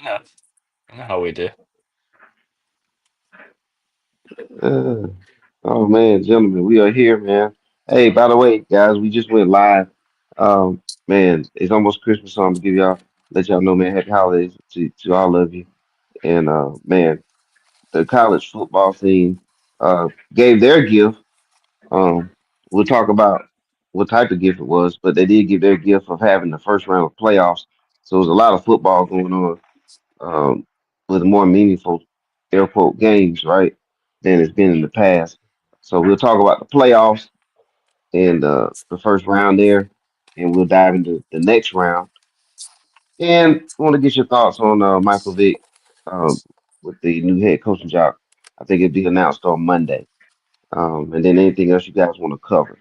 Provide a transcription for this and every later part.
You know how we do. Uh, oh man, gentlemen, we are here, man. Hey, by the way, guys, we just went live. Man, it's almost Christmas, so I'm gonna let y'all know, man, happy holidays to all of you. And man, the college football scene gave their gift. Um, we'll talk about what type of gift it was, but they did give their gift of having the first round of playoffs. So there's a lot of football going on, with more meaningful air quote games, right, than it's been in the past. So we'll talk about the playoffs and the first round there, and we'll dive into the next round. And I want to get your thoughts on Michael Vick with the new head coaching job. I think it'll be announced on Monday. And then anything else you guys want to cover.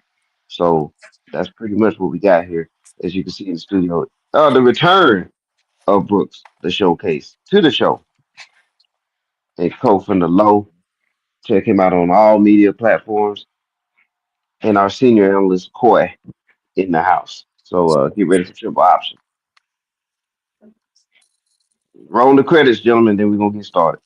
So that's pretty much what we got here, as you can see in the studio. The return of Brooks, the showcase to the show, and Cole from the low. Check him out on all media platforms. And our senior analyst, Coy, in the house. So get ready for triple option. Roll the credits, gentlemen, then we're going to get started.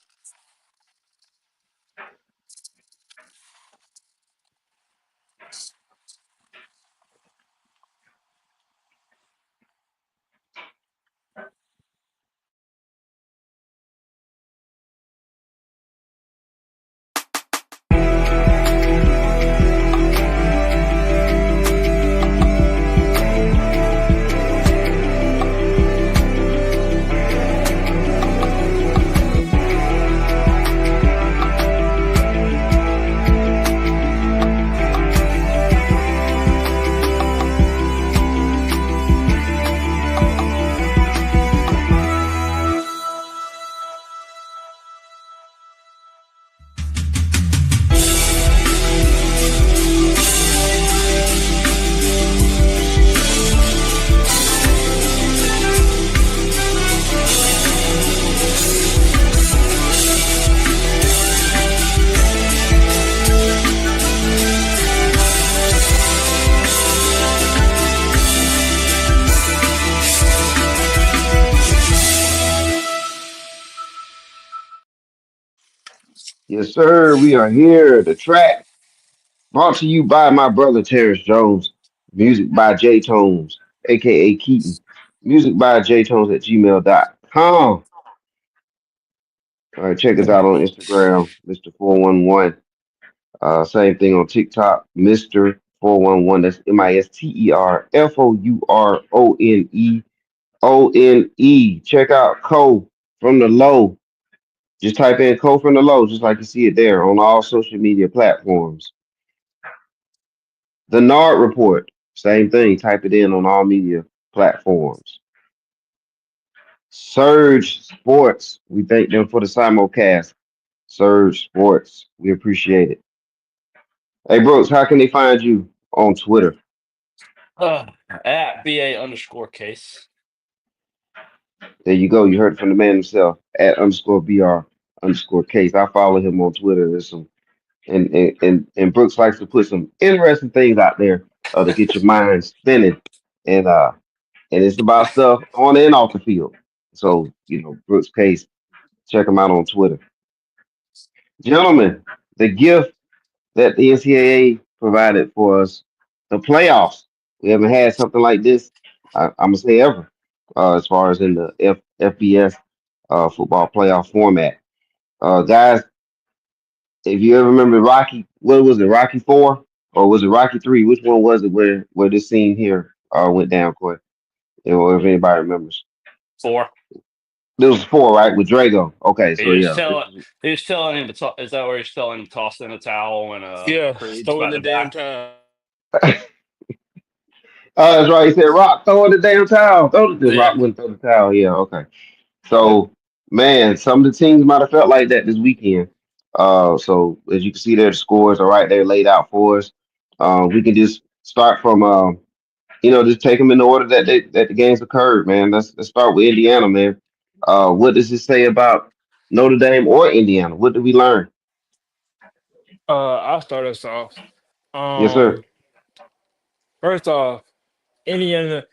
Yes, sir. We are here. The track brought to you by my brother Terrence Jones. Music by J Tones, aka Keaton. Music by jtones at gmail.com. All right, check us out on Instagram, Mr. 411. Same thing on TikTok, Mr. 411. That's MISTERFOURONEONE. Check out Cole from the low. Just type in Cole from the low, just like you see it there on all social media platforms. The Nard Report, same thing. Type it in on all media platforms. Surge Sports, we thank them for the simulcast. Surge Sports, we appreciate it. Hey Brooks, how can they find you on Twitter? Uh, at BA_case. There you go. You heard it from the man himself at _BR _case. I follow him on Twitter. There's some and Brooks likes to put some interesting things out there to get your mind spinning. And it's about stuff on and off the field. So, Brooks Case, check him out on Twitter. Gentlemen, the gift that the NCAA provided for us, the playoffs. We haven't had something like this, I'm gonna say ever, as far as in the FBS football playoff format. Guys, if you ever remember Rocky, what was it, Rocky Four or was it Rocky Three? Which one was it where this scene here went down, Coy? Or if anybody remembers, 4. this was four, right, with Drago. Okay, He so was yeah, telling he was telling him to is that where he's telling him to toss in a towel when Yeah, Creed's throw in about the to damn back? time. that's right. He said, "Rock, throw in the damn towel." The Yeah. Rock wouldn't throw the towel. Yeah, okay. So, man, some of the teams might have felt like that this weekend. So as you can see there, the scores are right there laid out for us. We can just start from, just take them in the order that the games occurred, man. Let's start with Indiana, man. What does it say about Notre Dame or Indiana? What did we learn? I'll start us off. Yes, sir. Um, First off, Indiana.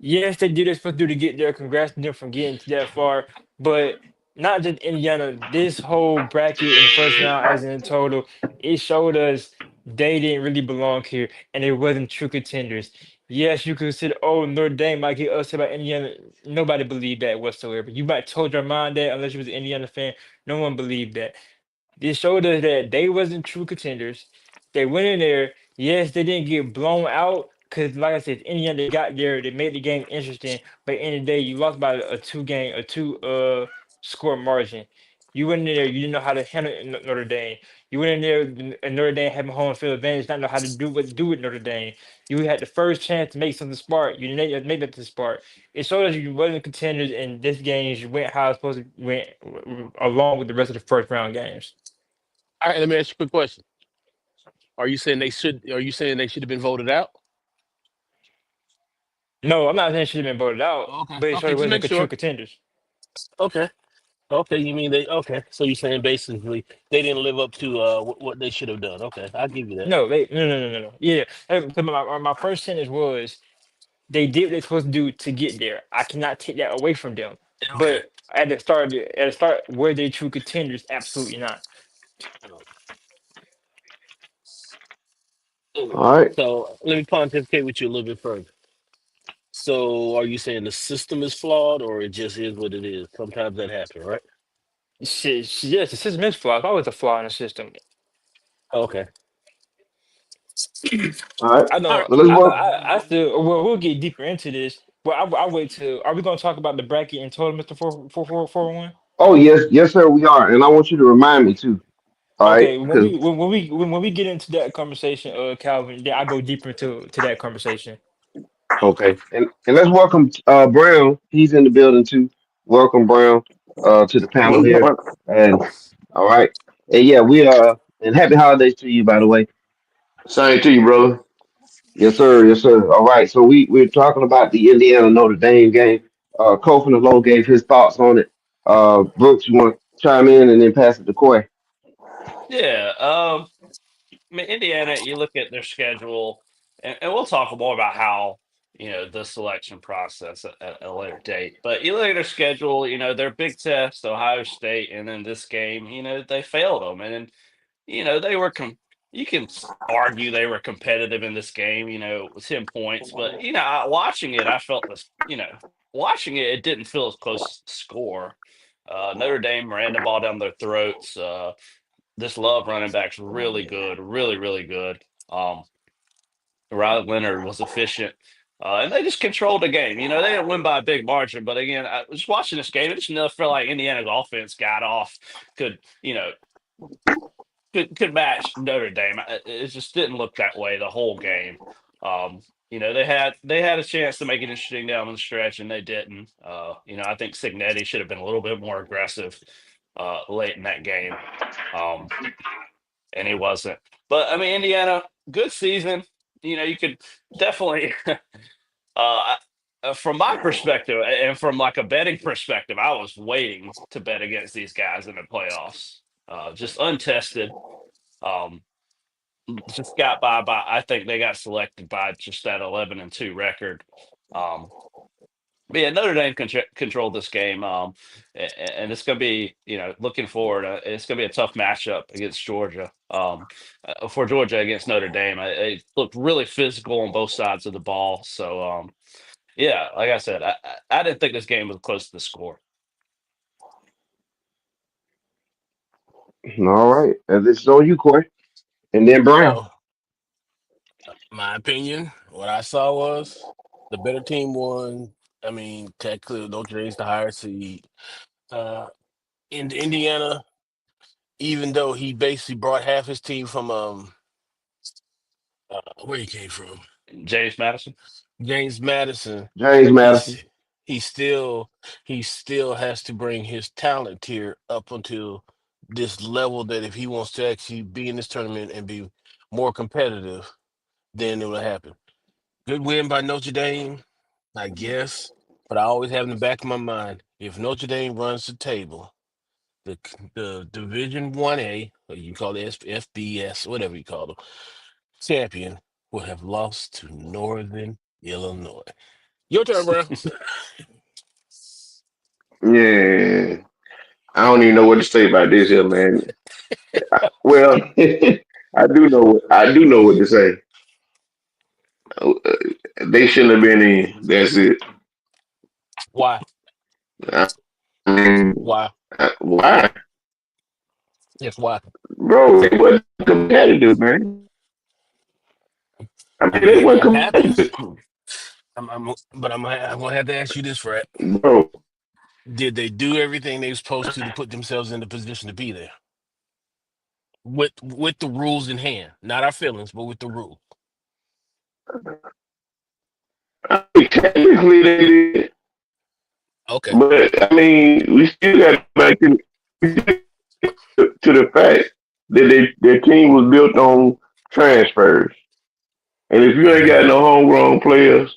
Yes, they did what they're supposed to do to get there. Congrats to them for getting to that far. But not just Indiana, this whole bracket in the first round, as in total, it showed us they didn't really belong here and they wasn't true contenders. Yes, you could say, oh, Notre Dame might get upset by Indiana. Nobody believed that whatsoever. You might told your mind that unless you was an Indiana fan. No one believed that. This showed us that they wasn't true contenders. They went in there. Yes, they didn't get blown out because, like I said, Indiana they got there. They made the game interesting. But in the day, you lost by a two score margin. You went in there. You didn't know how to handle Notre Dame. You went in there and Notre Dame having home field advantage, not know how to do what to do with Notre Dame. You had the first chance to make something smart. You didn't make that to smart. It showed us you wasn't contenders, and this game you went how it's supposed to went along with the rest of the first round games. All right, let me ask you a quick question. Are you saying they should? Are you saying they should have been voted out? No, I'm not saying she should have been voted out, Okay, but it okay, sure just wasn't make true sure. contenders. Okay, okay, you mean they? Okay, so you're saying basically they didn't live up to what they should have done. Okay, I'll give you that. No, no. Yeah, my first sentence was they did what they're supposed to do to get there. I cannot take that away from them. Okay. But at the start, were they true contenders? Absolutely not. Okay. All right. So let me pontificate with you a little bit further. So are you saying the system is flawed, or it just is what it is? Sometimes that happens, right? Yes, the system is flawed. It's always a flaw in the system. Okay. All right. I All know. right. So let's work. I still. Well, we'll get deeper into this. But I wait till. Are we going to talk about the bracket in total, Mister 441? Oh yes, yes, sir, we are. And I want you to remind me too. All right. Okay, Because when we get into that conversation, Calvin, then I go deeper into that conversation. okay. And let's welcome Brown. He's in the building too. Welcome Brown to the panel What's here. going? And all right. And yeah, and happy holidays to you by the way. Same to you, brother. Yes, sir. Yes, sir. All right. So we're talking about the Indiana Notre Dame game. Kofi Low gave his thoughts on it. Brooks, you want to chime in and then pass it to Coy? Yeah. I mean, Indiana, you look at their schedule, and we'll talk more about how, the selection process at a later date. But you look at their schedule, their big test, Ohio State, and then this game, they failed them. And, they were, you can argue they were competitive in this game, it was 10 points. But, watching it, I felt this, watching it, it didn't feel as close to score. Notre Dame ran the ball down their throats. This Love running back's really good, really, really good. Riley Leonard was efficient, and they just controlled the game. They didn't win by a big margin, but again, I was watching this game. It just never felt like Indiana's offense got off, could could match Notre Dame. It just didn't look that way the whole game. They had a chance to make it interesting down the stretch, and they didn't. I think Signetti should have been a little bit more aggressive late in that game. Um, and he wasn't. But I mean, Indiana, good season. You could definitely, uh, from my perspective, and from like a betting perspective, I was waiting to bet against these guys in the playoffs. Just untested. Um, just got by. I think they got selected by just that 11-2 record. Um, but yeah, Notre Dame controlled this game, and it's going to be, looking forward. It's going to be a tough matchup against Georgia. For Georgia against Notre Dame, it looked really physical on both sides of the ball. So, yeah, like I said, I didn't think this game was close to the score. All right. And this is on you, Coy. And then Brown. So my opinion, what I saw was the better team won. I mean, technically, Notre Dame's the higher seed. Uh, in Indiana, even though he basically brought half his team from where he came from, James Madison. James Madison, James Madison. he's he still he still has to bring his talent tier up until this level that if he wants to actually be in this tournament and be more competitive, then it will happen. Good win by Notre Dame, I guess. But I always have in the back of my mind, if Notre Dame runs the table, the Division 1A, or you call it FBS, whatever you call them, champion would have lost to Northern Illinois. Your turn, Brown. Yeah, I don't even know what to say about this here, man. Well, I do know what to say. Uh, They shouldn't have been in. That's it. Why? I mean, Why? why, Yes, why? bro? They wasn't competitive, man. I I mean, they mean, weren't that happens. competitive, I'm gonna have to ask you this, Fred. bro. Did they do everything they were supposed to put themselves in the position to be there with the rules in hand? Not our feelings, but with the rule. I mean, technically they did, Okay. but I mean, we still got to go back to the fact that their team was built on transfers, and if you ain't got Hmm. no homegrown players,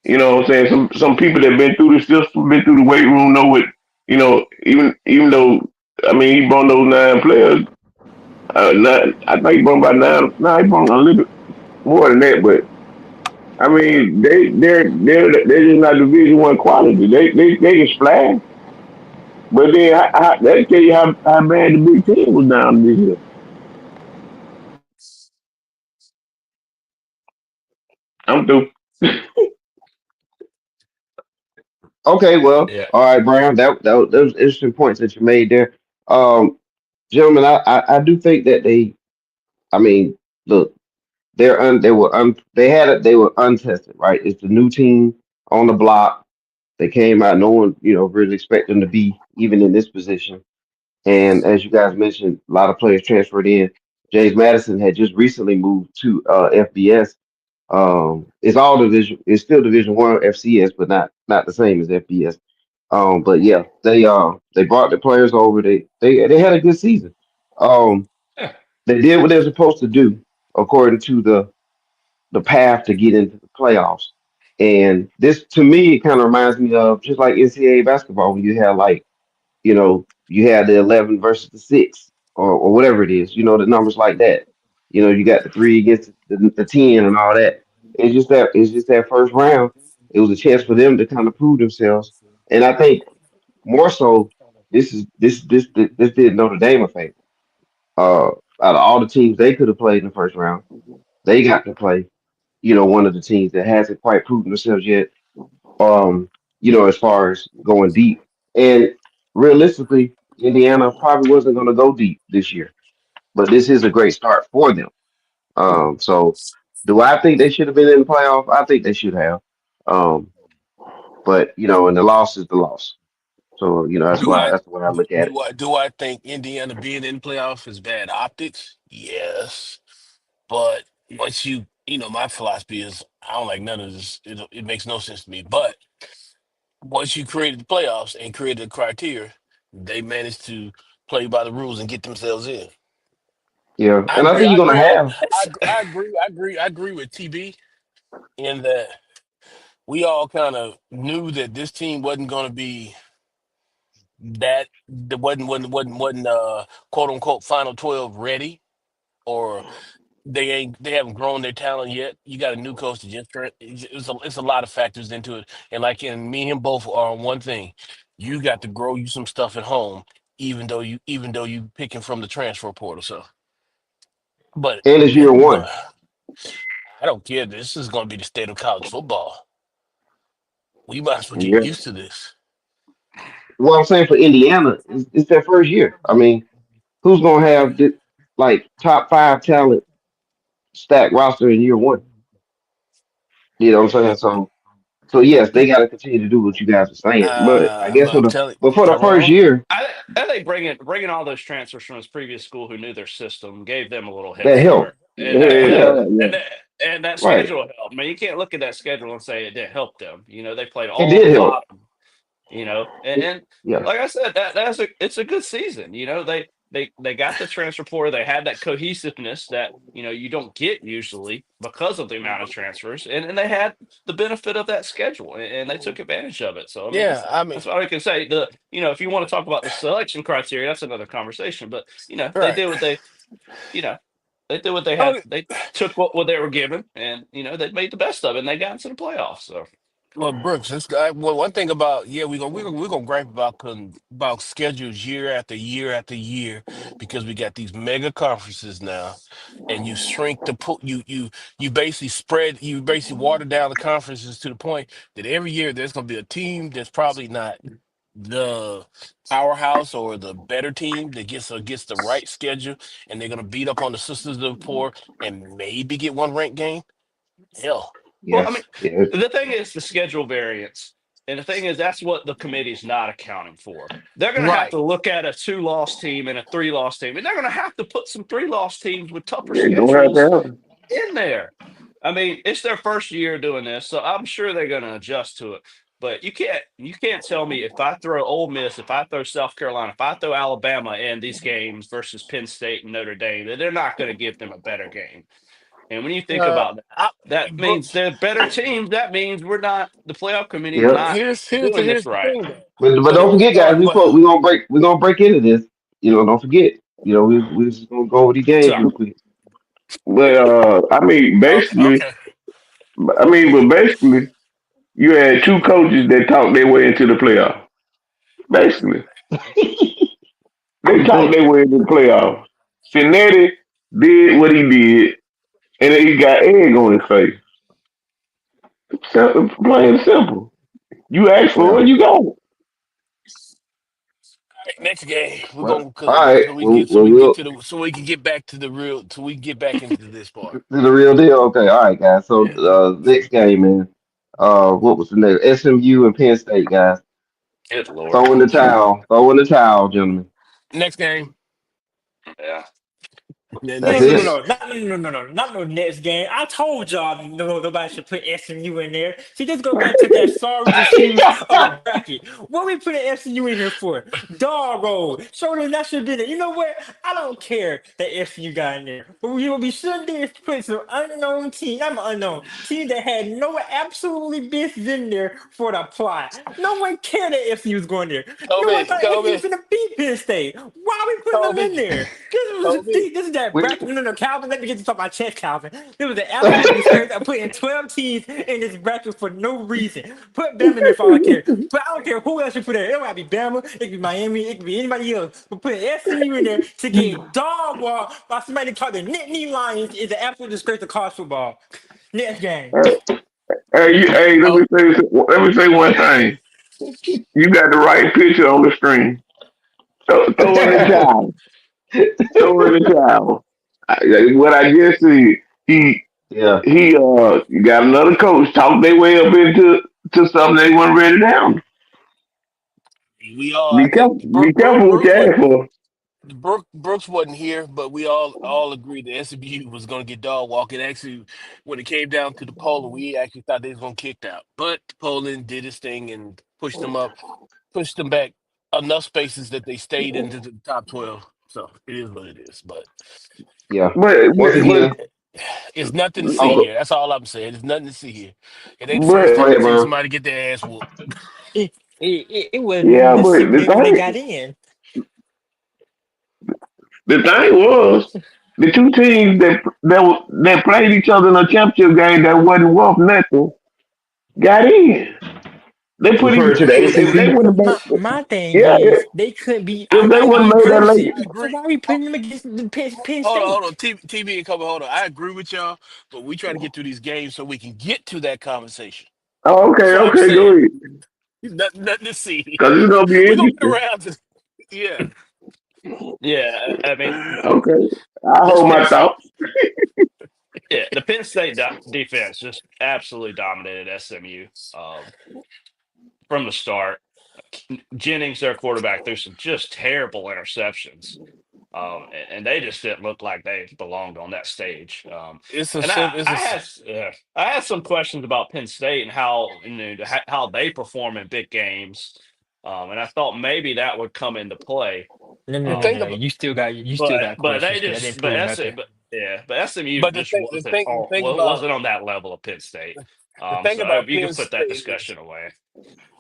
you know what I'm saying? Some people that been through the system, been through the weight room, know what. Even though I mean he brought those 9 players. I think he brought about 9. No, he brought a little bit more than that, but I mean they're just not Division 1 quality. They can splash, but then that tell you how bad the Big Ten was down this year. I'm through. Okay, well, Yeah. all right, Brown. Those interesting points that you made there. Um, Gentlemen, I do think that they. I mean, look, they were untested, right? It's the new team on the block. They came out, no one, really expect them to be even in this position. And as you guys mentioned, a lot of players transferred in. James Madison had just recently moved to FBS. It's all division. It's still Division 1 FCS, but not the same as FBS. But yeah, they brought the players over. They had a good season. Um, Yeah. they did what they were supposed to do according to the path to get into the playoffs. And this, to me, it kind of reminds me of just like NCAA basketball when you have like, you had the 11 versus the 6 or whatever it is, the numbers like that. You got the 3 against the 10 and all that. It's just that first round. It was a chance for them to kind of prove themselves. And I think more so, this did Notre Dame a favor. Out of all the teams they could have played in the first round, they got to play, one of the teams that hasn't quite proven themselves yet. As far as going deep. And realistically, Indiana probably wasn't going to go deep this year, but this is a great start for them. So do I think they should have been in the playoff? I think they should have. Um, but and the loss is the loss. So that's Do why I that's the way I look at it. do I think Indiana being in playoff is bad optics? Yes. But once my philosophy is I don't like none of this. It makes no sense to me. But once you created the playoffs and created the criteria, they managed to play by the rules and get themselves in. Yeah, I and I agree. think I you're agree. gonna have. I agree with TB in that we all kind of knew that this team wasn't going to be that wasn't quote unquote Final 12 ready, or they haven't grown their talent yet. You got a new coach that just it's a lot of factors into it. And me and him both are on one thing. You got to grow you some stuff at home, even though you picking from the transfer portal. So, but And it's year but one. I don't care. This is going to be the state of college football. We might as well get Yeah. used to this. What I'm saying for Indiana is it's their first year. I mean, who's gonna have like top 5 talent stacked roster in year one? You know what I'm saying? So yes, they got to continue to do what you guys are saying. But I guess I'm telling for the first Tyrone. year, I think bringing all those transfers from his previous school who knew their system gave them a little head that helped. start, and that and that Yeah, and that, and that right. schedule helped. I mean, you can't look at that schedule and say it didn't help them. They played It all did the help. bottom. And Yeah, like I said, it's a good season. They got the transfer portal. They had that cohesiveness that you don't get usually because of the amount of transfers, and they had the benefit of that schedule, and they took advantage of it. So I mean, Yeah, I mean, that's what I can say. If you want to talk about the selection criteria, that's another conversation. But they right. did what you know they did what they had. Oh, They took what they were given, and they made the best of it, and they got into the playoffs. So. Well, Brooks, well, one thing about yeah, we're gonna gripe about about schedules year after year after year because we got these mega conferences now, and you shrink the put you basically water down the conferences to the point that every year there's gonna be a team that's probably not the powerhouse or the better team that gets the right schedule, and they're gonna beat up on the sisters of the poor and maybe get one ranked game. Hell, Well, Yeah, I mean, yeah, the thing is the schedule variance. And the thing is, that's what the committee's not accounting for. They're going to have right. to look at a two-loss team and a three-loss team, and they're going to have to put some three-loss teams with tougher Yeah, gonna have to schedules happen. in there. I mean, it's their first year doing this, so I'm sure they're going to adjust to it. But you can't tell me if I throw Ole Miss, if I throw South Carolina, if I throw Alabama in these games versus Penn State and Notre Dame, that they're not going to give them a better game. And when you think Uh, about that, I, that means Brooks, they're better teams. That means the playoff committee's yeah. not doing this here's the right. thing though. But But don't forget, guys, but we're gonna break into this. Don't forget. We just gonna go over the games So real quick. But I mean, okay, basically, okay. but basically, you had two coaches that talked their way into the playoff. Basically, they You talked think? their way into the playoffs. Cincinnati did what he did, and he got egg on his face. Simple, plain and simple. You ask for Yeah. it, you got it. Next game we're Well, gonna all cause right. so Well, we can get we'll to the so we can get back to the real so we can get back into this part. do the real deal. Okay. All right, guys. So, Yeah. next game, man. What was the next? SMU and Penn State, guys. good lord, Throw in the towel. Throw in the towel, gentlemen. Next game. yeah, That's No, no, no, it. it's no, not no, no, no, no, not no next game. I told y'all no, nobody should put SMU in there. See, this go back to that sorry excuse of a bracket. What we putting SMU in here for? Dog roll. Show them that should have been it. You know what? I don't care that SMU got in there. But what we should do is put some unknown team. I'm an unknown team that had no absolutely business in there for the plot. No one cared that SMU was going there. No one Kobe, thought SMU Kobe, was gonna beat Penn State. Why are we putting them Kobe, in there? Kobe. This is that We, bracket. No, no, no, Calvin. Let me get to talk about chess, Calvin. It was an absolute disgrace. I put in 12 teams in this bracket for no reason. Put Bama in there for all I care. But I don't care who else you put in. It might be Bama, it could be Miami, it could be anybody else. But putting SMU in there to get dog walked by somebody called the Nittany Lions is an absolute disgrace to college football. Next game. Hey, Oh, let me say one thing. You got the right picture on the screen. Throw in the towel. Throw in the towel. What I just see, he yeah, got another coach talk their way up into to something they weren't ready down. we all I think Be careful what you ask for. Brooks wasn't here, but we all agreed that SMU was going to get dog walking. Actually, when it came down to the polling, we actually thought they was going to get kicked out, but Poland did his thing and pushed them back enough spaces that they stayed into the top 12. So it is what it is. But yeah. Once But again, it's nothing to see oh, here. That's all I'm saying. There's nothing to see here. It ain't the first but go time we ahead, seen bro. somebody get their ass whooped. It was yeah, the but same day when they got in. the thing was the two teams that played each other in a championship game that wasn't worth nothing got in. They You put referring him to the if they ACC? wouldn't have made My thing yeah is they couldn't be. if they I wouldn't have made that agree. late. Clemson. I So agree. why are we putting them against the Penn Hold on, hold State? on. TV and cover. Hold on. I agree with y'all, but we try to get through these games so we can get to that conversation. Oh, That's okay, all I'm okay, go saying. ahead. Nothing to see Cause here. it's gonna be We're gonna get interesting. around to yeah. yeah. I mean, Okay, I this hold Penn my thought. yeah, the Penn State defense just absolutely dominated SMU from the start. Jennings, their quarterback, threw some just terrible interceptions. And they just didn't look like they belonged on that stage. It's a And sim. It's a I had some questions about Penn State and how how they perform in big games, and I thought maybe that would come into play. No, no, the no, Um, thing no. about You still but got but questions they because I just didn't prove nothing. but yeah, but SMU but just the thing about wasn't on that level of Penn State. the thing So about you Penn can put that State is discussion away.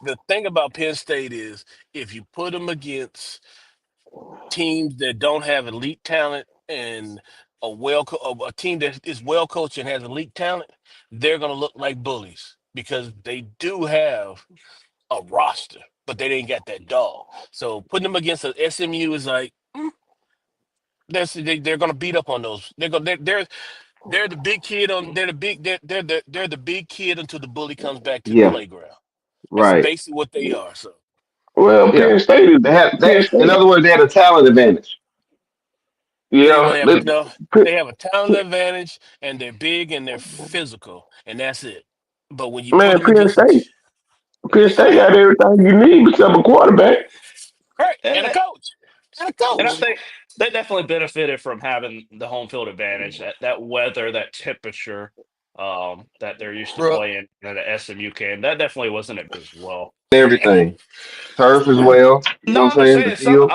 the thing about Penn State is if you put them against teams that don't have elite talent and a team that is well coached and has elite talent, they're gonna look like bullies. because they do have a roster, but they ain't got that dog. So putting them against a SMU is like they're gonna beat up on those. They're the big kid on they're the big they're the big kid until the bully comes back to the Yeah, playground. That's right. basically what they are. So Well, Yeah. Penn State is They had Penn that. In State. other words, they had a talent advantage. Yeah, no, they have a talent advantage and they're big and they're physical and that's it. But when you put man, them against the Penn State got everything you need except a quarterback. right and a And coach and a And I coach. think they definitely benefited from having the home field advantage, that weather, that temperature, that they're used to Bro, playing in the SMU game. That definitely wasn't it as well. Everything. Turf as Well, well. You know no, what I'm I'm just saying? The saying some. field.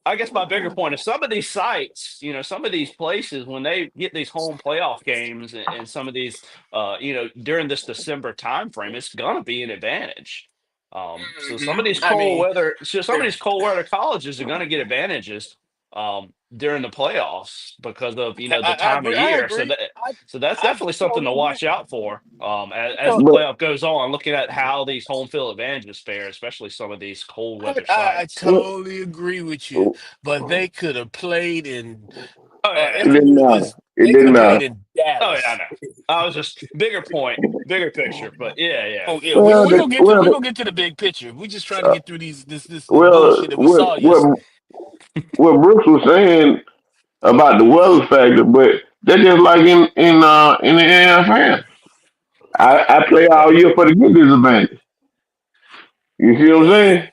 I guess my bigger point is some of these sites, some of these places when they get these home playoff games and some of these, during this December time frame, it's gonna be an advantage. So I mean, some of these cold weather colleges are gonna get advantages during the playoffs because of the I time of agree. I year. agree. So that's I definitely something totally to agree. watch out for as No, the But playoff goes on. Looking at how these home field advantages fare, especially some of these cold weather I sites. well, totally agree with you. But they could have played in Oh yeah, it didn't SMU matter. is It they could didn't have played matter. in oh yeah, I Dallas. know. I was just bigger point, bigger picture, but yeah, yeah. Oh yeah, Well, we're gonna get to the big picture. We just trying to uh, get through this well, bullshit that we saw yesterday. what Brooks was saying about the weather factor, but that's just like in the NFL. I play all year for the good disadvantage. You see what I'm saying?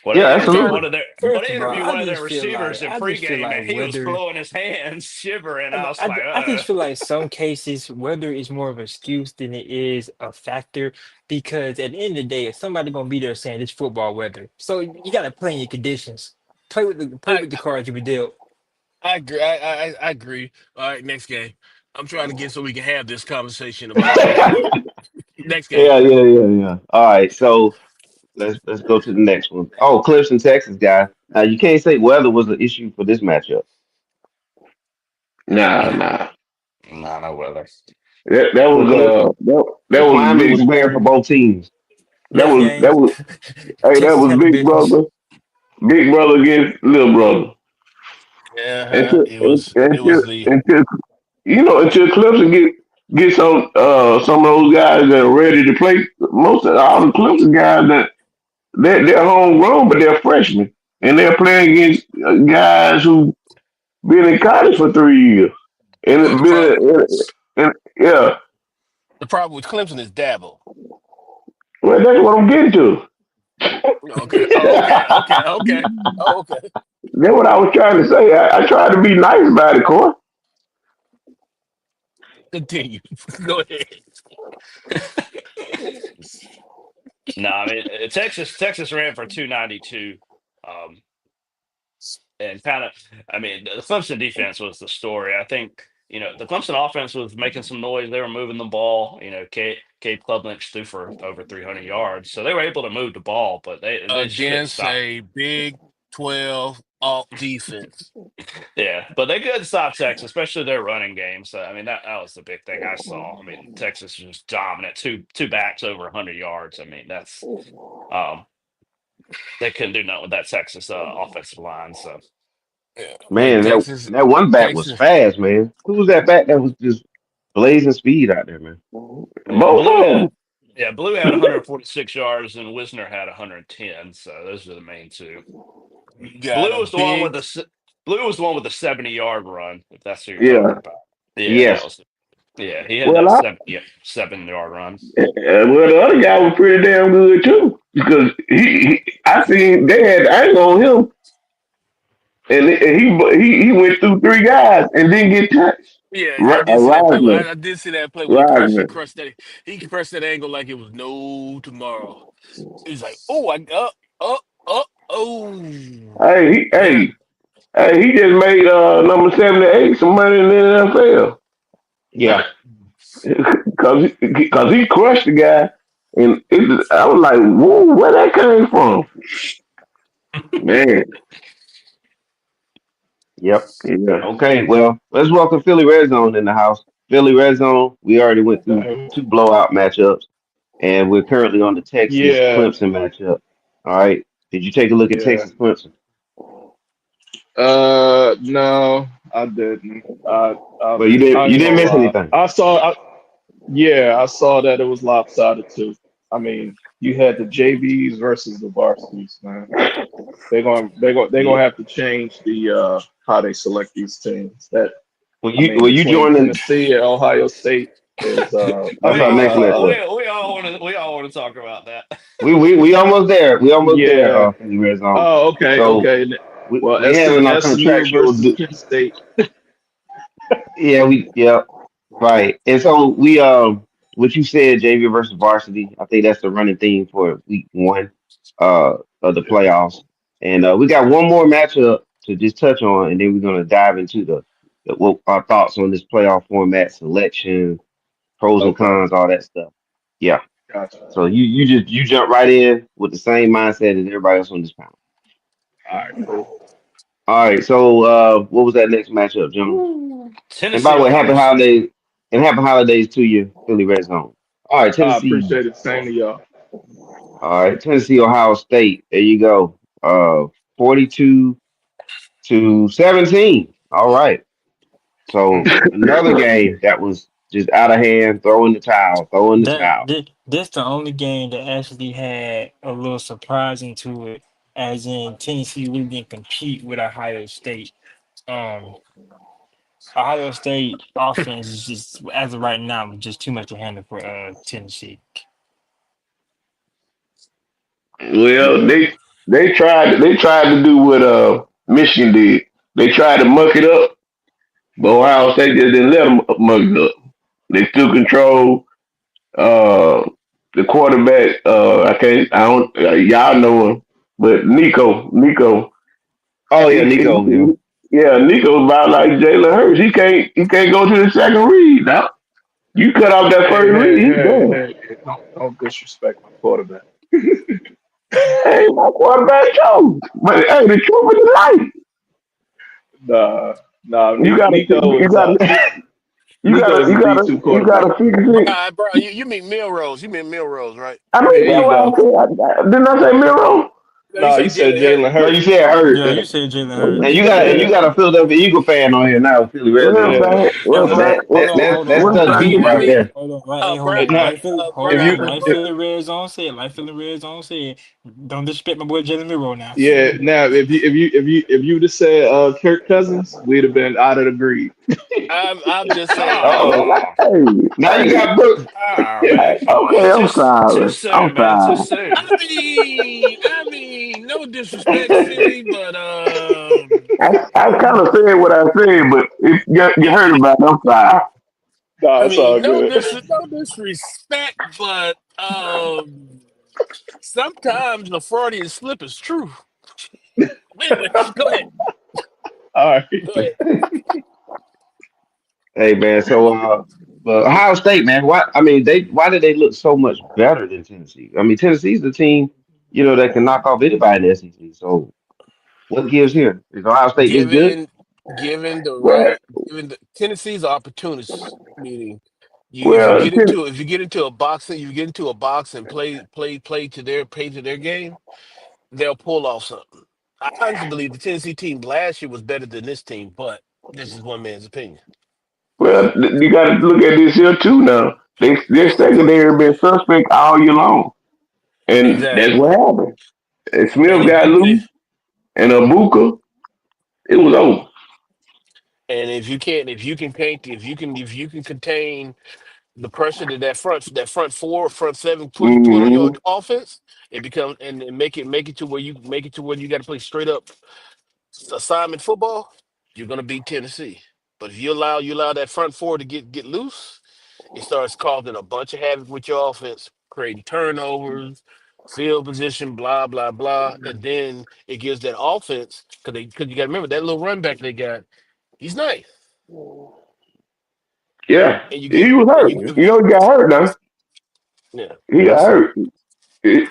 Well, Yeah, they I'm interviewed trying. absolutely. one of their well, First they of all, interviewed one of their receivers in I just feel pregame, like and he was whether blowing his hands, shivering. I, I don't- was like, I just feel like some cases, weather is more of an excuse than it is a factor. Because at the end of the day, if somebody gonna be there saying it's football weather, so you gotta play in your conditions. Play I with the cards you were dealt. I agree. I agree. All right, next game. I'm trying to get so we can have this conversation about the weather. Next game. Yeah. All right, so let's go to the next one. Oh, Clemson, Texas guy. Now you can't say weather was an issue for this matchup. Nah. nah, no weather. That The was clim that the was climate big. was fair for both teams. That Next was game, hey, that Texas was handle business. big brother against little brother. Uh-huh. Until It was the until until Clemson get some of those guys that are ready to play. Most of all the Clemson guys that they're homegrown, but they're freshmen, and they're playing against guys who been in college for 3 years, and well it and yeah. the problem with Clemson is Dabble. Well, that's what I'm getting to. Okay. Oh, okay. Okay. Okay. Oh, okay. That's what I was trying to say. I tried to be nice about it, Corey. Continue. Go ahead. No, I mean Texas ran for 292, um, and kind of. I mean, the Clemson defense was the story. I think the Clemson offense was making some noise. They were moving the ball. Cade Klubnik threw for over 300 yards, so they were able to move the ball, but they just couldn't Against stop. a Big 12 alt defense. Yeah, but they couldn't stop Texas, especially their running game. So I mean, that was the big thing I saw. I mean, Texas was just dominant, two backs over 100 yards. I mean, that's um, they couldn't do nothing with that Texas offensive line. So Yeah. But Man, that one back was Texas, fast, man. Who was that back that was just blazing speed out there, man? Both Blue of had them. yeah, Blue had 146 yards and Wisner had 110. So those are the main two. you got Blue a was the one with big, the Blue was the one with the 70-yard run. If that's who you're talking Yeah. about. Yeah, that Yes. was. Yeah, he had Well, that 7-yard run. well, the other guy was pretty damn good too because I seen they had the angle on him, and he went through three guys and didn't get touched. yeah, I did see that play. Risner, I did see that play when Risner. he crushed that angle like it was no tomorrow. He's like, oh, oh. Yeah. He just made number 78 some money in the NFL Yeah. because he crushed the guy, and I was like, whoa, where that came from, man? Yep. Yeah. Okay. Well, let's welcome Philly Red Zone in the house. Philly Red Zone. We already went through two blowout matchups. and we're currently on the Texas Yeah, Clemson matchup. All right. Did you take a look at yeah. Texas Clemson? No, I didn't. Well, you didn't. I You ain't didn't gonna miss lie. anything. Yeah, I saw that it was lopsided too. I mean, you had the JVs versus the varsities, man. They're gonna Yeah. have to change the how they select these teams. That When I you mean, when you between joining, Tennessee and Ohio State is that's we our next all matchup. we all want to talk about that. We almost there. We almost there. yeah. In the red zone. Oh, okay, So okay. Well, we having our SMU contractual. versus Penn State. Yeah, yeah, right. And so we what you said, JV versus varsity. I think that's the running theme for week 1 of the Yeah. playoffs. And we got one more matchup to just touch on, and then we're gonna dive into the what our thoughts on this playoff format, selection, pros and Okay. cons, all that stuff. Yeah. Gotcha. So you jump right in with the same mindset as everybody else on this panel. All right. Cool. All right. So what was that next matchup, gentlemen? And by Tennessee, the way, happy Ohio State. holidays and happy holidays to you, Philly Red Zone. All right, I Tennessee. appreciate it. Same to y'all. All right, Tennessee, Ohio State. There you go. 42-17. All right. So another game that was just out of hand. Throw in the towel. Throw in the towel. This the only game that actually had a little surprising to it, as in Tennessee really didn't compete with Ohio State. Um, Ohio State offense is just, as of right now, just too much to handle for Tennessee. Well, they tried to do what Michigan did. They tried to muck it up, but Ohio State just didn't let them muck it up. They still control. The quarterback, I don't, y'all know him, but Nico, Oh yeah, Nico. Yeah. yeah, Nico's about like Jalen Hurts. He can't go to the second read. Now you cut off that Hey, first read, hey, he's hey, gone. hey! Don't disrespect my quarterback. Hey, my quarterback too. But hey, the truth is life. Nah, nah. You gotta, Nico you is gotta, you Nico gotta, is a you D gotta, two you quarterback. gotta fix it. Bro, you mean Milrose? You mean Milrose, right? I mean, There that's you what go. didn't I say Miro? No, you No, he said said Jalen Jalen Hurts. No, you Hurts. said hurt. Yeah, you said Jalen And Hurts. you Yeah, got a Philadelphia Eagle fan on here now, Philly Red Well, Zone. yeah. well, Hold So on, thank, hold on, hold on, that's hold well, on. Doug Right, deep thank, right there. hold on, right, hey, hold Brian, Hey, on. now, Hold if on. you, Like if, Philly Red Zone said, don't disrespect my boy Jalen Miro now. yeah. Now, if you'd have said Kirk Cousins, we'd have been out of the breed. I'm just saying, oh, man. well, Oh, Now you hey, got Brooks. man, come on. okay, I'm Too sorry. I'm soon, man. Too sorry. soon. No disrespect, Philly, but I kind of said what I said, but if you heard about it, I'm sorry. Nah, it's all good. no disrespect, but sometimes the Freudian slip is true. Anyway, go ahead. All right. Go ahead. Hey man, so but Ohio State, man, why did they look so much better than Tennessee? I mean, Tennessee's the team, that can knock off anybody in the SEC. So what gives here? Is Ohio State this good? Given given the Well, right given the Tennessee's opportunist, meaning you well, if you get into a boxing you get into a box and play to their game, they'll pull off something. I honestly believe the Tennessee team last year was better than this team, but this is one man's opinion. you got to look at this here too. Now their secondary been suspect all year long, and that's Exactly. what happened. And And Smith if got you loose, and Abuka, it was over. and if you can contain the pressure that front four, front seven put on your Hmm. offense, it becomes and make it to where you got to play straight up assignment football, you're gonna beat Tennessee. But if you allow that front four to get loose, it starts causing a bunch of havoc with your offense, creating turnovers, field position, blah blah blah, and then it gives that offense because you got to remember that little run back they got, he's nice, Yeah, and you give he was and hurt. you give He got hurt now. yeah. He got So hurt. They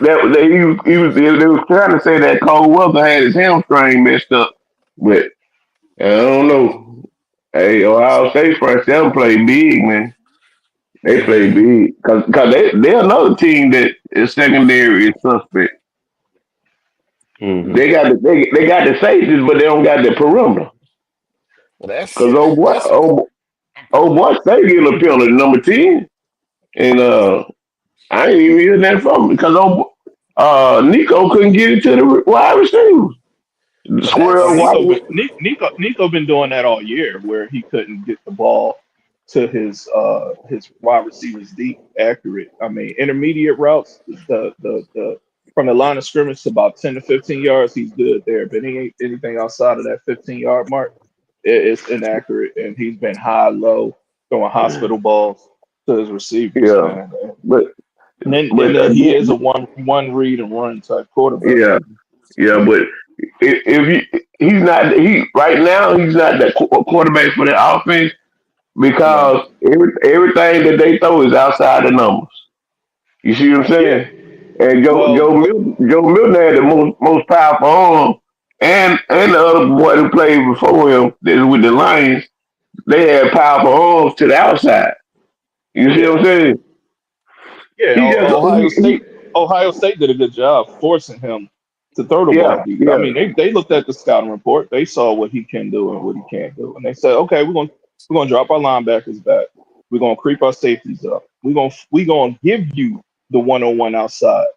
was trying to say that Cole Weather had his hamstring messed up, but I don't know. Hey, Ohio State first seven played big, man. They play Mm-hmm. big because they're another team that is secondary is suspect. Mm-hmm. They got the safeties, but they don't got the perimeter. Well, that's Cause that's old boy stay getting a penalty number 10, and I ain't even hearing that from him because Nico couldn't get it to the wide receivers. well, Oh, Squirrel that's White. Nico been doing that all year, where he couldn't get the ball to his wide receivers deep, accurate. I mean, intermediate routes, the from the line of scrimmage to about 10 to 15 yards, he's good there. But he ain't anything outside of that 15 yard mark. It's inaccurate, and he's been high, low, throwing hospital balls to his receivers, Yeah, man. but And then he is a one read and run type quarterback. yeah, yeah, but if he's not he right now he's not the quarterback for the offense No. because everything that they throw is outside the numbers. You see what I'm Yeah. saying? And Well, Joe Milton had the most powerful arm, and the other boy who played before him that was with the Lions, they had powerful arms to the outside. You see yeah. what I'm saying? Yeah, He just Ohio State did a good job forcing him to throw the ball yeah, deep. I yeah, mean, they looked at the scouting report. They saw what he can do and what he can't do, and they said, okay, we're gonna drop our linebackers back. We're gonna creep our safeties up. We gonna give you the 1-on-1 outside.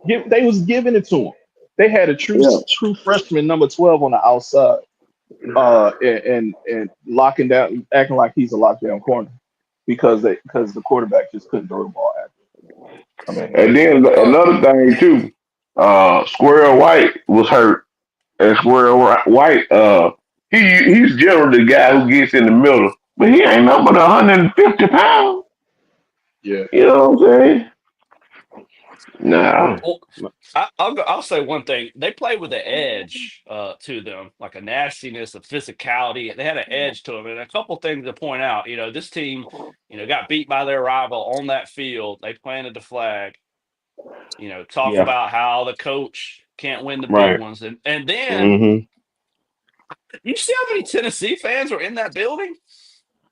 They was giving it to him. They had a yeah. true freshman number 12 on the outside, and locking down, acting like he's a lockdown corner because the quarterback just couldn't throw the ball at him. I mean, And then uh, another thing too, Squirrel White was hurt, and White, he's generally the guy who gets in the middle, but he ain't nothing but 150 pounds. yeah. You know what I'm saying? Nah. Mm. Well, I'll say one thing. They play with an edge to them, like a nastiness, a physicality. They had an edge to them, and a couple things to point out. This team, got beat by their rival on that field. They planted the flag. Talk Yeah. about how the coach can't win the big Right. ones, and then Mm-hmm. you see how many Tennessee fans were in that building.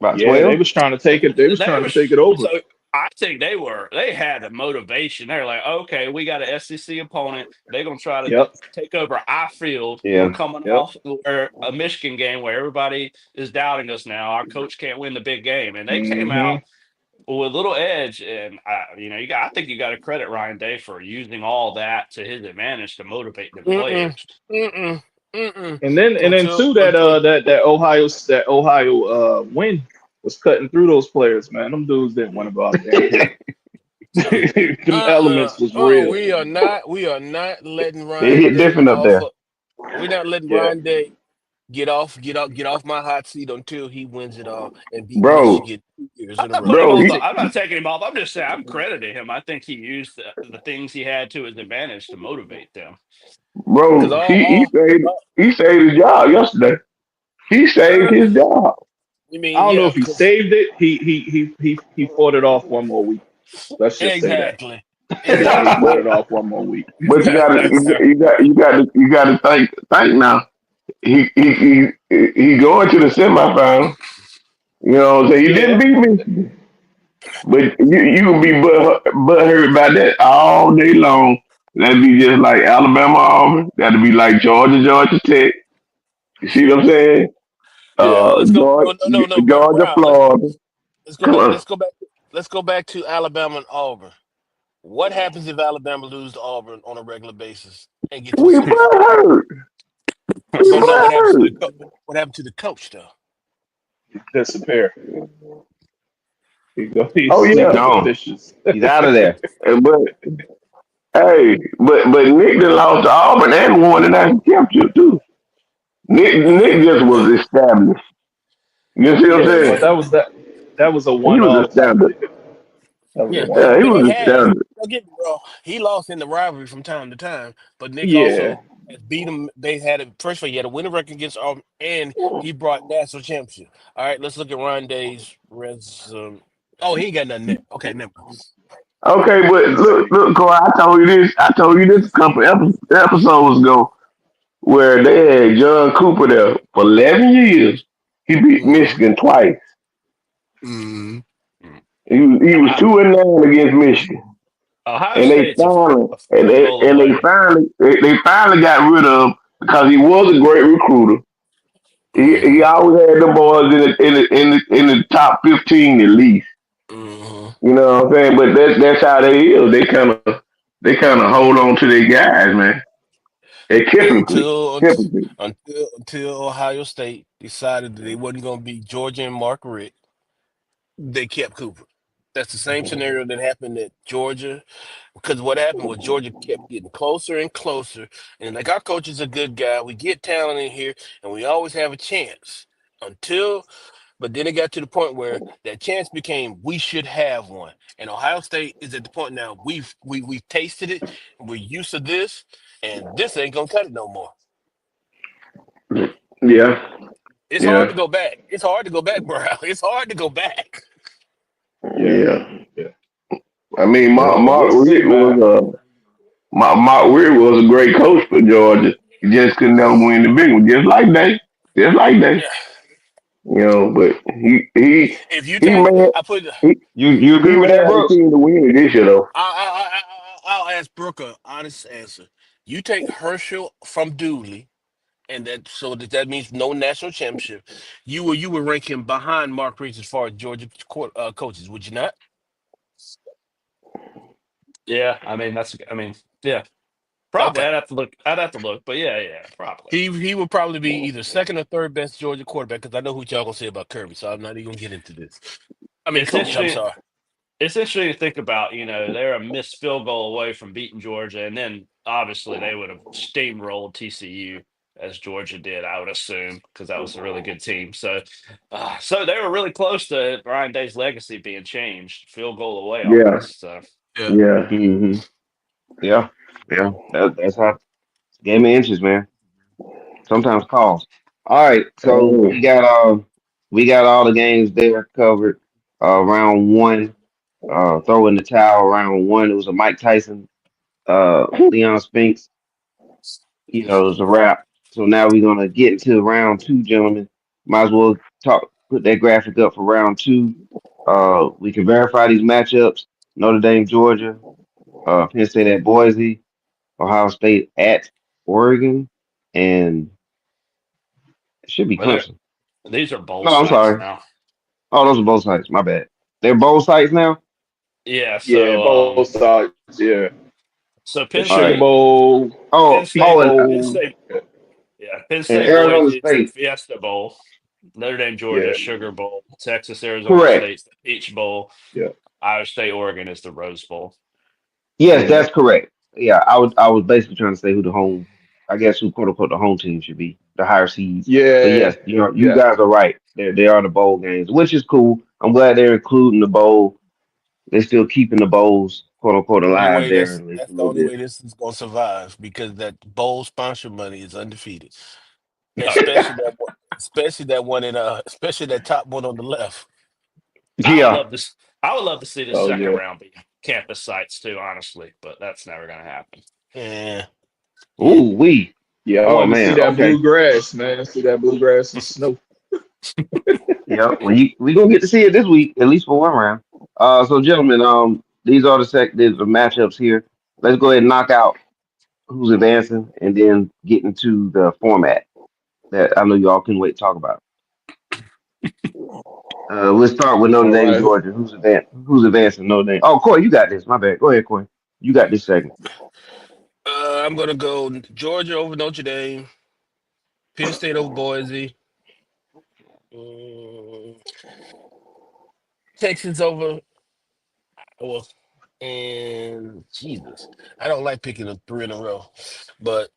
About Yeah, they 12. was trying to take it. They was They trying to was take it over. so I think they had a motivation. They're like, okay, we got an SEC opponent. They're gonna try to Yep, take over our field. We're Yeah. coming yep. off where a Michigan game where everybody is doubting us now. Our coach can't win the big game, and they came Hmm. out with a little edge. And I think you got to credit Ryan Day for using all that to his advantage to motivate the mm-mm, players. mm-mm, mm-mm. And then too that Ohio win was cutting through those players, man. Them dudes didn't want to go out there and hit. Them elements was real. We are not letting It Ryan hit Day different up off. there. We're not letting Yeah, Ryan Day get off my hot seat until he wins it all and beat Bro, Michigan 2 years I'm in a not putting him row. bro, off. he, I'm not taking him off. I'm just saying I'm crediting him. I think he used the things he had to his advantage to motivate them. Because bro, he saved his job yesterday. He saved uh, his job. I I mean, don't know yeah, if he because saved it. He fought it off one more week. Let's just say that. exactly, He exactly. fought but it off one more week. but you got to think he going to the semifinal. You know what I'm saying? He didn't Yeah, beat me, but you can be butt hurt about that all day long. That'd be just like Alabama Auburn. That'd be like Georgia Tech. You see what I'm saying? yeah. Well, let's go. Georgia, No, no, no, no, Georgia, Brown. Let's Florida. let's go Come back. on. Let's go back to Alabama and Auburn. What happens if Alabama lose to Auburn on a regular basis and get to the We butt semifinal? hurt. We No, no. butt What happens to hurt. the what happened to the coach though? Disappear. He Oh He's sleep yeah. with the gone. fishes. He's out of there. But hey, but Nick done lost to Auburn and won the national championship too. Nick just was Mm, established. You see what I'm Yeah, but saying? that was a He one was off type established. deal. That was a yeah, one Yeah, he off but he was type deal. has. established. Don't get me wrong. He lost in the rivalry from time to time, but Nick Yeah, also has beat him. They had a first of all, he had a winning record against Auburn, and he brought national championship. All right, let's look at Ryan Day's resume. Oh, he ain't got nothing there. Okay, never mind. Okay, but he said look, Corey, I told you this. I told you this a couple episodes ago, where they had John Cooper there for 11 years. He beat Mm-hmm. Michigan twice. Mm-hmm. He was I, 2-9 against Michigan, Ohio and they State's finally a and field they goal and they away. finally they finally got rid of him because he was a great recruiter. He Mm-hmm. always had the boys in the top 15 at least. Mm-hmm. You know what I'm saying? But that's how they is. They kind of hold on to their guys, man. They typically, Until typically. until Ohio State decided that they wasn't going to beat Georgia and Mark Richt, they kept Cooper. That's the same scenario that happened at Georgia. Because what happened was Georgia kept getting closer and closer. And like our coach is a good guy. We get talent in here and we always have a chance. Until but then it got to the point where that chance became we should have one. And Ohio State is at the point now we've tasted it, we're used to this, and this ain't gonna cut it no more. Yeah, It's hard to yeah, go back. It's hard to go back, bro. It's hard to go back. Yeah, yeah. yeah. I mean, Mark, Well, Mark we'll see, Richt man. Mark Richt was a great coach for Georgia. He just could never win the big one, just like they. Yeah. But If you he take, may I put, he You he agree with may that, have a Brooks? team to win it this year though. I'll ask Brooke a honest answer. You take Herschel from Dooley, and that means no national championship. You would rank him behind Mark Reese as far as Georgia coaches, would you not? Yeah, I mean yeah, probably. Okay. I'd have to look, but yeah, yeah, probably. He would probably be either second or third best Georgia quarterback because I know what y'all gonna say about Kirby, so I'm not even gonna get into this. I mean, It's coach, I'm interesting. sorry. It's interesting to think about. They're a missed field goal away from beating Georgia, and then obviously they would have steamrolled TCU as Georgia did. I would assume because that was a really good team. So they were really close to Brian Day's legacy being changed. Field goal away Yeah, almost. So Yeah. yeah. Hmm. Yeah, yeah. That's how game of inches, man. Sometimes calls. All right, so Oh, we got all the games there covered. Round one, throw in the towel. Round one, it was a Mike Tyson, Leon Spinks. It was a wrap. So now we're gonna get into round two, gentlemen. Might as well put that graphic up for round two. We can verify these matchups. Notre Dame, Georgia, Penn State at Boise, Ohio State at Oregon, and it should be well, Clemson. these are bowl No, I'm sites sorry. now. Oh, those are both sites. My bad. They're both sites now. Yeah. Yeah, So both sides. Yeah, the Penn All Sugar right. State, Bowl, Penn Oh, Peach oh, State, and Penn Bowl. State. Yeah, Penn and State Arizona Boise is the State. Fiesta Bowl. Notre Dame, Georgia, Yeah, Sugar Bowl. Texas, Arizona Correct. State's the Peach Bowl. yeah, Iowa State, Oregon is the Rose Bowl. Yes, yeah, that's correct. Yeah, I was basically trying to say who the home, I guess who quote unquote the home team should be, the higher seeds. But yeah, yes, you yeah. guys are right. They are the bowl games, which is cool. I'm glad they're including the bowl. They're still keeping the bowls quote unquote Only alive way there that's at least a that's the little only bit. way this is gonna survive because that bowl sponsor money is undefeated. Oh yeah, Especially that one especially that top one on the left. I would Yeah. love this. I would love to see this Oh second yeah, round be campus sites too, honestly, but that's never going to happen. Yeah. Yeah. Ooh, we. yeah. I Oh wanted to see man. that Okay. bluegrass, man. See that bluegrass and snow. Yeah. Well, we gonna get to see it this week, at least for one round. So gentlemen, these are the matchups here. Let's go ahead and knock out who's advancing, and then get into the format that I know you all couldn't wait to talk about. Let's start with Notre All Dame, right. Georgia. Who's advancing Notre Dame? Oh, Corey, you got this. My bad. Go ahead, Corey. You got this segment. I'm gonna go Georgia over Notre Dame, Penn State over Boise, mm, Texas over well, and Jesus, I don't like picking them three in a row, but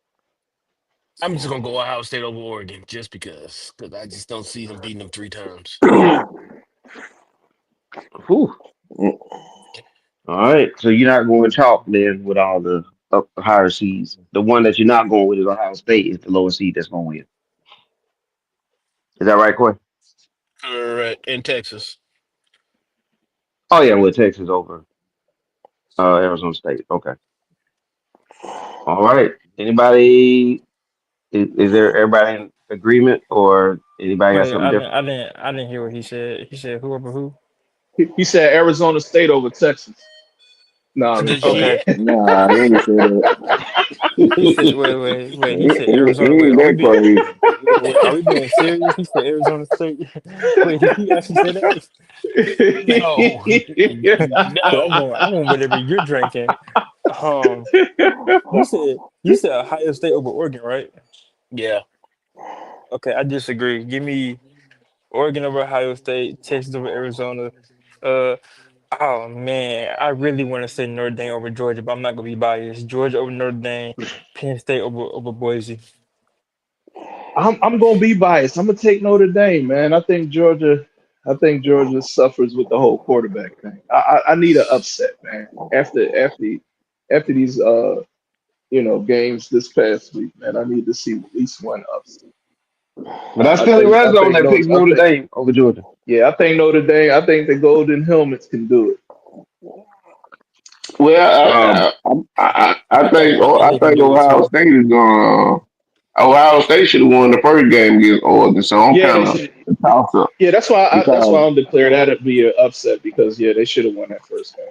I'm just gonna go Ohio State over Oregon just because I just don't see them beating them three times. Whew. All right. So you're not going chalk then with all the up higher seeds. The one that you're not going with is Ohio State is the lower seed that's going to win. Is that right, Corey? Correct. In Texas. Oh yeah, with Texas over Arizona State. Okay. All right. Anybody? Is there everybody in agreement, or anybody got Wait, something I didn't, different? I didn't, I didn't hear what he said. He said whoever who. He said Arizona State over Texas. No, I'm The just playing. Okay. shit. Nah, he ain't say that. He said, wait. He said He Arizona. Wait, ain't that crazy. are we being serious? He said Arizona State. Wait, did he actually say that? No, 'Cause no. I want whatever you're drinking. Um, you said Ohio State over Oregon, right? Yeah. Okay, I disagree. Give me Oregon over Ohio State, Texas over Arizona. Uh, oh man, I really want to say Notre Dame over Georgia, but I'm not gonna be biased. Georgia over Notre Dame, Penn State over Boise. I'm gonna be biased. I'm gonna take Notre Dame, man. I think Georgia suffers with the whole quarterback thing. I need an upset, man. After these games this past week, man. I need to see at least one upset. But that's Philly I Red Zone think that no picks I Notre think Dame over Georgia. yeah, I think Notre Dame. I think the Golden Helmets can do it. Well, Um, I think I they can think do it Ohio too. State is going. Ohio State should have won the first game against Oregon, so I'm Yeah, they kind of should. a toss up Yeah, that's why because I'm declare that to be an upset because yeah, they should have won that first game.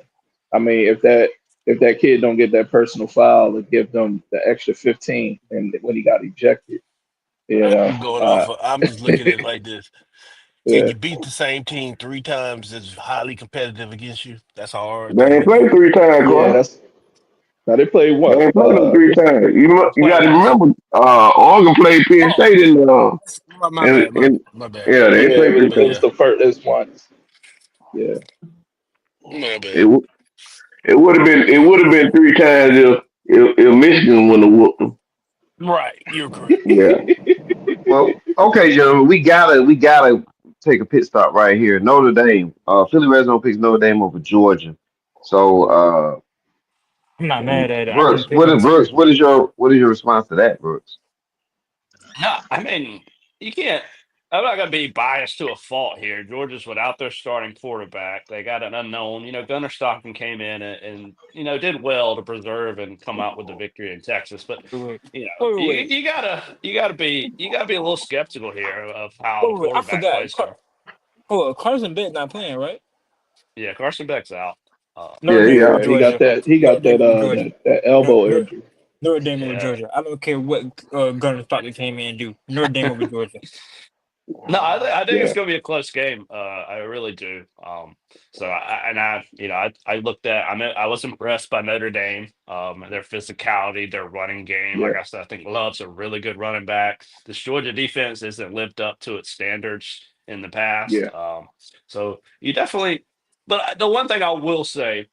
I mean, if that kid don't get that personal foul to give them the extra 15 and when he got ejected, you know, I'm going off. I'm just looking at it like this. Can yeah, you beat the same team three times that's highly competitive against you? That's hard. they That's ain't been played done. three times, yeah, Carl. that's now they played They what? ain't played them three times. You got Played to once. remember, Oregon played Penn Oh, State in my and, bad. and My bad. yeah, they Yeah, played Penn But it State. was yeah, the first. It's once. Yeah, my It bad. w- it would have been three times if Michigan wouldn't have whooped them. Right, you're correct. Yeah. well, okay, gentlemen, we gotta take a pit stop right here. Notre Dame, Philly Red Zone picks Notre Dame over Georgia. So, I'm not mad at it. I can Brooks, pick them too. what is your response to that, Brooks? No, I mean, you can't. I'm not going to be biased to a fault here. Georgia's without their starting quarterback. They got an unknown. Gunnar Stockton came in and did well to preserve and come out with the victory in Texas. But Wait, you, wait. you gotta be a little skeptical here of how the I quarterback forgot. plays come. Carson Bent not playing, right? Yeah, Carson Beck's out. Notre Yeah, Dame over yeah. yeah, he got Georgia. that. He Notre got Dame that. over Georgia. That Notre, elbow Notre, injury. Notre Dame over Yeah. Georgia. I don't care what Gunner Stockton came in and do. Notre Dame over Georgia. No, I think it's Yeah, going to be a close game. I really do. So I looked at. I was impressed by Notre Dame. Their physicality, their running game. yeah, Like I said, I think Love's a really good running back. This Georgia defense hasn't lived up to its standards in the past. yeah, So you definitely. But the one thing I will say,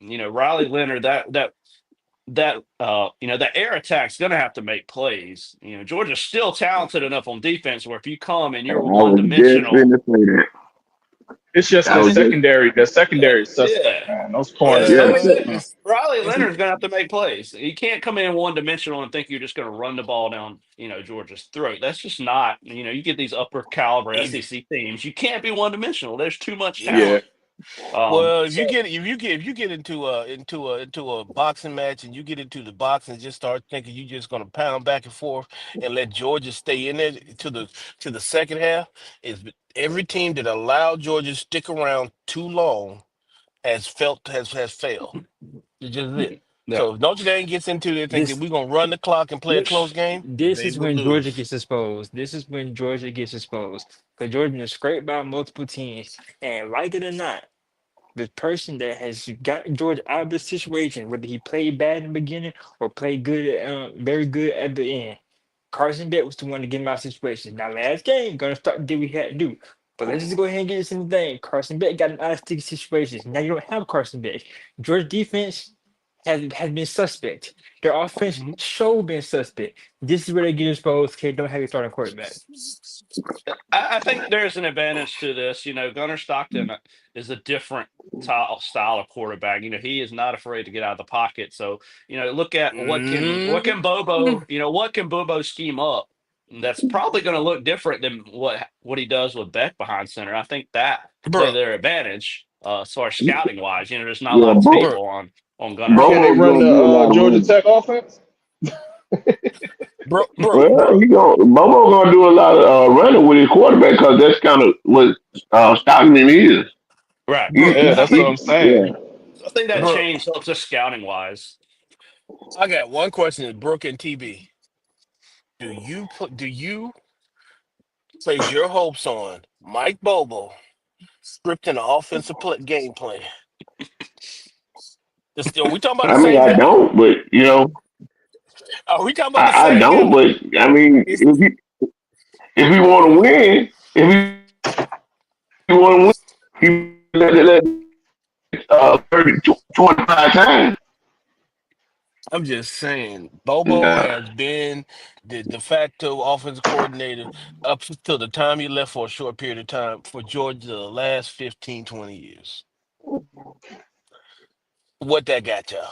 Riley Leonard, that air attack's going to have to make plays. Georgia's still talented enough on defense where if you come and I you're one was just dimensional, finna say that. it's just I the was just secondary. The secondary is yeah. suspect, man. Those Yeah, corners I are yeah. mean, suspect. Riley It's Leonard's going to have to make plays. You can't come in one dimensional and think you're just going to run the ball down, Georgia's throat. That's just not. You get these upper caliber If SEC teams. You can't be one dimensional. There's too much if Yeah, talent. well, So if you get into a boxing match and you get into the box and just start thinking you're just gonna pound back and forth and let Georgia stay in it to the second half, is every team that allowed Georgia to stick around too long has failed. It's just it. yeah, So if Notre Dame gets into it, think that this we're gonna run the clock and play a close game, this they is will when Georgia lose. gets exposed. This is when Georgia gets exposed. Because Georgia is scraped by multiple teams. And like it or not, the person that has got George out of the situation, whether he played bad in the beginning or played good, very good at the end, Carson Beck was the one to get him out of situation. Now, last game, gonna start do what we had to do. But let's just go ahead and get this in the thing. Carson Beck got him out of sticky situations. Now you don't have Carson Beck. Georgia defense has been suspect. Their offense Mhm. show been suspect. This is where they get exposed. Okay, don't have your starting quarterback. I think there's an advantage to this. Gunnar Stockton is a different style of quarterback. He is not afraid to get out of the pocket. So, look at what can Mm, Bobo scheme up. That's probably going to look different than what he does with Beck behind center. I think that play bro, their advantage as far as scouting wise. There's not a Yeah, lot of tape bro, on Gunnar can they Bobo's Stockton. run gonna do a the lot of Georgia running. Tech offense? Well, bro. Bobo gonna do a lot of running with his quarterback because that's kind of what Stockman is. Right. Brooke, Yeah, that's what I'm saying. Yeah. I think that Brooke, change helps us scouting wise. I got one question. Brooke and TB, do you place your hopes on Mike Bobo scripting an offensive game plan? Are we talking about the I mean, same I guy? don't, but Are we talking about the I same don't. guy? But I mean, It's, if he want to win, if he want to win, he let 25 times. I'm just saying, Bobo Nah. has been the de facto offensive coordinator up until the time he left for a short period of time for Georgia the last 15, 20 years. What that got y'all?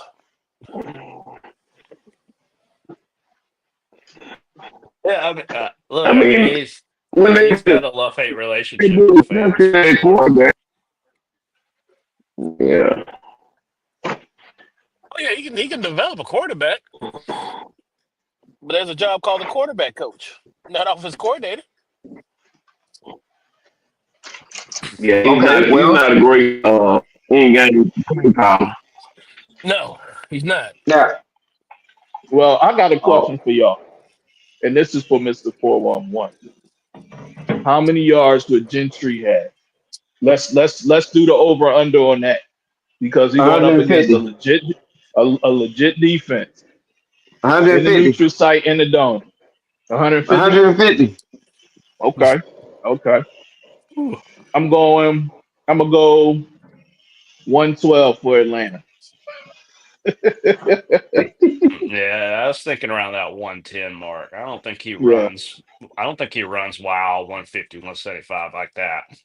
Yeah, I mean, I look, I mean, mean, when he's they got a love hate relationship with the do fans for that sure. quarterback, yeah. Oh yeah, he can develop a quarterback, but there's a job called the quarterback coach, not offensive coordinator. Yeah, Okay, he's well, not a great he ain't got any play power. No, he's not. now, Well, I got a oh, question for y'all, and this is for Mister 411. How many yards would Gentry have? Let's do the over under on that because he's going up against 150, a legit defense in the 150, neutral site in the dome. 150. 150. Okay, okay. Ooh. I'm going. I'm gonna go 112 for Atlanta. Yeah, I was thinking around that 110 mark. I don't think he Yeah, runs. I don't think he runs wild 150, 175 like that. I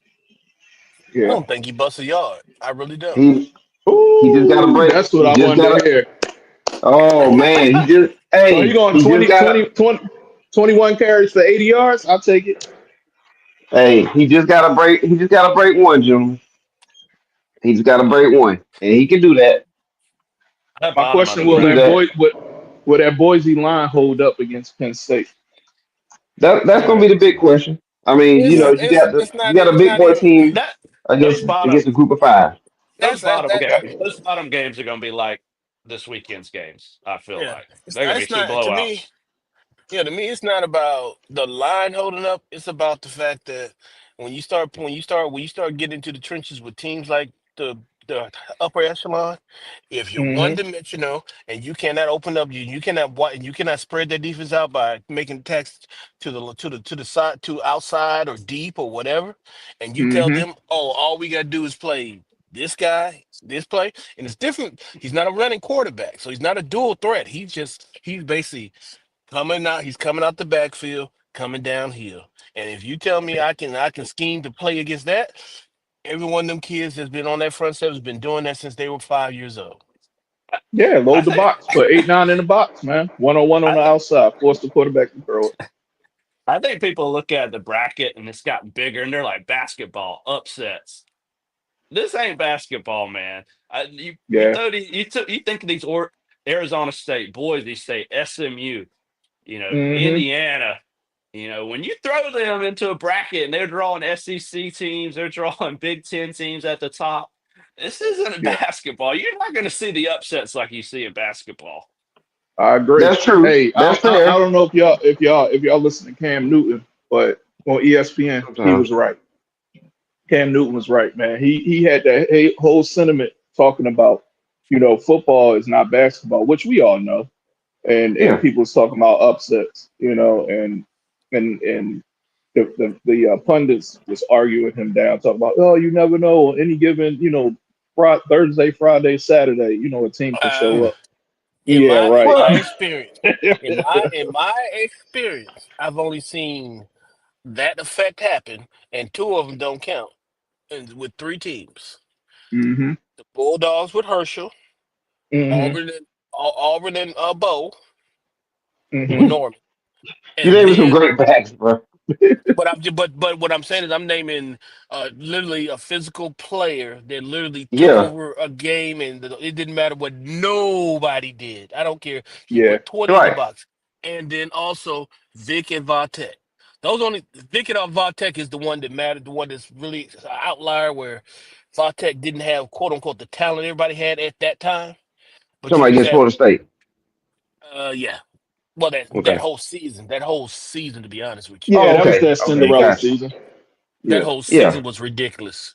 yeah. don't think he busts a yard. I really don't. He he just got a Ooh, break. that's what He I just wanted got to a. hear. Oh man, So he going he just 20, got a. 20, 20, 21 carries for 80 yards. I'll take it. He just got a break. He just got to break one, June. He just got to break one, and he can do that. That My bottom of question: the He can Will do break. that that. Boise line hold up against Penn State? That's gonna be the big question. I mean, It's Yeah, you got a it's big not boy even team that against those bottom against a group of five. those bottom that games those bottom games are going to be like this weekend's games. I feel yeah. like they're going to be It's two not to me. blowouts. Yeah, to me, it's not about the line holding up. It's about the fact that when you start getting into the trenches with teams like the upper echelon, if you're one Hmm. dimensional and you cannot open up, you cannot spread that defense out by making attacks to the side, to outside or deep or whatever, and you tell Hmm. them, oh, all we gotta do is play this guy, this play, and it's different. He's not a running quarterback, so he's not a dual threat. He's basically he's coming out the backfield, coming downhill. And if you tell me I can scheme to play against that, every one of them kids that's been on that front step has been doing that since they were 5 years old. Yeah, I load the think box. Put 8-9 in the box, man. 1-on-1 on I the think outside. Force the quarterback to throw it. I think people look at the bracket and it's gotten bigger and they're like basketball upsets. This ain't basketball, man. You Yeah. throw you think of these Arizona State, Boise State, SMU, Hmm. Indiana. When you throw them into a bracket and they're drawing SEC teams, they're drawing Big Ten teams at the top. This isn't a Yeah. basketball. You're not going to see the upsets like you see in basketball. I agree. That's true. Hey, That's I fair. don't know if y'all listen to Cam Newton, but on ESPN he Sometimes. was right. Cam Newton was right, man. He had that whole sentiment talking about, football is not basketball, which we all know, and Yeah. people was talking about upsets, and the pundits was arguing him down, talking about, oh, you never know, on any given, Thursday, Friday, Saturday, a team could show Uh, Yeah. up. in Yeah, my in right. my Well, experience, in my experience, I've only seen that effect happen, and two of them don't count. And with three teams, Hmm. the Bulldogs with Herschel, Hmm. Auburn and Bo Hmm. with you Norman, and gave me some then great backs, bro. but what I'm saying is I'm naming literally a physical player that literally took Yeah. over a game, and it didn't matter what nobody did. I don't care. He Yeah. put 20 in the Right. box, and then also Vick and Vatek. Those only Vick off Vatek is the one that mattered, the one that's really an outlier where Vatek didn't have quote unquote the talent everybody had at that time. But you Somebody do against have Florida State. yeah. Well Okay. that whole season, to be honest with you. Yeah, Oh, that was okay. their Okay. Cinderella Gotcha. season. That Yeah. whole Yeah. season was ridiculous.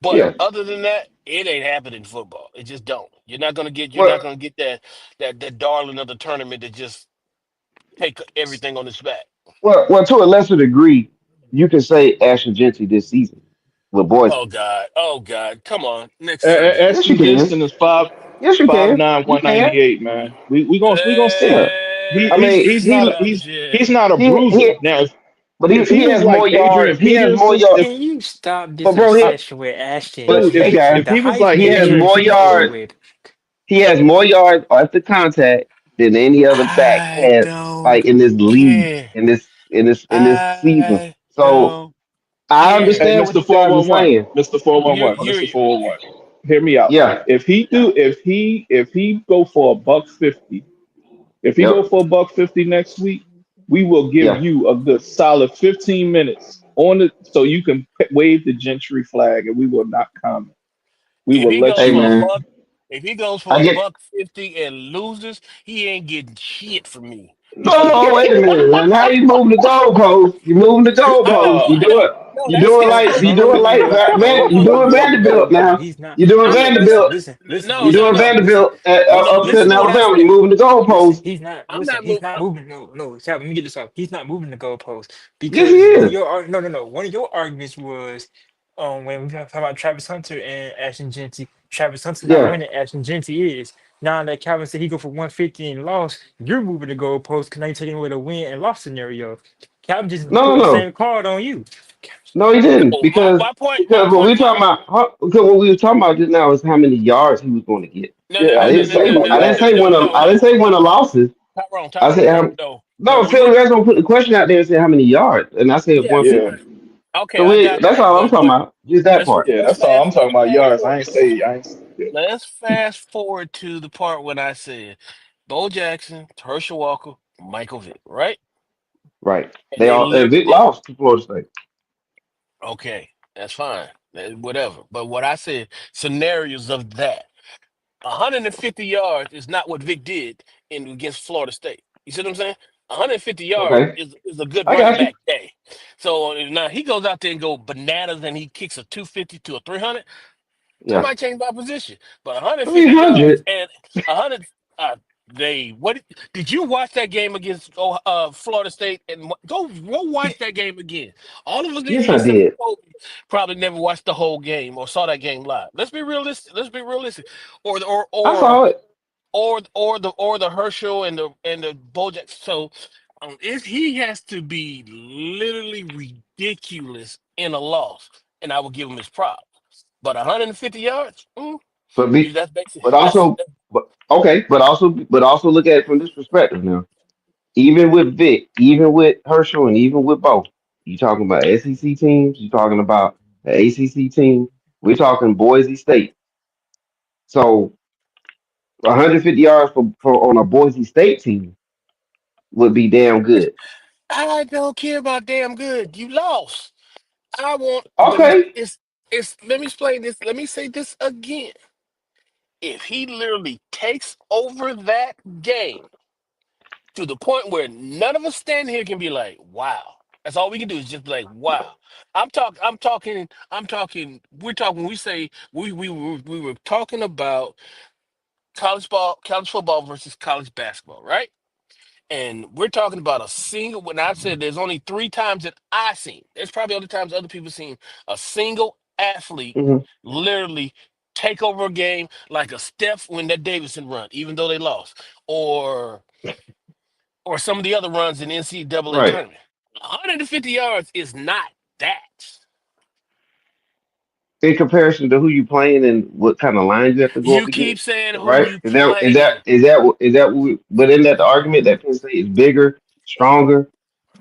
But Yeah. other than that, it ain't happening in football. It just don't. You're Well, not gonna get that darling of the tournament that just take everything on its back. well. To a lesser degree, you can say Ashton Genty this season with Boise. Oh God. Oh God. Come on. Next subject. Yes, you Ashton can. Jensen is Yes, you five can. nine You one can. ninety eight. Man, we gonna see. Yeah. I mean, He's he not Subject. he's not a bruiser. he Now but if he he was has more like yards. Adrian He has more Peterson, yards. if Can you stop this But bro, I, obsession with Ashton but dude, hey Genty? guys, if The he was Heisman like he has Adrian Trophy more is over Peterson, yards. with. He has more yards after contact than any other back I has, don't like in this league, care. in this season. I So don't I hey, care. understand what Mister you guys are 411, saying. Mister You're 411, you're Mister 411, hear me out. Yeah. If he go for a buck 50, if he go Yep. for a buck 50 next week, we will give Yeah. you a good solid 15 minutes on it so you can wave the Gentry flag and we will not comment. We if will he let goes Hey you for a know. man, buck, if he goes for I a get. buck 50 and loses, he ain't getting shit from me. No, wait a minute. Man. Now you moving the goalpost. You moving the goalpost. No, Uh, You I do don't. it. No, You that's doing that's No, like that's you no, doing no, like no, Man. no, You no, doing no, Vanderbilt no. now. He's not. You doing No, I'm no. not. Listen, Vanderbilt. listen, listen, You No, listen, no, doing listen, no, listen, Vanderbilt at no, no. listen. upsetting Listen to what I Alabama. You said. moving the Listen, goalpost. he's not. I'm Listen, not he's moving. not moving. No, no. Chad, let me get this off. He's not moving the goalpost Yes, he because one of is. your no, no, no. One of your arguments was, when we talk about Travis Hunter and Ashton Genty. Travis Hunter not Yeah. winning. Ashton Genty is. Now that Calvin said he go for 150 and lost, you're moving the goalpost because now you're taking away the win and loss scenario. Calvin just No, put no, the no. same card on you. No, he didn't No, my, because my point. My because what point. we talking about because what we were talking about just now is how many yards he was going to get. No, no, yeah, I no, he no, didn't was no, talking say no, about no, I no, didn't no, say yards. win no, a no, I didn't no. say win a losses. I said Tyrone. No, no. no. Phil, you guys gonna put the question out there and say how many yards, and I said Yeah, Yeah, 150. okay, So I got that's that. all I'm talking about. Just that part. yeah, that's all I'm talking Let's about fast yards. forward. Yeah. Let's fast forward to the part when I said Bo Jackson, Herschel Walker, Michael Vick, right? Right. And They they all lived. Vic lost to Florida State. Okay, that's fine. Whatever. But what I said, scenarios of that. 150 yards is not what Vic did in against Florida State. You see what I'm saying? 150 yards Okay. is a good I running got you. back day. So now he goes out there and go bananas and he kicks a 250 to a 300. I Yeah. might change my position, but 150 yards 300. and 100. They what did you watch that game against Florida State and go watch that game again? All of us in Yes, here I except for did. Kobe probably never watched the whole game or saw that game live. Let's be realistic. Let's be realistic. Or the- or I or saw it. or the Herschel and the Bojack. So if he has to be literally ridiculous in a loss, and I will give him his props. But 150 yards, But be that's basic. but also but okay, but also look at it from this perspective now. Even with Vic, even with Herschel, and even with both, you talking about SEC teams, you talking about the ACC team. We're talking Boise State. So 150 yards for on a Boise State team would be damn good. I don't care about damn good. You lost. I want the Okay. it's let me explain this. Let me say this again. If he literally takes over that game to the point where none of us standing here can be like, wow. That's all we can do is just be like, wow. When we say we were talking about college football versus college basketball, right? And we're talking about a single. When I said there's only three times that I seen, there's probably other times other people seen a single athlete Hmm. literally take over a game like a Steph when that Davidson run, even though they lost, or some of the other runs in the NCAA Right. tournament. 150 yards is not that. In comparison to who you playing and what kind of lines you have to go up You keep against, saying who right? you Is that is playing. that is that is that what but in that the argument that Penn State is bigger, stronger,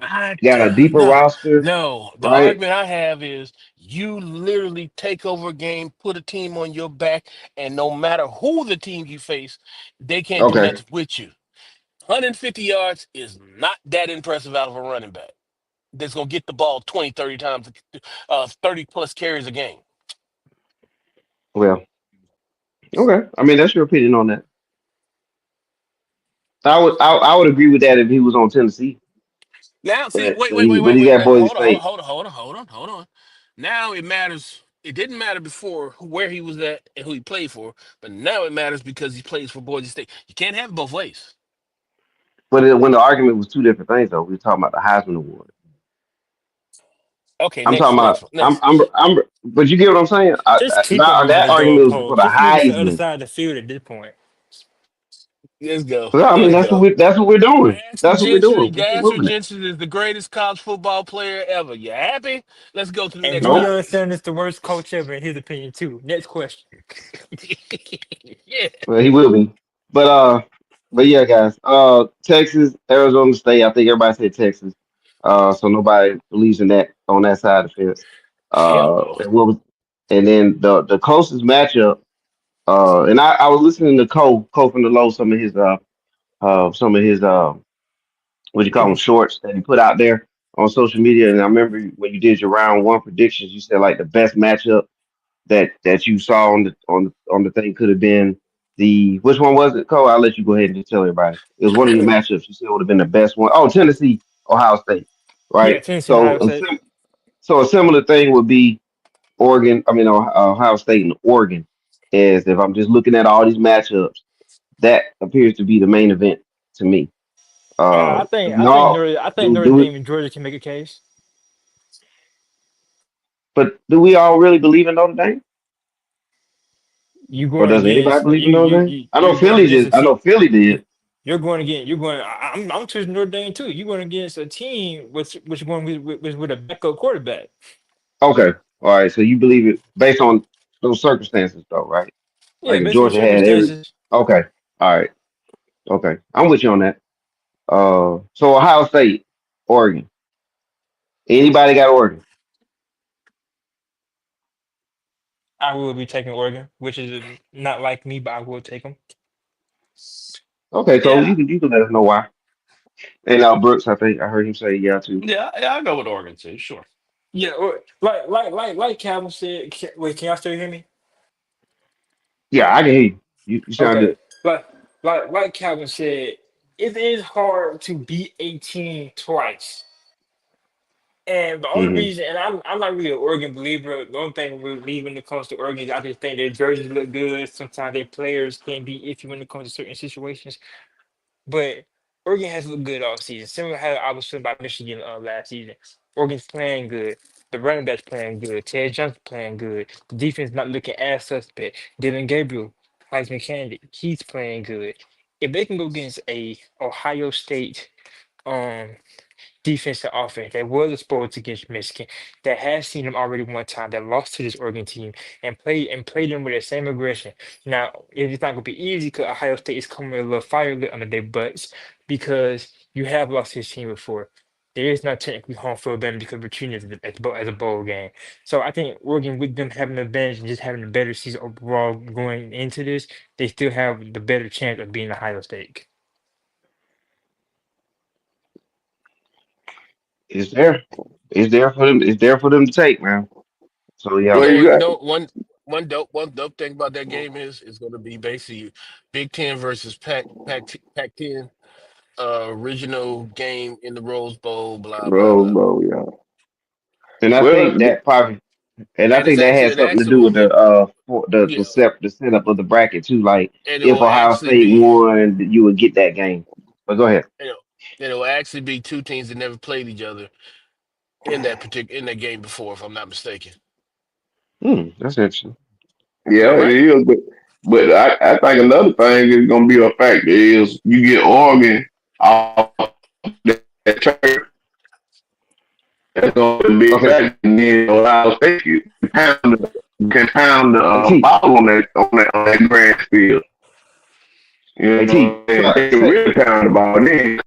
I got a deeper no, roster, no. The right? argument I have is you literally take over a game, put a team on your back, and no matter who the team you face, they can't do Okay. nothing with you. 150 yards is not that impressive out of a running back. that's gonna get the ball 20, 30 times, 30 plus carries a game. Well, okay. I mean, that's your opinion on that. I would agree with that if he was on Tennessee, Now, see, wait, but wait, wait, but wait, he wait, got wait. Boise Hold on, hold on, State. hold on, hold on, hold on, hold on. Now it matters. It didn't matter before where he was at and who he played for, but now it matters because he plays for Boise State. You can't have it both ways. But when the argument was two different things, though, we were talking about the Heisman Award. Okay, I'm talking about next. but you get what I'm saying? Just keep them moving That the argument was for goalpost. the Just move to the other Heisman. side of the field at this point. Let's go. Well, I mean, Let's go. that's what we're doing. That's what we're doing. We keep Gasser moving it. Jensen is the greatest college football player ever. You happy? Let's go to the And next Nope. Deion topic. Sanders the worst coach ever in his opinion too. Next question. Yeah. Well, he will be. But yeah, guys. Texas, Arizona State. I think everybody said Texas. So nobody believes in that on that side of the fence. Hell no. And what was and then the closest matchup. And I was listening to Cole from the Low, some of his what you call them Mhm. shorts that he put out there on social media. And I remember when you did your round one predictions, you said like the best matchup that you saw on the thing could have been the which one was it, Cole? I'll let you go ahead and just tell everybody. It was one of your matchups. You said would have been the best one. Oh, Tennessee, Ohio State, Yeah, right? Tennessee, Ohio State. So a similar thing would be Oregon. I mean Ohio State and Oregon. Is if I'm just looking at all these matchups, that appears to be the main event to me. I Do think we I think all Notre I think Notre do it? Dame and Georgia can make a case. But do we all really believe in Notre Dame? You Or going does anybody against believe in Notre Dame? I know you're going Philly against a did. I team. know Philly did. You're going. I'm choosing Notre Dame too. You're going against a team which going with a backup quarterback. Okay. All right. So you believe it based on those circumstances, though, right? Yeah, Like if based on the Georgia had every. circumstances. Okay. All right. Okay. I'm with you on that. So Ohio State, Oregon. Anybody got Oregon? I will be taking Oregon, which is not like me, but I will take them. Okay, Cole. Yeah, You can let us know why. And Brooks, I think I heard him say yeah too. yeah, I'll go with Oregon too. Sure. Yeah, like Calvin said. Wait, can y'all still hear me? Yeah, I can hear you. You sound Okay, good. like like Calvin said, it is hard to beat a team twice. And the only Hmm. reason, and I'm not really an Oregon believer. The only thing we believe when it comes to Oregon, is I just think their jerseys look good. Sometimes their players can be iffy when it comes to certain situations. But Oregon has looked good all season. Similar to how I was feeling about Michigan last season. Oregon's playing good. The running back's playing good. Ted Johnson playing good. The defense not looking as suspect. Dylan Gabriel, Heisman candidate, he's playing good. If they can go against a Ohio State um defensive offense that was exposed against Michigan, that has seen them already one time, that lost to this Oregon team and played them with the same aggression. Now, it's not gonna be easy because Ohio State is coming with a little fire lit under their butts because you have lost this team before. There is not technically home field advantage because we're treating it as a bowl game. So I think Oregon, with them having an advantage and just having a better season overall going into this, they still have the better chance of being Ohio State. It's there. It's there for them. It's there for them to take, man. So You yeah. know Well, what? you You got know one dope thing about that game is going to be basically Big Ten versus Pac 10, original game in the Rose Bowl. Blah blah bro, blah. bro, yeah. And I Well, think that probably And I And think that had it something to actually do will with be, the yeah, the setup of the bracket too. Like and it if will Ohio actually State be, won, you would get that game. But go ahead. you know, and it will actually be two teams that never played each other in that game before, if I'm not mistaken. That's interesting. Am I yeah, it right? is. But I think another thing is gonna be a factor is you get Oregon off that turf. That's gonna be a big Okay, factor. And then Ohio State you can pound the hey T, ball on that grass field. You hey know, T, and they can really pound the ball. Then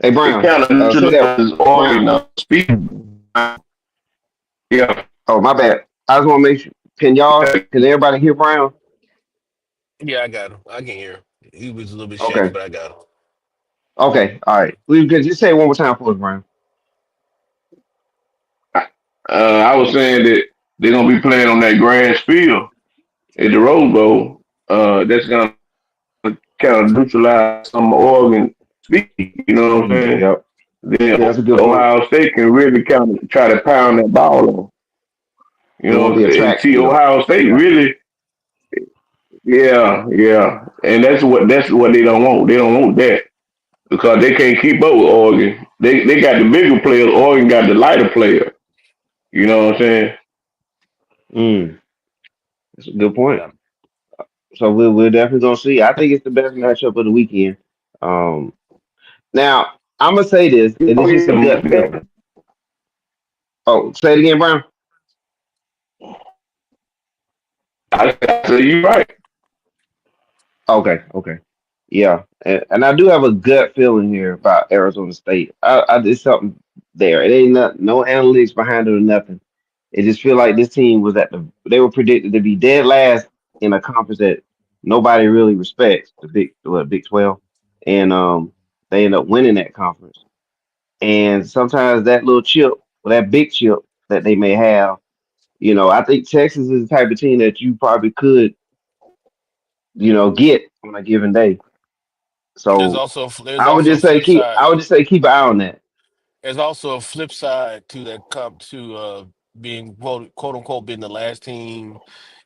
hey it Brown, kind of say that neutralizes Brown. Oregon speed. Yeah. Oh my bad. I just want to make sure. Can everybody hear Brown? Yeah, I got him. I can hear him. He was a little bit shaky, Okay, but I got him. Okay, all right. We could just say it one more time for us, Brian. I was saying that they're gonna be playing on that grass field at the Rose Bowl. That's gonna kind of neutralize some Oregon speed. You know what I'm saying? Yep. Then Yeah, that's a good point. Ohio State can really kind of try to pound that ball on. You It won't know, be a and track see field. Ohio State Yeah. really, yeah, yeah, and that's what they don't want. They don't want that because they can't keep up with Oregon. They got the bigger players. Oregon got the lighter player. You know what I'm saying? Mm, that's a good point. Yeah. So we're definitely gonna see. I think it's the best matchup of the weekend. Um, now I'm gonna say this, and Oh it's just a yeah, gut feeling. Oh, say it again, Brown. I say you right. Okay, okay, yeah, and I do have a gut feeling here about Arizona State. It's something there. It ain't nothing, no analytics behind it or nothing. It just feel like this team was they were predicted to be dead last in a conference that nobody really respects, the Big 12, and they end up winning that conference. And sometimes that little chip or that big chip that they may have, I think Texas is the type of team that you probably could, get on a given day. There's So also there's also a flip I side. would just say keep an eye on that. There's also a flip side to that comp to being quote unquote being the last team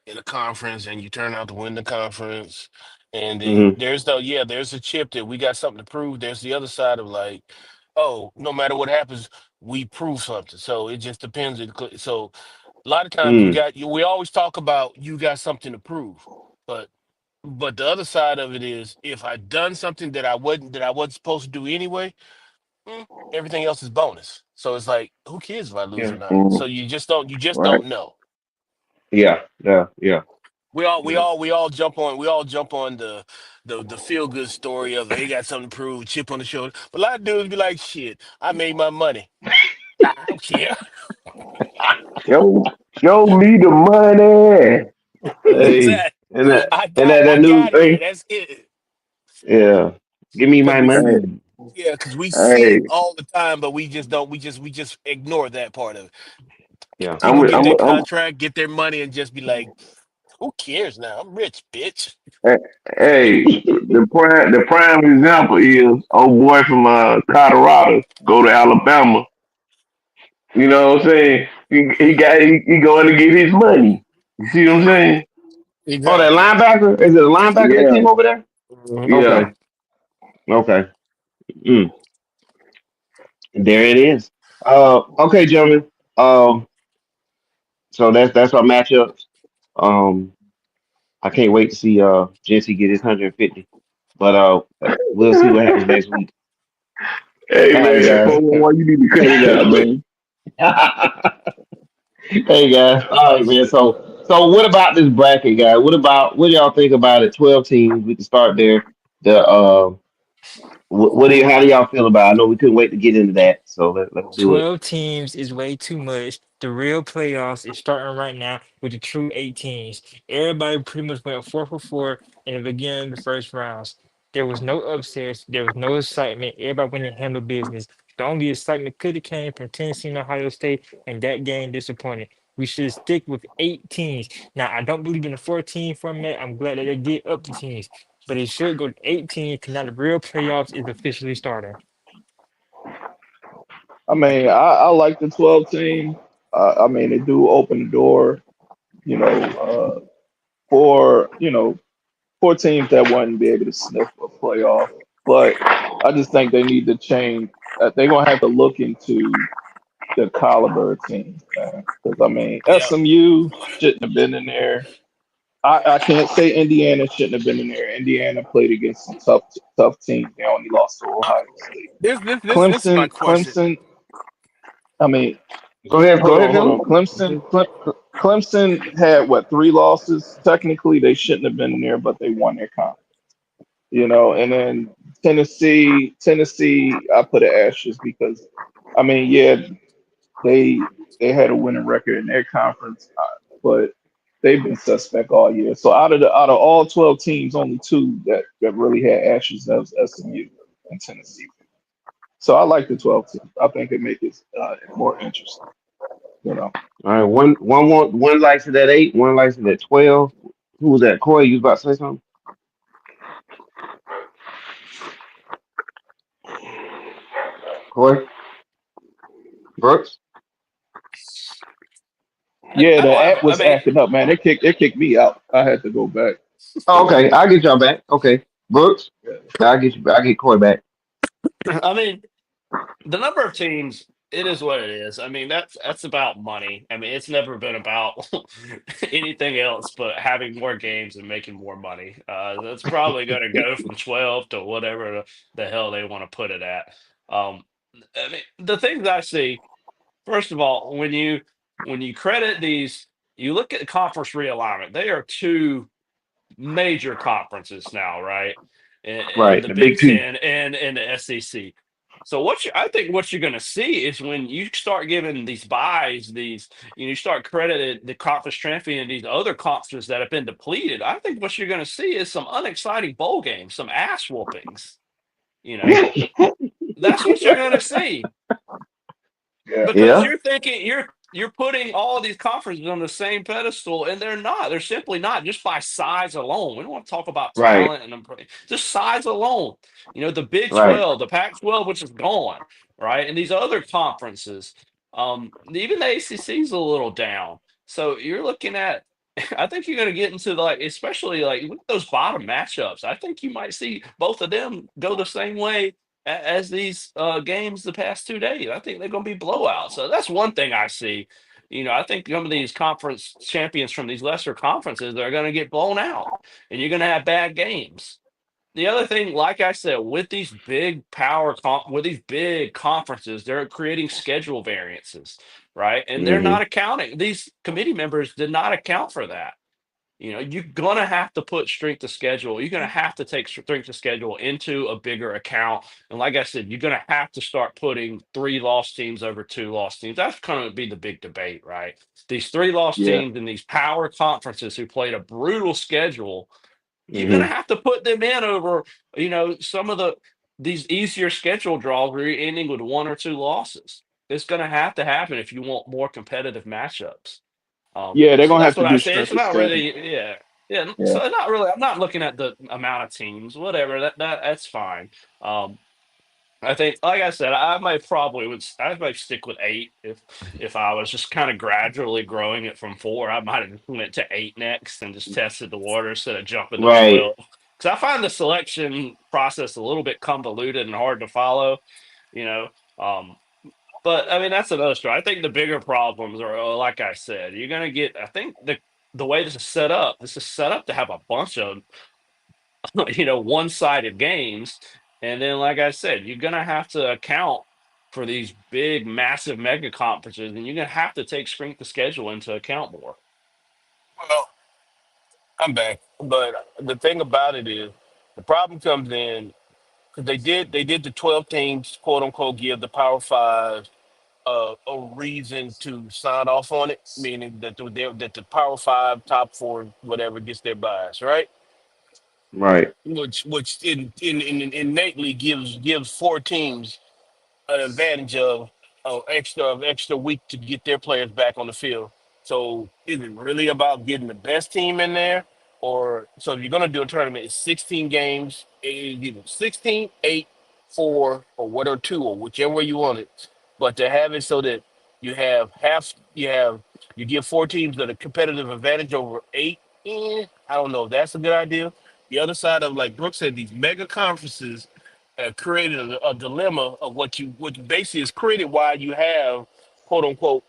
in the conference and you turn out to win the conference. And then Hmm. there's a chip that we got something to prove. There's the other side of like, oh, no matter what happens, we prove something. So it just depends. So a lot of times Mm, we always talk about you got something to prove. But the other side of it is if I done something that I wasn't supposed to do anyway, everything else is bonus. So it's like, who cares if I lose yeah, or not? So Mhm. you just Right. don't know. yeah, yeah, yeah, yeah. We all jump on the feel good story of he got something to prove, chip on the shoulder. But a lot of dudes be like, shit, I made my money. I don't care. Show me the money. Hey, Exactly. that I new got here. thing. That's it. Yeah, give me Cause my we Hey, money. Yeah, because we see hey, it all the time, but we just don't. We just ignore that part of it. Yeah. People get their I'm contract, get their money, and just be like, "Who cares now? I'm rich, bitch." hey, hey, the prime example is old boy from Colorado go to Alabama. You know what I'm saying? He going to get his money. You see what I'm Mhm. saying? Oh, that Exactly. linebacker? Is it a linebacker that Yeah, came over there? Mhm. Okay. yeah. Okay. Mm, there it is. Okay, gentlemen. Um, so that's our matchups. Um, I can't wait to see Jesse get his 150. But we'll see what happens next week. Hey All right, man, guys. 411, you need to cut it out, man. Hey guys. All right, man. So what about this bracket, guys? What do y'all think about it? 12 teams. We can start there. The how do y'all feel about it? I know we couldn't wait to get into that, so let's do it. 12 teams is way too much. The real playoffs is starting right now with the true 8 teams. Everybody pretty much went 4 for 4 in the beginning of the first rounds. There was no upsets. There was no excitement. Everybody went and handled business. The only excitement could have came from Tennessee and Ohio State, and that game disappointed. We should stick with 8 teams. Now, I don't believe in the 14 format. I'm glad that they did up the teams, but it should go to 18 because now the real playoffs is officially starting. I mean, I like the 12 team. I mean, they do open the door, you know, for for teams that wouldn't be able to sniff a playoff. But I just think they need to change. They're gonna have to look into the caliber of teams, man. Because I mean, Yeah. SMU shouldn't have been in there. I can't say Indiana shouldn't have been in there. Indiana played against some tough teams. They only lost to Ohio State. This is my question. Clemson. I mean, Go ahead, hold Philip. on. Clemson had what, 3 losses? Technically, they shouldn't have been in there, but they won their conference. And then Tennessee, I put an asterisk because, I mean, yeah, they had a winning record in their conference, but they've been suspect all year. So out of all 12 teams, only two that really had ashes. That was SMU. and Tennessee. So I like the 12 team. I think it makes it more interesting. You know. All right, one likes it at 8, one likes it at 12. Who was that? Corey, you was about to say something? Corey? Brooks? Yeah, the I, app I was mean, acting up, man. It kicked me out. I had to go back. Oh, okay, I'll get y'all back. Okay. Brooks? I'll get you back. I'll get Corey back. I mean, the number of teams, it is what it is. I mean, that's about money. I mean, it's never been about anything else but having more games and making more money. That's probably going to go from 12 to whatever the hell they want to put it at. Um, I mean, the things I see, first of all, when you credit these, you look at conference realignment. They are two major conferences now, right? In Right, the the Big big two. Ten and the SEC. So I think what you're going to see is when you start giving these buys, you start crediting the conference champion, these other conferences that have been depleted. I think what you're going to see is some unexciting bowl games, some ass whoopings. You know, that's what you're going to see Yeah. because Yeah, you're thinking you're putting all these conferences on the same pedestal, and they're not. They're simply not. Just by size alone, we don't want to talk about right, talent and just size alone. The Big right. 12, the Pac-12, which is gone, right, and these other conferences, even the ACC is a little down. So you're looking at. I think you're going to get into like, especially like with those bottom matchups. I think you might see both of them go the same way as these games the past 2 days. I think they're going to be blowouts. So that's one thing I see. I think some of these conference champions from these lesser conferences are going to get blown out, and you're going to have bad games. The other thing, like I said, with these with these big conferences, they're creating schedule variances, right? And they're Hmm. not accounting. These committee members did not account for that. You're gonna have to put strength of schedule. You're gonna have to take strength of schedule into a bigger account. And like I said, you're gonna have to start putting three lost teams over two lost teams. That's gonna be the big debate, right? These three lost Yeah. teams in these power conferences who played a brutal schedule, you're gonna Hmm. have to put them in over, some of these easier schedule draws where you're ending with one or two losses. It's gonna have to happen if you want more competitive matchups. Yeah, they're So gonna that's have to what I do say. It's strength of not schedule. really, yeah, yeah. Yeah. So not really. I'm not looking at the amount of teams, whatever. That's fine. Um, I think, like I said, I might stick with eight if I was just kind of gradually growing it from four. I might have went to eight next and just tested the water instead of jumping to Right. 12. Because I find the selection process a little bit convoluted and hard to follow. You know, um, but I mean, that's another story. I think the bigger problems are, like I said, you're gonna get. I think the way this is set up to have a bunch of one-sided games, and then, like I said, you're gonna have to account for these big, massive mega conferences, and you're gonna have to take strength of schedule into account more. Well, I'm back. But the thing about it is, the problem comes in because they did the 12 teams, quote unquote, give the Power Five a reason to sign off on it, meaning that the Power Five, top four, whatever, gets their bias, right? Right. Which innately gives four teams an advantage of extra week to get their players back on the field. So is it really about getting the best team in there? Or so if you're gonna do a tournament, it's 16 games, it's either 16, 8, 4, or what or two, or whichever way you want it. But to have it so that you give four teams that a competitive advantage over eight, I don't know if that's a good idea. The other side of, like Brooks said, these mega conferences created a dilemma of what basically is created why you have, quote unquote,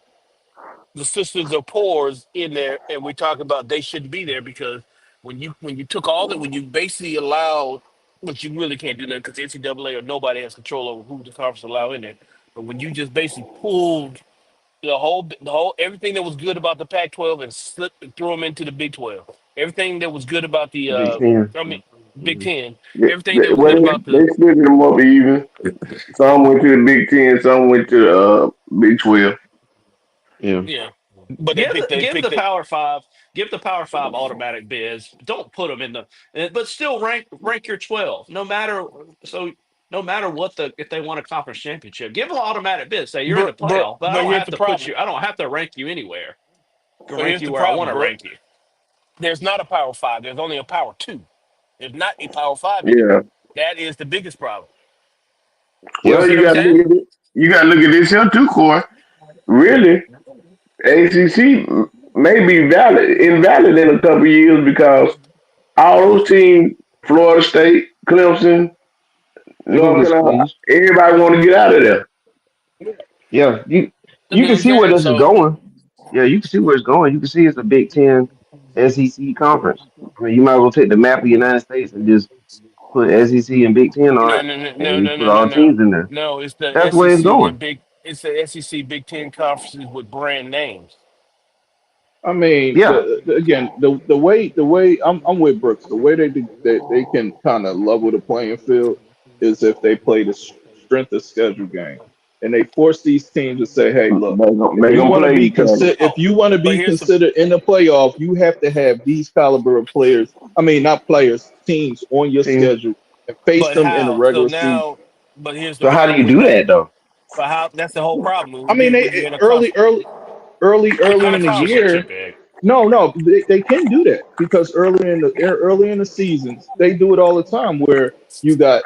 the sisters of pores in there, and we talk about they shouldn't be there because when you took all that, when you basically allowed, which you really can't do that because NCAA or nobody has control over who the conference allow in there, but when you just basically pulled the whole everything that was good about the Pac-12 and slipped and threw them into the Big 12, everything that was good about the Big 10. I mean Big Hmm. 10, Yeah, everything that was well, good about they the split them up even. Some went to the Big Ten, some went to Big 12. Yeah. yeah, but Give they give picked the it. Power Five, give the Power Five automatic bids. Don't put them in but still rank your 12. No matter. So. no matter what if they won a conference championship, give them an automatic bid. Say you're in the But playoff, but I but don't here's have the to put problem. you. I don't have to rank you anywhere. I can But rank here's you the where I want problem, to Brooke. rank you. There's not a power five. There's only a power two. There's not a power five Yeah. anymore. That is the biggest problem. You Yeah. Well, see what you I'm got to saying? look at it. You got to look at this here too, Corey. Really, ACC may be invalid in a couple of years because all those teams, Florida State, Clemson, They're gonna North get Carolina, squeezed. everybody want to get out of there. Yeah. You You know what can I'm see where saying? this is So going. Yeah, you can see where it's going. You can see it's a Big Ten SEC conference. I mean, you might as well take the map of the United States and just put SEC and Big Ten on no, it, no, no, no, and you no, put no, no, all the no. teams in there. No, it's the That's the way it's SEC going. and big. It's the SEC Big Ten conferences with brand names. I mean, Yeah, again, the way I'm with Brooks. The way they can kind of level the playing field is if they play the strength of schedule game, and they force these teams to say, "Hey, look, They gonna play each other. if Oh, you want to but be here's the considered in the playoff, you have to have these caliber of players. I mean, not players, teams on your teams. schedule and face but them in the how? So regular season. now, but here's the So how do problem you with do that. that though? But how? That's the whole problem I when mean, when they you're in a early, conference. early, early, The early in the conferences are too year. big. No, they can do that because early in the seasons they do it all the time. Where you got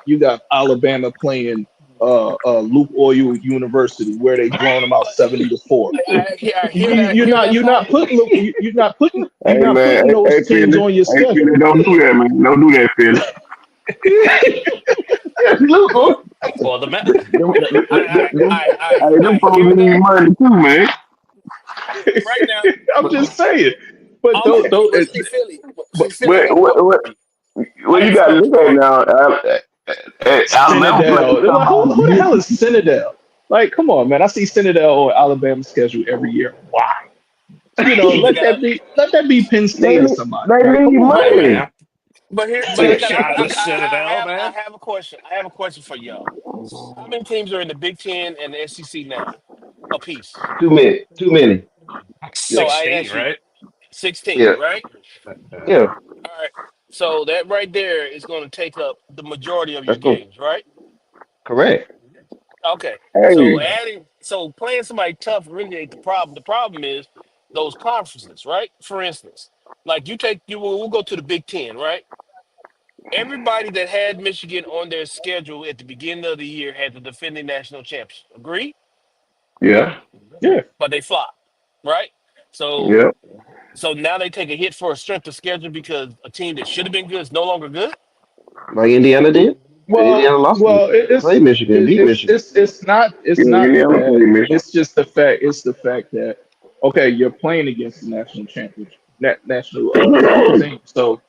Alabama playing Luke Oil University, where they blown them out 70-4. I hear that. I hear that You're not part. putting Hey you're not man, putting those hey teams Philly, on your hey schedule. Philly, don't do that, man. Don't do that, Philly. Look, Well, Them, hey, them I folks hear need that money too, man. right now. I'm just saying, but All I'm, don't but see, Philly, I What, got a what, question. what, I what got you a got to question look for at you. now? Alabama playing Senadel. They're like, somebody. who the hell is Senadel? Like, come on, man. I see Senadel on Alabama's schedule every year. Why? But you got, Let that be Penn They, State or somebody. they Like, need come on, hey man. money. man, but take I a got, shot at the Citadel, I man. have a question. I have a question for y'all. How many teams are in the Big Ten and the SEC now? A piece. too many, too many. Like Yeah, So I 16, ask you, right? 16, yeah, right? yeah. All right. So that right there is going to take up the majority of your That's cool. games, right? Correct. Okay. So Hey, playing somebody tough really ain't the problem. The problem is those conferences, right? For instance, like we'll go to the Big Ten, right? Everybody that had Michigan on their schedule at the beginning of the year had the defending national champions. Agree? yeah, Yeah. But they flopped, right? So yeah. so now they take a hit for a strength of schedule because a team that should have been good is no longer good. Like Indiana did. Indiana lost to Well, and played Michigan and beat Michigan. it's Yeah, you not never play that. Michigan. It's just the fact. It's the fact that okay, you're playing against the national championship, national champ team. So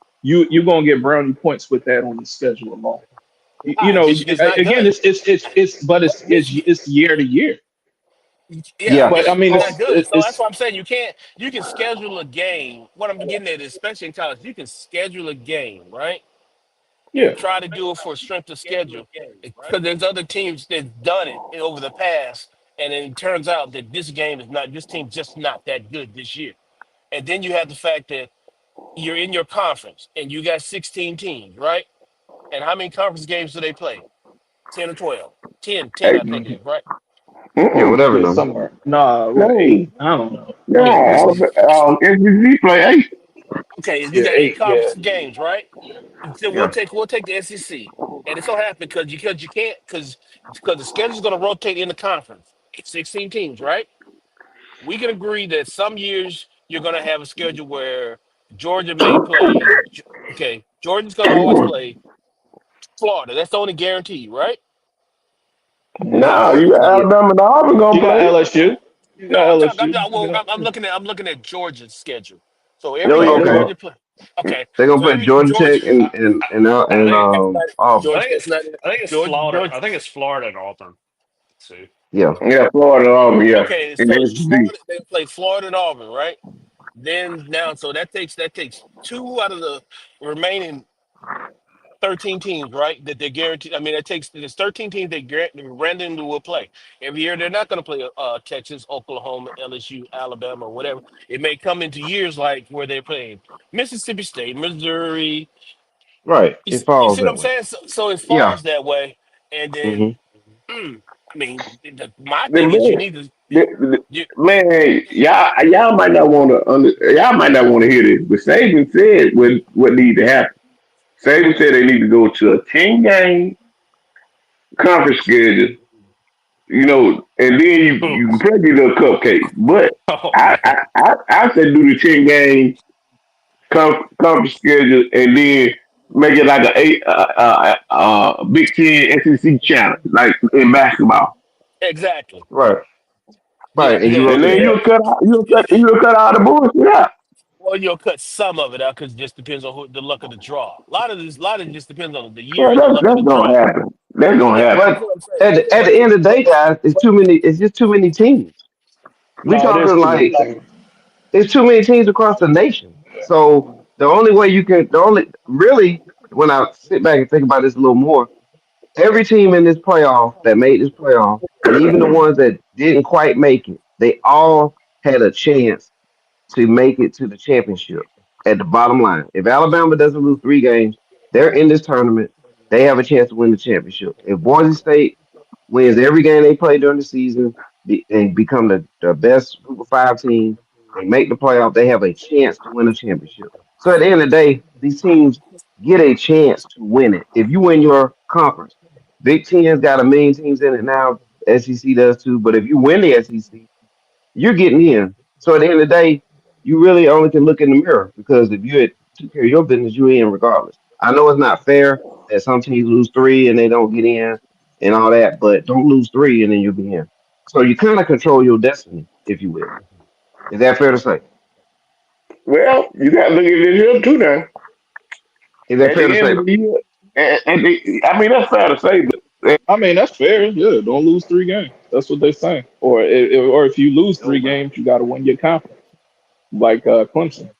you're gonna get brownie points with that on the schedule alone. Michigan's not Again, good. it's year to year. Yeah, Yeah. But I Michigan's mean, not good. So that's it's why I'm saying you can schedule a game. What I'm getting at is, especially in college, you can schedule a game, right? And yeah, try to do it for strength of schedule. Because there's other teams that's done it over the past, and then it turns out that this team's just not that good this year. And then you have the fact that you're in your conference and you got 16 teams, right? And how many conference games do they play? 10 or 12? 10, 10, Hey, I think it is, right? Yeah, whatever yeah, number. somewhere. Nah, what no, eight? I don't know. no. Yeah. SEC play 8. Okay, if you Yeah, got eight eight. Yeah, conference games, right? So Yeah. we'll take the SEC, and it so happened because you can't because the schedule's going to rotate in the conference. It's 16 teams, right? We can agree that some years you're going to have a schedule where Georgia may play. Okay, Georgia's going to always play Florida. That's the only guarantee, right? No, nah. you got You, Alabama and Auburn gonna you got play. LSU. You No, got I'm talking. LSU. You got I'm looking at Georgia's schedule. So Oh every yeah, year Okay. Georgia play. Okay, They're gonna so play every Georgia Georgia, Tech and I, I think Auburn. I Georgia think Tech's not it's Georgia. Florida. Georgia. I think it's Florida and Auburn too. Yeah. yeah, Florida and Auburn, yeah, Okay, in so the it's SEC. Florida. They play Florida and Auburn, right? Then now, so that takes two out of the remaining 13 teams, right? That they're guaranteed. I mean, that takes there's 13 teams they randomly will play every year. They're not going to play Texas, Oklahoma, LSU, Alabama, whatever. It may come into years like where they're playing Mississippi State, Missouri. Right. It You falls see what that I'm way. saying? So it Yeah. falls that way, And then, Hmm. I mean, my The thing is you man, need to you, man, y'all might not want to y'all might not want to hear this, but Saban said what need to happen. Saban said they need to go to a 10 game conference schedule, and then you can play these little cupcakes. But Oh I man. I I said do the 10 game conference schedule and then make it like a Big Ten SEC challenge, like in basketball. exactly. Right. Yeah, Right. And you yeah, And then Yeah. you'll cut all the bullshit out. or you'll cut some of it out because it just depends on the luck of the draw. A lot of it just depends on the year Well, and the luck of that's the gonna draw. happen. That's gonna Yeah, happen. that's but what I'm saying. at the end of the day, guys, it's too many. It's just too many teams. We No, it is talking too many like things. it's too many teams across the nation. So the only way you can, the only really, when I sit back and think about this a little more, every team in this playoff that made this playoff, and even the ones that didn't quite make it, they all had a chance to make it to the championship at the bottom line. If Alabama doesn't lose 3 games, they're in this tournament. They have a chance to win the championship. If Boise State wins every game they play during the season and become the best Group of 5 team, they make the playoff, they have a chance to win a championship. So at the end of the day, these teams get a chance to win it. If you win your conference, Big Ten's got a million teams in it now. SEC does too. But if you win the SEC, you're getting in. So at the end of the day, you really only can look in the mirror because if you had took care of your business, you're in regardless. I know it's not fair that some teams lose 3 and they don't get in and all that, but don't lose 3 and then you'll be in. So you kind of control your destiny, if you will. Is that fair to say? Well, you got to look at this here too now. Is that At fair to the end say? of the year, I mean that's fair to say, but I mean, that's fair. Yeah, don't lose 3 games. That's what they say. Or if you lose 3 games, you got to win your conference, like Clemson.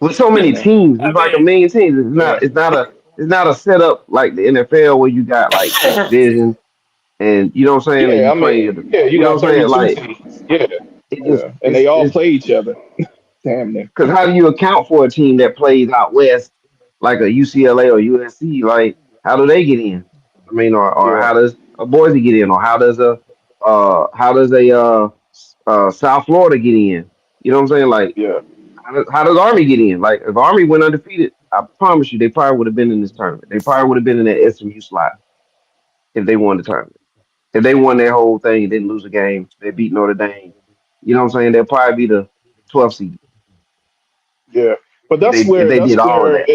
With so You many know. teams, I it's like a mean, million teams. Yeah. It's not a setup like the NFL where you got like the division and you know what I'm saying, and Yeah. you I play, mean, yeah, you you know got what I'm saying, 32 like teams. Yeah. it just Yeah. And they all it's play each other. Damn near. because how do you account for a team that plays out west like a UCLA or USC? Like how do they get in? I mean, or Yeah. how does a Boise get in, or how does a South Florida get in? You know what I'm saying? Like Yeah. how does Army get in? Like if Army went undefeated, I promise you they probably would have been in this tournament. They probably would have been in that SMU slot if they won the tournament. If they won their whole thing and didn't lose a game, they beat Notre Dame. You know what I'm saying? They'll probably be the 12th seed Yeah. But if they that's did all of where that.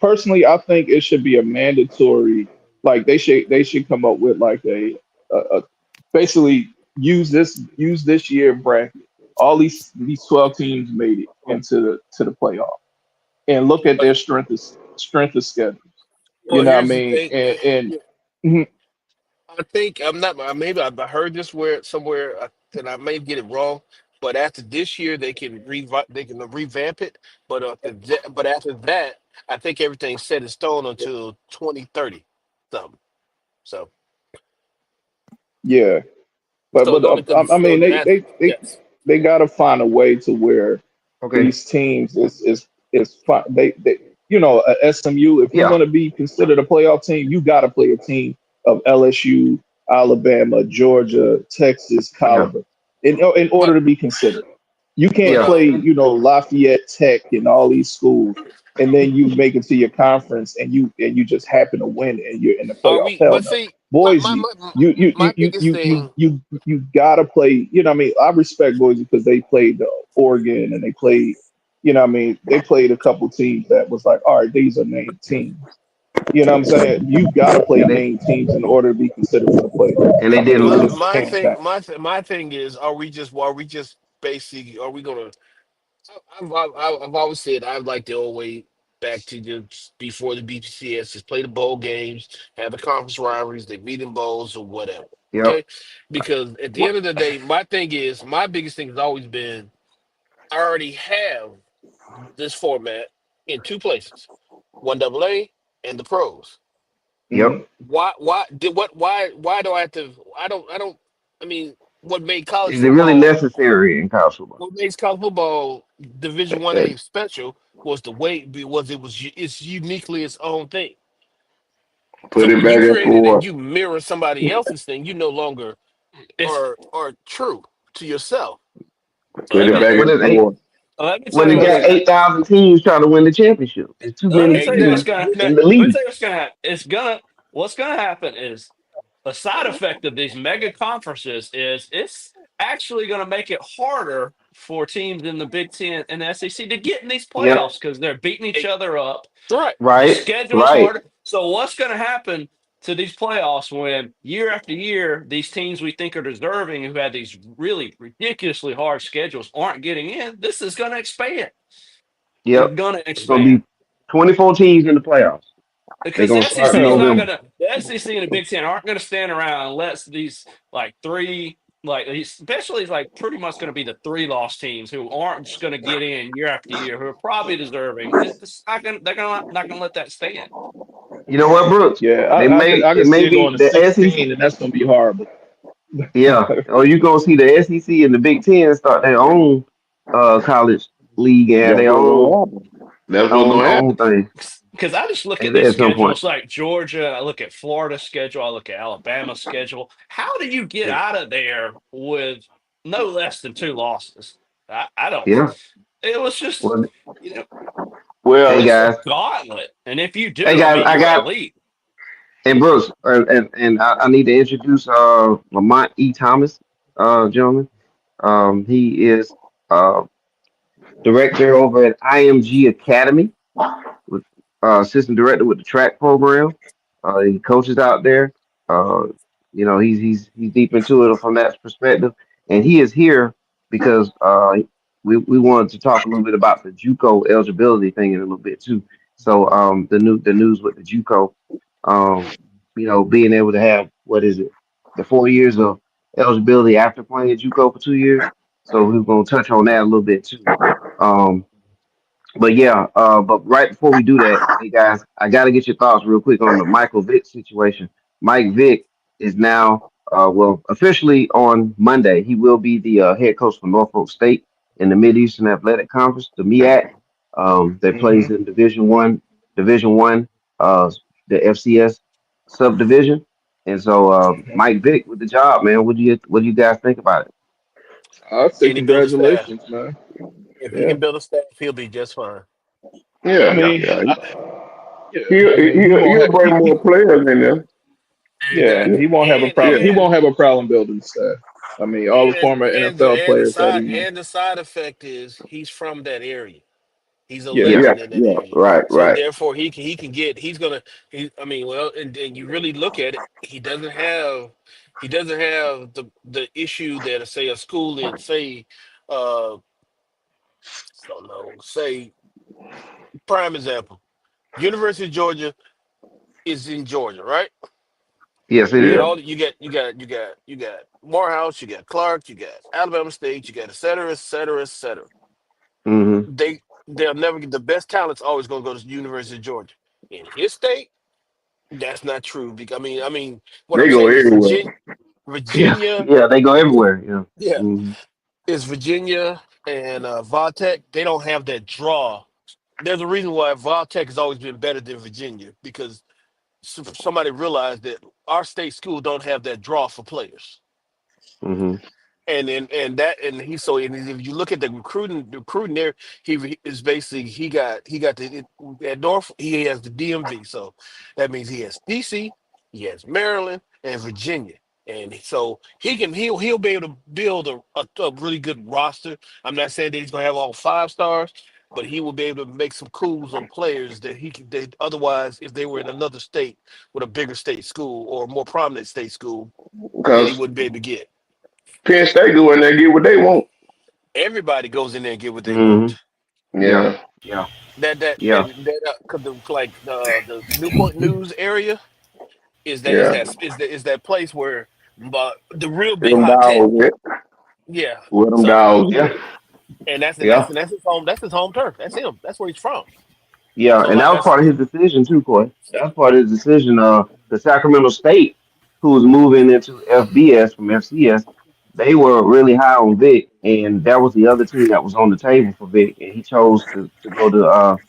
personally I think it should be a mandatory. Like they should come up with like a basically use this year bracket. All these 12 teams made it into the playoff and look at but their strength of schedule. You well, know what I here's the mean? thing. And mhm, I think I'm not. Maybe I heard this where somewhere, and I may get it wrong. But after this year, they can revamp it. But after that, I think everything's set in stone until 2030 something. So yeah, but so it's only because I mean that's yes. they got to find a way to where Okay. these teams is fine. SMU. If you're Yeah. going to be considered a playoff team, you got to play a team of LSU, Alabama, Georgia, Texas Yeah. caliber in order But to be considered. You can't but Yeah. play, Lafayette Tech and all these schools, and then you make it to your conference and you just happen to win and you're in the are playoff. we? Hell But no, see, Boise. my biggest thing. You gotta play. You know what I mean? I respect Boise because they played Oregon and they played. You know what I mean? They played a couple teams that was like, all right, these are named teams. You know what I'm saying? You gotta play And they named teams in order to be considered for the playoff. and they I didn't mean, My lose. just my hands thing down. my thing is, are we just basically are we gonna I've always said I'd like the old way back to just before the BPCS, just play the bowl games, have the conference rivalries, they meet in bowls or whatever. Yep. Okay, because at the end of the day, my biggest thing has always been I already have this format in two places, one double A and the pros. Hmm. Yep. Why do I have to? I don't. I mean, what made college Is it really football necessary in college football? what makes college football Division One Uh, A special was the way was it's uniquely its own thing. Put So it when you back and create it and forth. you mirror somebody else's thing, you no longer It's are true to yourself. Put let it me back When and it ain't forth. let me tell when you it what's got Because 8,000 teams trying to win the championship. It's too let many me tell you what's teams exactly, gonna you're not. in the let me league. tell you what's gonna happen. What's gonna happen is a side effect of these mega conferences is it's actually going to make it harder for teams in the Big Ten and the SEC to get in these Yep. playoffs because they're beating each It, other up. right. The Right. schedule's Right. harder. So what's going to happen to these playoffs when year after year these teams we think are deserving who had these really ridiculously hard schedules aren't getting in? This is going to expand. It's Yep. going to It's gonna expand be 24 teams in the playoffs. They're because the gonna start in SEC is not November. going to. The SEC and the Big Ten aren't going to stand around unless these like three, like especially like pretty much going to be the three loss teams who aren't just going to get in year after year, who are probably deserving. It's not going. They're going not going to let that stand. You know what, Brooks? Yeah, They may I it can may see it be going to the SEC. 16, and that's gonna be horrible. Yeah. Or you gonna see the SEC and the Big Ten start their own college league and That's their what's own gonna happen. That's what's gonna own happen. thing Because I just look at these at some point. schedules like Georgia, I look at Florida's schedule, I look at Alabama's schedule. How do you get Yeah. out of there with no less than two losses? I don't. Yeah. It was just, Well, you know, hey Well, it's a guys. gauntlet. And if you Hey do, I guys, mean, I you're got elite. and Brooks and I need to introduce Lamont E. Thomas, gentlemen. He is uh director over at IMG Academy, with assistant director with the track program. He coaches out there. Uh, he's deep into it from that perspective, and he is here because we wanted to talk a little bit about the JUCO eligibility thing in a little bit too. So the news with the JUCO, um, being able to have what is it, the 4 years of eligibility after playing at JUCO for 2 years. So we're gonna touch on that a little bit too. Um, but yeah, but right before we do that, hey guys, I got to get your thoughts real quick on the Michael Vick situation. Mike Vick is now, well, officially on Monday, he will be the head coach for Norfolk State in the Mid-Eastern Athletic Conference, the MEAC, that plays Hmm. in Division One, the FCS subdivision. And so, Mike Vick with the job, man. What do you guys think about it? I'll say Can he build a staff? congratulations, man. If he Yeah, can build a staff, he'll be just fine. I yeah, Yeah, mean, yeah. yeah, He'll I mean, he he'll won't he'll have bring more players in there. yeah, Exactly. he won't have a problem. Yeah, He And won't have a problem building staff. I mean, all the former NFL players that he, the side effect is he's from that area. He's a yeah, yeah, yeah, legend in that yeah. area. Right, So right. therefore he can get I mean, well, and you really look at it, he doesn't have the issue that say a school in say don't know, say prime example. University of Georgia is in Georgia, right? yes, it You got is. Yeah. all you got Morehouse, you got Clark, you got Alabama State, you got et cetera, et cetera, et cetera. Mm-hmm. They'll never get the best talent's always gonna go to the University of Georgia. In his state, that's not true. Because I mean, what I'm They go saying is everywhere. Yeah, Virginia, yeah, they go everywhere. Yeah. yeah, Hmm. is Virginia and Vatech. They don't have that draw. There's a reason why Vatech has always been better than Virginia because somebody realized that our state school don't have that draw for players. Hmm. And he so and if you look at the recruiting there, is basically he got at North he has the DMV, so that means he has DC, he has Maryland and Virginia, and so he'll be able to build a really good roster. I'm not saying that he's gonna have all five stars, but he will be able to make some coups on players that he could that otherwise if they were in another state with a bigger state school or a more prominent state school that he Because wouldn't be able to get. Penn State go in there and get what they want. Everybody goes in there and get what they Hmm. want. Yeah, Yeah. yeah, That yeah, and that cause like the Newport News area Yeah. is that place where the real big Them high tech. dogs at. Yeah. Where them So dogs yeah, at. yeah, that's his home. That's his home turf. That's him. That's where he's from. yeah. So And that like I was part of said, his decision too, Coy. That was part of his decision. The Sacramento State, who was moving into FBS from FCS, they were really high on Vic, and that was the other team that was on the table for Vic, and he chose to go to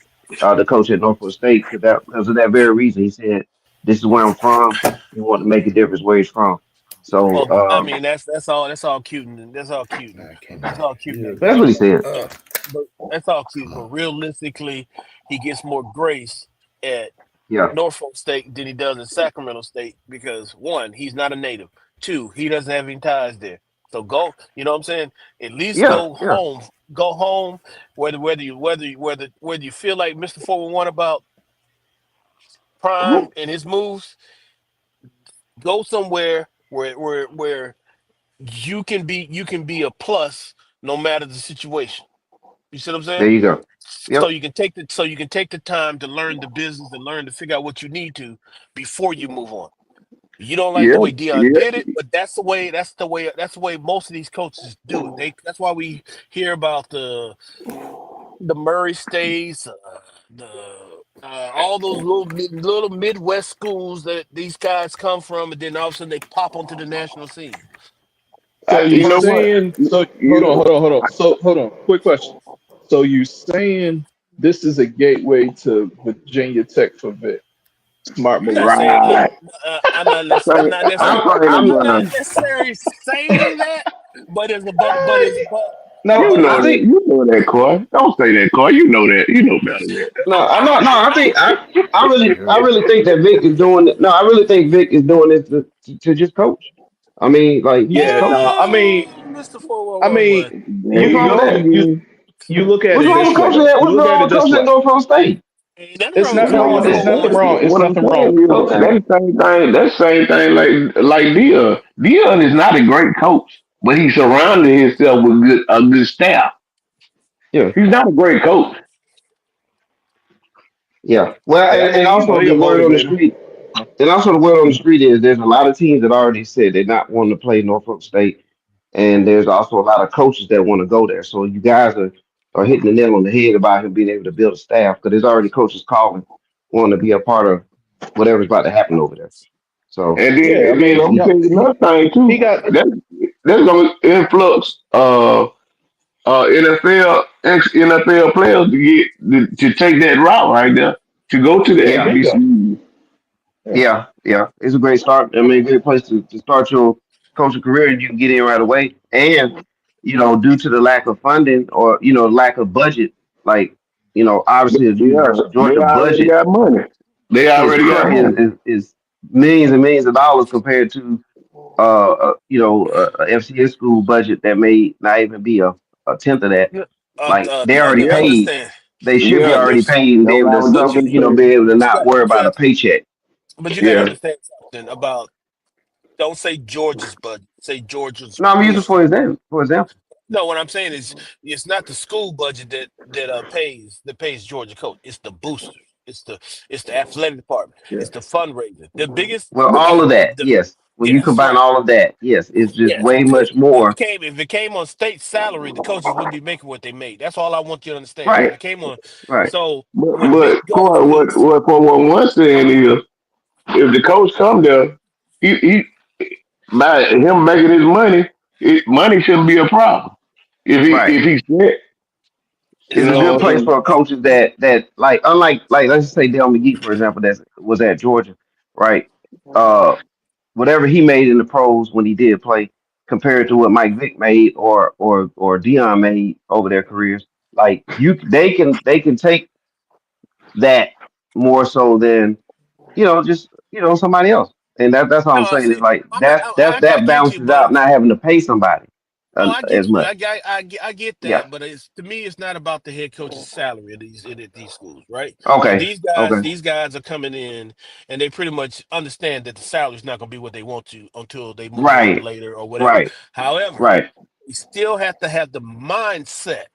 the coach at Norfolk State because of that very reason. He said This is where I'm from. He want to make a difference where he's from. So Well, I mean, that's all cute and that's all cute and that's what he everything. said. But that's all cute. But realistically, he gets more grace at Yeah, Norfolk State than he does in Sacramento State because one, he's not a native. Two, he doesn't have any ties there. So go, you know what I'm saying? At least yeah, go yeah. home. Go home. Whether you feel like Mr. 411 about Prime Who- and his moves, go somewhere where you can be a plus no matter the situation. You see what I'm There saying? you go. So Yep. you can take the time to learn the business and learn to figure out what you need to before you move on. You don't like Yeah, the way Dion yeah. did it, but that's the way most of these coaches do it. That's why we hear about the Murray States, the all those little Midwest schools that these guys come from, and then all of a sudden they pop onto the national scene. So you You know what? saying so You know, hold on. So hold on. Quick question. So you saying this is a gateway to Virginia Tech for Vic? Smart I'm not move. saying right? I'm Same, not necessarily same I'm I'm not time. necessarily saying that, but it's no. You but I know that. think You know that, Corey. Don't say that, Corey. You know that. You know better than that. no. I know. No. I think I Yeah. really think that Vic is doing it. No, I really think Vic is doing this to just coach. I mean, like he's just Yeah, coaching. no. Mr. I mean, 4111. There What's you you wrong you with go that? you again. you look at What's it wrong this with way. coaching that? You What's look at wrong it with this coaching at way. Norfolk State? Ain't nothing It's wrong with not coaching no. at No, It's Norfolk nothing State. wrong. It's what I'm nothing wrong saying with is coaching. Okay. that's the same thing. That's the same thing like Dion. Dion is not a great coach, but he surrounded himself with a good staff. Yeah. He's not a great coach. Yeah. Well, Hey, I and mean, also he a the word on the motivator. street. And also the word on the street is there's a lot of teams that already said they're not wanting to play Norfolk State, and there's also a lot of coaches that want to go there. So you guys are hitting the nail on the head about him being able to build a staff because there's already coaches calling, wanting to be a part of whatever's about to happen over there. So Yeah, I And then mean, I'm gonna yep. tell you another thing He too. got That's gonna influx NFL NFL players to take that route right there to go to the yeah, yeah, bingo. HBCU. Yeah, yeah, it's a great start. I mean, great place to start your coaching career, and you can get in right away. And due to the lack of funding or lack of budget, like obviously the Yeah, University of they Georgia already budget got money. They is already got cra- money. is millions and millions of dollars compared to a FCS school budget that may not even be a tenth of that. Yeah, Like they already yeah. paid, understand. they should be Yeah, already There's paid and be that's able what I to was but just sub, gonna be say. able to but you not got worry but you about a got paycheck. but you got to Yeah, understand something about don't say Georgia's budget, say Georgia's No, I'm using booster. for example. For example, No, what I'm saying is it's not the school budget that pays Georgia coach. It's the boosters. It's the athletic department. yeah. It's the fundraiser. The biggest well, the all of that, the yes. When you yes, combine right. all of that, yes, it's just Yes, way because much more. if it came on state salary, the coaches wouldn't be making what they made. That's all I want you to understand. If Right, it came on, right. so when Vic But goes Corey, to what one saying is if the coach come there, he by him making his money, money shouldn't be a problem. Right. If he's set, you It's a good know, place for coaches that like unlike like let's just say Dale McGee for example that was at Georgia, right? Uh, whatever he made in the pros when he did play, compared to what Mike Vick made or Dion made over their careers, like they can take that more so than just somebody else. And that's all I'm no, saying see, is like I'm a, I that get you, balances but out not having to pay somebody no, I as get you. much. I get Yeah. that, but to me, it's not about the head coach's salary at these schools, right? Because Okay. these guys, Okay. these guys are coming in, and they pretty much understand that the salary is not going to be what they want to until they move on Right. later or whatever. Right. However, Right. you still have to have the mindset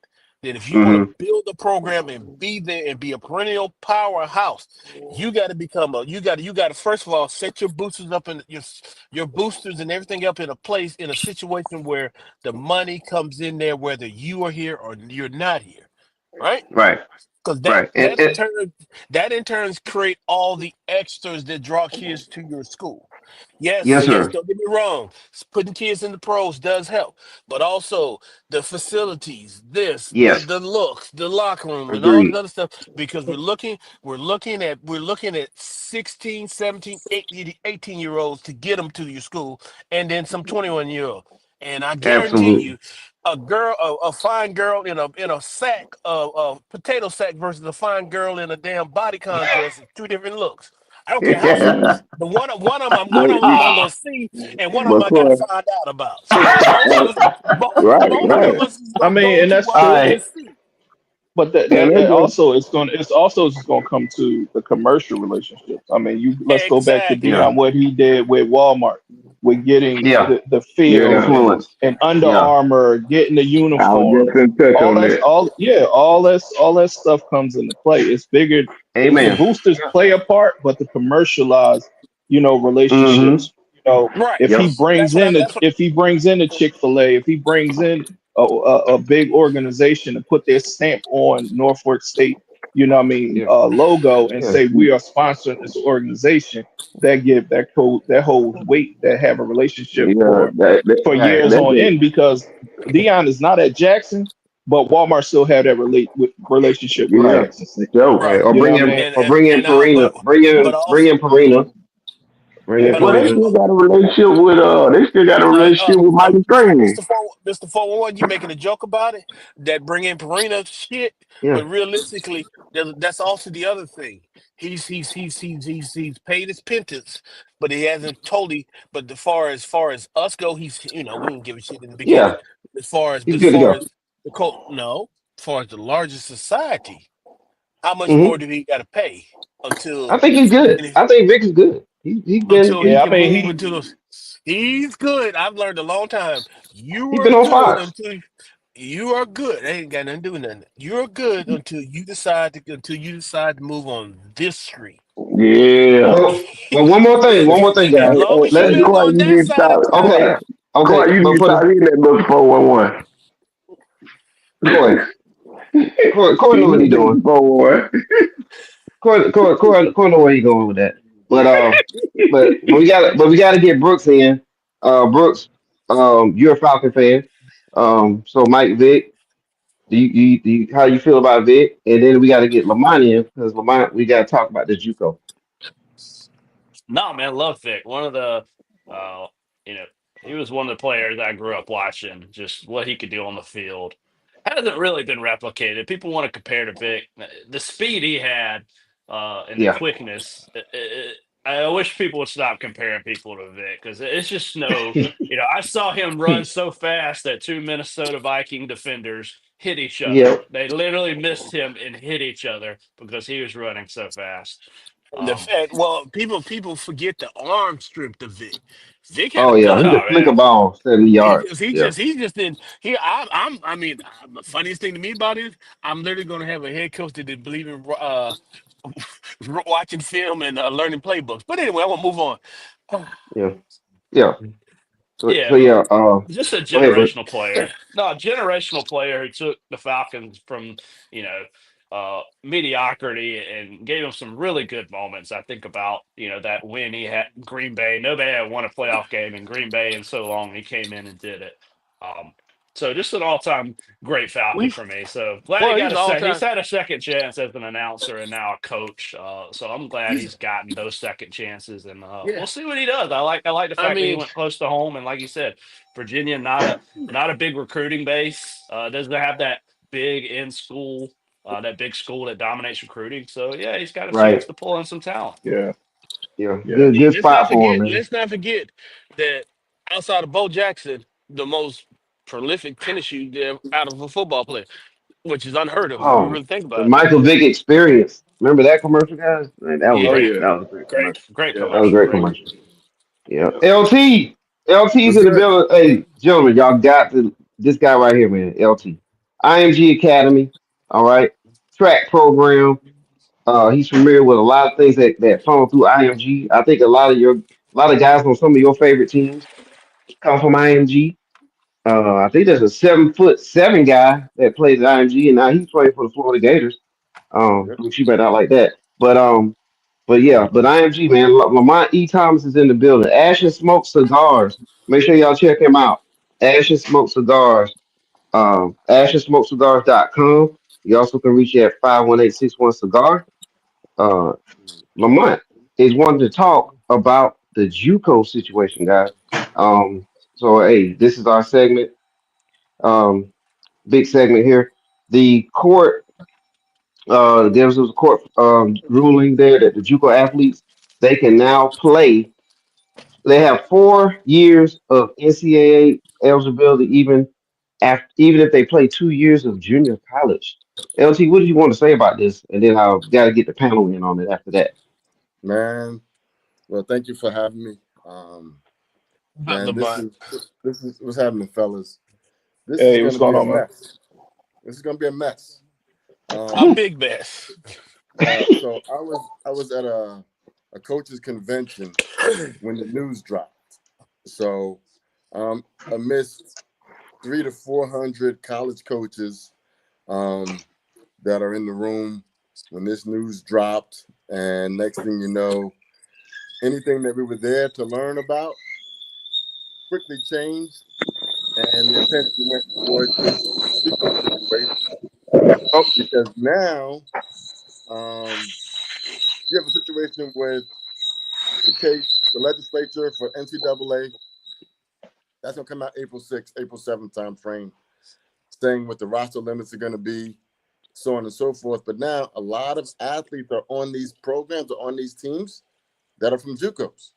that if you want to Hmm. build a program and be there and be a perennial powerhouse, you got to you got to first of all set your boosters up in your boosters and everything up in a place in a situation where the money comes in there whether you are here or you're not here, right? Right. Because that Right. that in turn that in turns create all the extras that draw kids to your school. Yes, Yes, yes, sir. don't get me wrong. Putting kids in the pros does help, but also the facilities, this, Yes. the looks, the locker room, and all this Agreed. other stuff. Because we're looking at 16, 17, 18 year olds to get them to your school, and then some 21-year-old. And I guarantee Absolutely. you, a fine girl in a sack of potato sack versus a fine girl in a damn bodycon dress is two different looks. I don't care how she looks. The one of them, one But of them I'm gonna see, and one of them but I gotta Corey, find out about. So both of us, right, both of right. us is I gonna mean, go and to that's All watch true. right. and see. But And that that's what also it's also just gonna come to the commercial relationships. I mean, you let's go back to Exactly. Yeah. Dion, what he did with Walmart, with getting Yeah. the yeah. field Influence. and Under Yeah. Armour, getting the I was uniforms, just gonna touch all on that's that. all that stuff comes into play. It's bigger. The Amen. boosters Yeah. play a part, but the commercialized, Mm-hmm. relationships. Right. If he Yep. That's brings what I. in a, That's what. if he brings in a Chick-fil-A, if he brings in a big organization to put their stamp on Norfolk State, Yeah. logo, and Yeah. say we are sponsoring this organization, that give that code that holds weight, that have a relationship Yeah, for Right. years that's on it. end, because Dion is not at Jackson, but Walmart still have that relationship with Right. Yeah, Jackson State. so Right. Right. Or You know bring what I in mean? And or and bring in and I. Perina. Bring But in bring also. in Perina. Bring in Yeah. well they Perina. still got a relationship with they still got a Uh, relationship uh, with uh, Michael Strahan. Mr. 411, you making a joke about it? That bring in Perina shit, Yeah. but realistically, that's also the other thing. He's paid his pittance, but he hasn't totally. But as far as us go, we didn't give a shit in the beginning. Yeah. But He's as good to far go. as no, as far as the largest society, how much more Hmm. do he got to pay I until think he's good. I think Vic is good. He's been he Yeah, I can mean, move into those. He's good. I've learned a long time. You he's are been on good Fox. until you are good. They ain't got nothing to do with nothing. You're good until you decide to move on this street. Yeah. Well, one more thing. One more thing, As guys. long as you've Let's been get Corey, on you that need to side of stop. okay. town, Okay. Corey, you But need to for stop the eating that book 411. Corey, Corey know You what he's need doing. to 411. Corey know where he's going with that. But but we gotta get Brooks in. Brooks, you're a Falcon fan. So Mike Vick, how you feel about Vic? And then we got to get Lamont in because Lamont, we got to talk about the JUCO. No, man, love Vic. One of the, uh, you know, he was one of the players I grew up watching. Just what he could do on the field hasn't really been replicated. People want to compare to Vic. The speed he had, and the Yeah, quickness. I wish people would stop comparing people to Vic because it's just no. I saw him run so fast that two Minnesota Viking defenders hit each other. yeah. They literally missed him and hit each other because he was running so fast. and the Um, fact, well, people forget the arm strength of Vic. Vic had Oh a yeah, he gun. could Oh flick a man, ball 70 yards. He Yeah, just he just didn't he I mean the funniest thing to me about it is I'm literally gonna have a head coach that didn't believe in watching film and learning playbooks. But anyway, I want to move on. yeah, yeah. So yeah, yeah. just a Go ahead, Brooks. generational player. No, a generational player who took the Falcons from mediocrity and gave them some really good moments. I think about that win he had in Green Bay. Nobody had won a playoff game in Green Bay in so long. He came in and did it. Um, so just an all-time great Falcon We for me. So glad he well, got he's a all set. He's time. had a second chance as an announcer and now a coach. So I'm glad He's he's gotten those second chances, and yeah. we'll see what he does. I like the I fact that he mean, went close to home, and like you said, Virginia not a big recruiting base. Doesn't have that big in school, that big school that dominates recruiting. So yeah, he's got a chance Right. to pull in some talent. yeah, Yeah. yeah. Good. and Good spot for him, man. let's not forget that outside of Bo Jackson, the most prolific tennis shoe there out of a football player, which is unheard of if you Oh, really think the about it. Michael Vick experience. Remember that commercial, guys? Man, that was Oh Yeah, great. yeah, That was a great great, commercial. great yeah, That was a commercial. great Great. commercial. Yeah. yeah. LT's What's in the good? building. Hey, gentlemen, y'all got this guy right here, man. LT. IMG Academy. All right. Track program. He's familiar with a lot of things that funnel through IMG. I think a lot of guys on some of your favorite teams come from IMG. I think there's a 7'7" guy that plays at IMG, and now he's playing for the Florida Gators. Yeah, Which you might not like that, but But yeah, but IMG man, Lamont E. Thomas is in the building. Ash and Smoke Cigars. Make sure y'all check him out. Ash and Smoke Cigars. AshAndSmokeCigars.com. You also can reach you at 51861 Cigar. Uh, Lamont is wanting to talk about the JUCO situation, guys. So hey, this is our segment. Um, big segment here. The court, there was a court ruling there that the JUCO athletes they can now play. They have 4 years of NCAA eligibility, even if they play 2 years of junior college. LT, what do you want to say about this? And then I've got to get the panel in on it after that. Man, well, thank you for having me. Not Man, this Lamont. is this is what's happening, fellas. This is Hey, going what's to going be a on, man? mess. This is going to be a mess. A Um, big mess. so I was at a coaches convention when the news dropped. So amidst 300 to 400 college coaches that are in the room when this news dropped, and next thing you know, anything that we were there to learn about quickly changed, and the attention went towards this Rico situation Oh, because now you have a situation with the case, the legislature for NCAA. That's gonna come out April 6th, April 7th time frame, saying what the roster limits are gonna be, so on and so forth. But now a lot of athletes are on these programs or on these teams that are from JUCOs,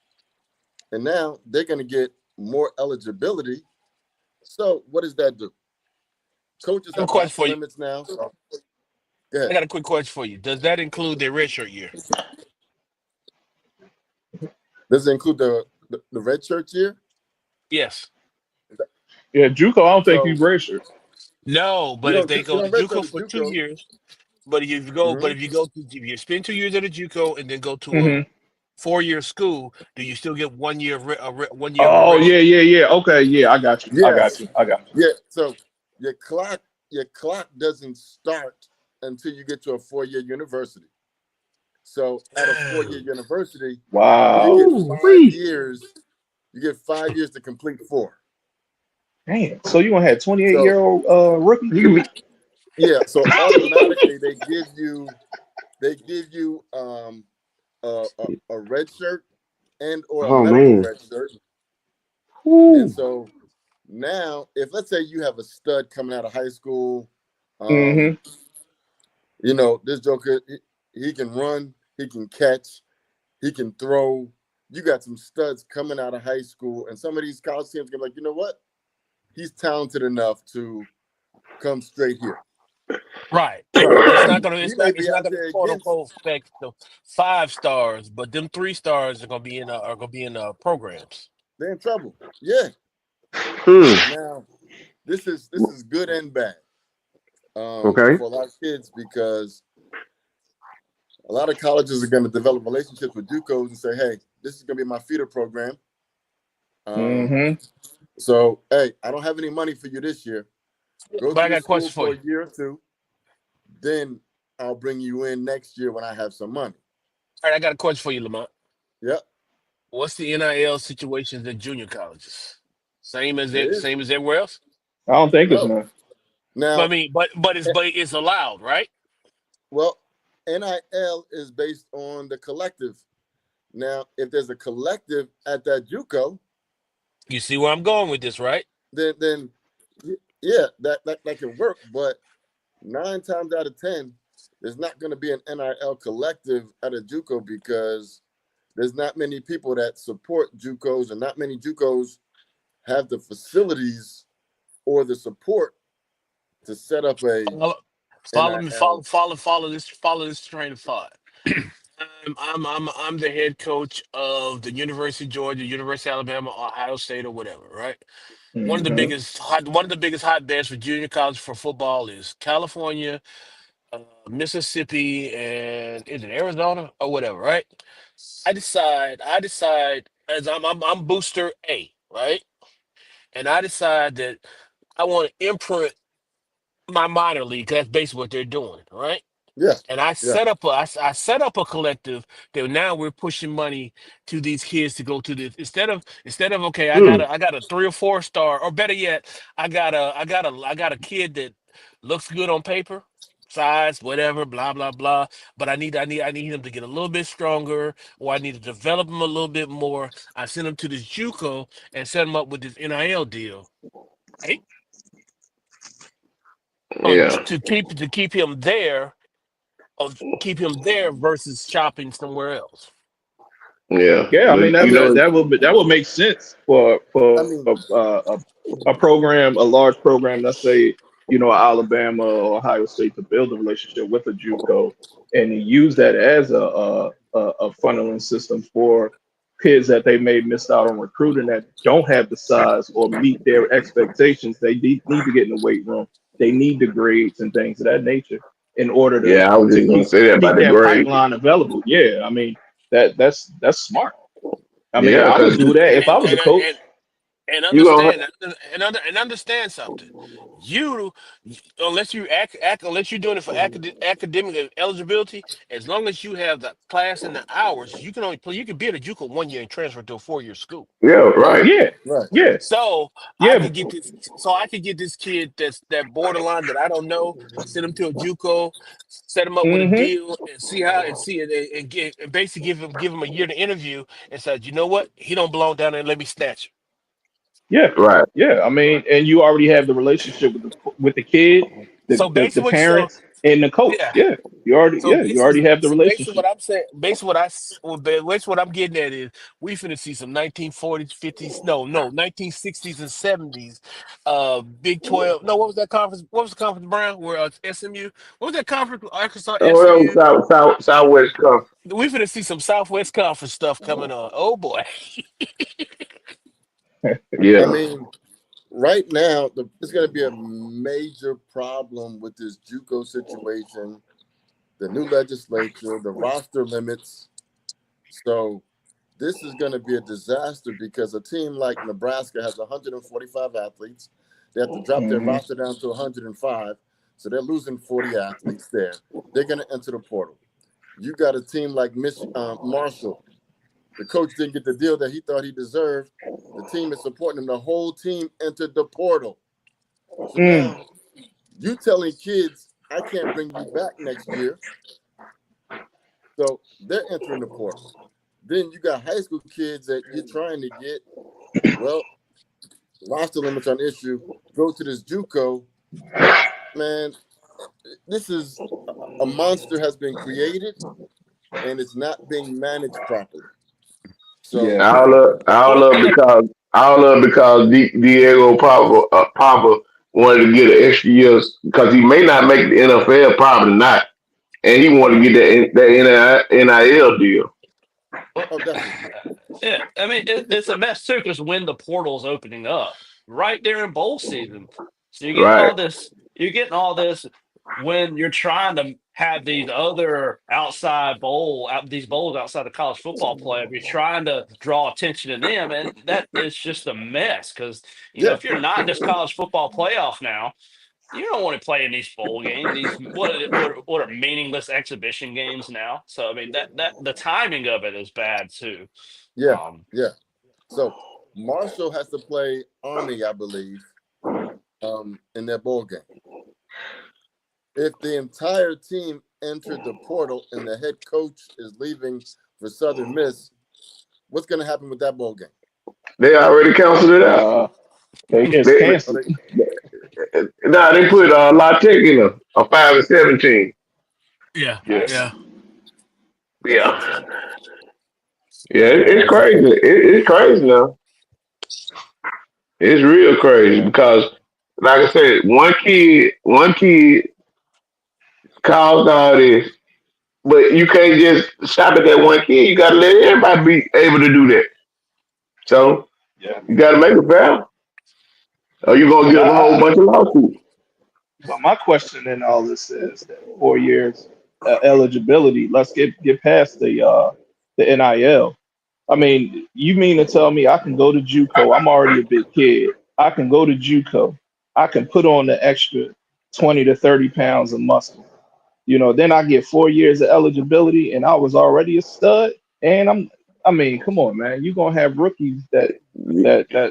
and now they're gonna get more eligibility. So what does that do? Coaches I have a have question roster for you. limits now. So go I ahead. got a quick question for you. Does that include their redshirt year? Does it include the red shirt year? Yes. yeah, JUCO. I don't think So you registered. No, you but if don't they you go to don't register JUCO the for two JUCO. years, but if you go, but Mm-hmm. if you go to, if you spend 2 years at a JUCO and then go to a Hmm. 4 year school, do you still get 1 year one year of a Oh red yeah, shirt? yeah, yeah. Okay, yeah, I got you. I got Yes. you. I got you. Yeah. So your clock doesn't start until you get to a 4 year university. So at a 4 year Oh. university, you Wow. get Ooh, 5 wee. years. You get 5 years to complete four. Damn. So you gonna have 28 So year old rookie? You can be, yeah. So automatically they give you a red shirt and or a oh medical man. red shirt. And Woo. so now, if let's say you have a stud coming out of high school, Mm-hmm. um, this joker, he can run, he can catch, he can throw. You got some studs coming out of high school, and some of these college teams can be like, you know what? He's talented enough to come straight here. Right. So It's not gonna. he It's may not. be It's not out gonna there quote against. unquote affect the 5 stars, but them 3 stars are gonna be in programs. They're in trouble. Yeah. Hmm. Now this is good and bad Okay. for a lot of kids because a lot of colleges are going to develop relationships with JUCOs and say, "Hey, this is going to be my feeder program. Um, Mm-hmm. so, hey, I don't have any money for you this year. Go But to I the got a school question for for you. a year or two. Then I'll bring you in next year when I have some money." All right, I got a question for you, Lamont. Yep, What's the NIL situations at junior colleges? Same as it it. is. Same as everywhere else. I don't think it's No, none. But I now, mean, but it's allowed, right? well, NIL is based on the collective. Now, if there's a collective at that JUCO, You see where I'm going with this, right? then yeah, that can work. But 9 times out of 10, there's not going to be an NIL collective at a JUCO because there's not many people that support JUCOs, and not many JUCOs have the facilities or the support to set up a Follow, follow me. NIL. Follow this train of thought. I'm the head coach of the University of Georgia, University of Alabama, Ohio State, or whatever, right? Mm-hmm. One of the biggest hotbeds for junior college for football is California, Mississippi, and is it Arizona or whatever, right? I decide as I'm booster A, right? And I decide that I want to imprint my minor league. 'Cause that's basically what they're doing, right? Yeah, And I yeah. set up I set up a collective that now we're pushing money to these kids to go to this instead of okay, Mm. I got a 3 or 4 star, or better yet, I got a kid that looks good on paper, size, whatever, blah blah blah. But I need him to get a little bit stronger, or I need to develop him a little bit more. I send him to this JUCO and set him up with this NIL deal, right? Yeah, To keep him there versus shopping somewhere else. yeah. Yeah, I But mean you know, that would make sense for I mean, a program, a large program, let's say, Alabama or Ohio State, to build a relationship with a JUCO and use that as a funneling system for kids that they may missed out on recruiting that don't have the size or meet their expectations. They need to get in the weight room. They need the grades and things of that nature in order yeah, I was to just gonna say that about keep the that grade. pipeline available. Yeah, I mean that's smart. I mean, Yeah, I would because do that And if I was a coach. and you gonna understand something. You unless you're doing it for academic eligibility, as long as you have the class and the hours, you can only play. You can be at a JUCO 1 year and transfer to a 4 year school. yeah, right, right. Yeah, right. yeah, So yeah. I could get this kid that borderline that I don't know, send him to a JUCO, set him up with a Hmm. deal, and see how and see it and basically give him a year to interview and said, you know what, he don't belong down there. Let me snatch him. Yeah, Right. yeah. I mean, and you already have the relationship with the kid, So the basically, parents, and the coach. yeah. Yeah, you already have the Basically what relationship. I'm saying, basically what I'm getting at is we finna see some 1940s, 50s, no, 1960s and 70s, Big 12. No, what was that conference? What was the conference, Brown? Where SMU? What was that conference? Arkansas, Oh, that was SMU. Southwest Conference. We finna see some Southwest Conference stuff coming on. Oh boy. I Yeah, mean, right now, it's going to be a major problem with this JUCO situation, the new legislature, the roster limits. So this is going to be a disaster because a team like Nebraska has 145 athletes. They have to drop their Hmm. roster down to 105. So they're losing 40 athletes there. They're going to enter the portal. You got a team like Marshall. The coach didn't get the deal that he thought he deserved. The team is supporting him. The whole team entered the portal. So Mm. now you telling kids, I can't bring you back next year. So they're entering the portal. Then you got high school kids that you're trying to get. Well, roster limits on issue. Go to this JUCO. Man, this is a monster has been created and it's not being managed properly. So Yeah. Well, all of because Diego Papa wanted to get an extra year because he may not make the NFL, probably not, and he wanted to get that NIL deal. well, oh, definitely. yeah. I mean, it's a mess too because when the portal's opening up, right there in bowl season, so Right. you're getting all this when you're trying to have these other these bowls outside the college football playoff. You're trying to draw attention to them, and that is just a mess because Yeah, if you're not in this college football playoff now. You don't want to play in these bowl games. What are meaningless exhibition games now? So I mean that the timing of it is bad too. yeah, Um, yeah. So Marshall has to play Army, I believe, in their bowl game. If the entire team entered the portal and the head coach is leaving for Southern Miss, what's going to happen with that bowl game? They already canceled it out. Uh, it's They, Oh, canceled. nah, they put La Tech in a 5-17. Yeah, Yeah. yeah. Yeah, yeah, Yeah. it's crazy. It's crazy now. It's real crazy Yeah. because, like I said, one kid caused all this, but you can't just stop at that one kid. You got to let everybody be able to do that. So Yeah. you got to make it fair, or you gonna But get a whole bunch of lawsuits. but my question in all this is that 4 years eligibility. Let's get past the NIL. I mean, you mean to tell me I can go to JUCO? I'm already a big kid. I can go to JUCO. I can put on the extra 20 to 30 pounds of muscle. Then I get 4 years of eligibility, and I was already a stud. And I mean, come on, man, you're gonna have rookies that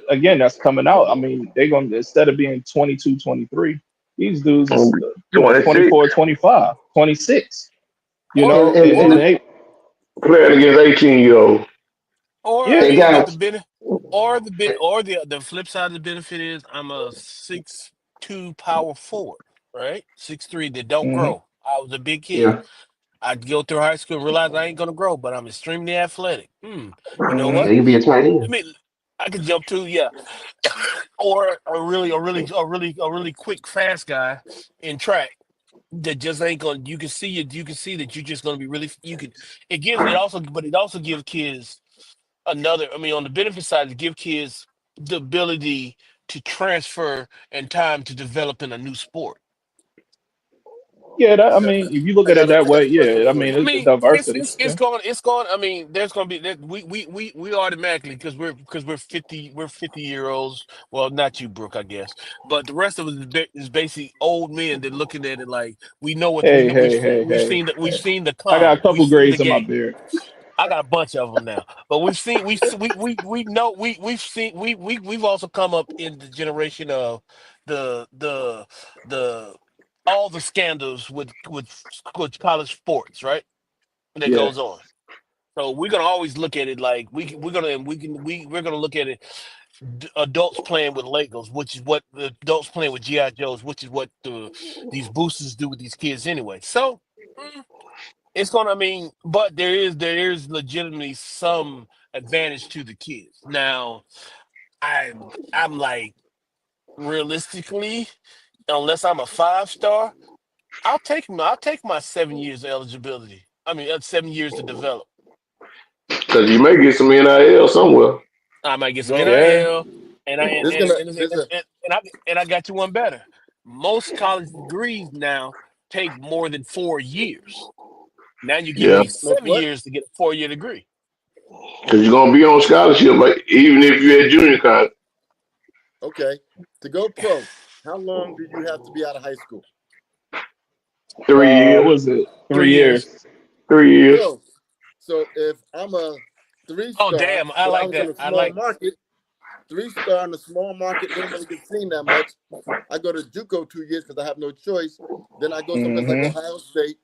again that's coming out. I mean, they're gonna instead of being 22, 23, these dudes is doing 26, 24, 25, 26. or And or And they playing against 18-year-olds. or I yeah, hey mean, but guys, the flip side of the benefit is I'm a 6'2" power forward, right? 6'3" that don't hmm grow. I was a big kid. yeah, I'd go through high school and realize I ain't gonna grow, but I'm extremely athletic. You know hmm yeah, what? you can be a tight Let end. me. I could jump too, yeah. Or a really quick, fast guy in track that just ain't gonna. You can see that you're just gonna be really. You could. It also gives kids another. I mean, on the benefit side, to give kids the ability to transfer and time to develop in a new sport. yeah. I mean, if you look at it I that got way, a question yeah. I for mean, you. I it's a mean, diversity. Yeah. I mean, there's going to be that we automatically because we're 50-year-olds. Well, not you, Brooke, I guess, but the rest of us is basically old men that looking at it like we know what we Hey, know. hey, hey, hey, We've hey. seen the I got a con. We've couple seen the grades in my game. beard. I got a bunch of them now, but we know we've seen we've also come up in the generation of the the all the scandals with college sports, right? That Yeah. goes on. So we're gonna always look at it like we're gonna look at it adults playing with Legos, which is what the adults playing with GI Joes, which is what these boosters do with these kids anyway. So mm, it's gonna. I mean, but there is legitimately some advantage to the kids. Now, I'm like realistically, unless I'm a 5 star, I'll take my 7 years of eligibility. I mean, 7 years to develop. Because you may get some NIL somewhere. I might get some Well, Yeah. NIL, and I there's gonna there's a and I got you one better. Most college degrees now take more than 4 years. Now you're giving Yeah. me most seven what? years to get a 4 year degree. Because you're going to be on scholarship, like, even if you're at junior college. Okay, to go pro, how long do you have to be out of high school? 3 years. What was it? Three Three years. years. 3 years. So if I'm a three Oh star, damn! I but I like was in that. a I small like. market, 3 star in a small market didn't really get seen that much. I go to JUCO 2 years because I have no choice. Then I go someplace like Hmm. Ohio State,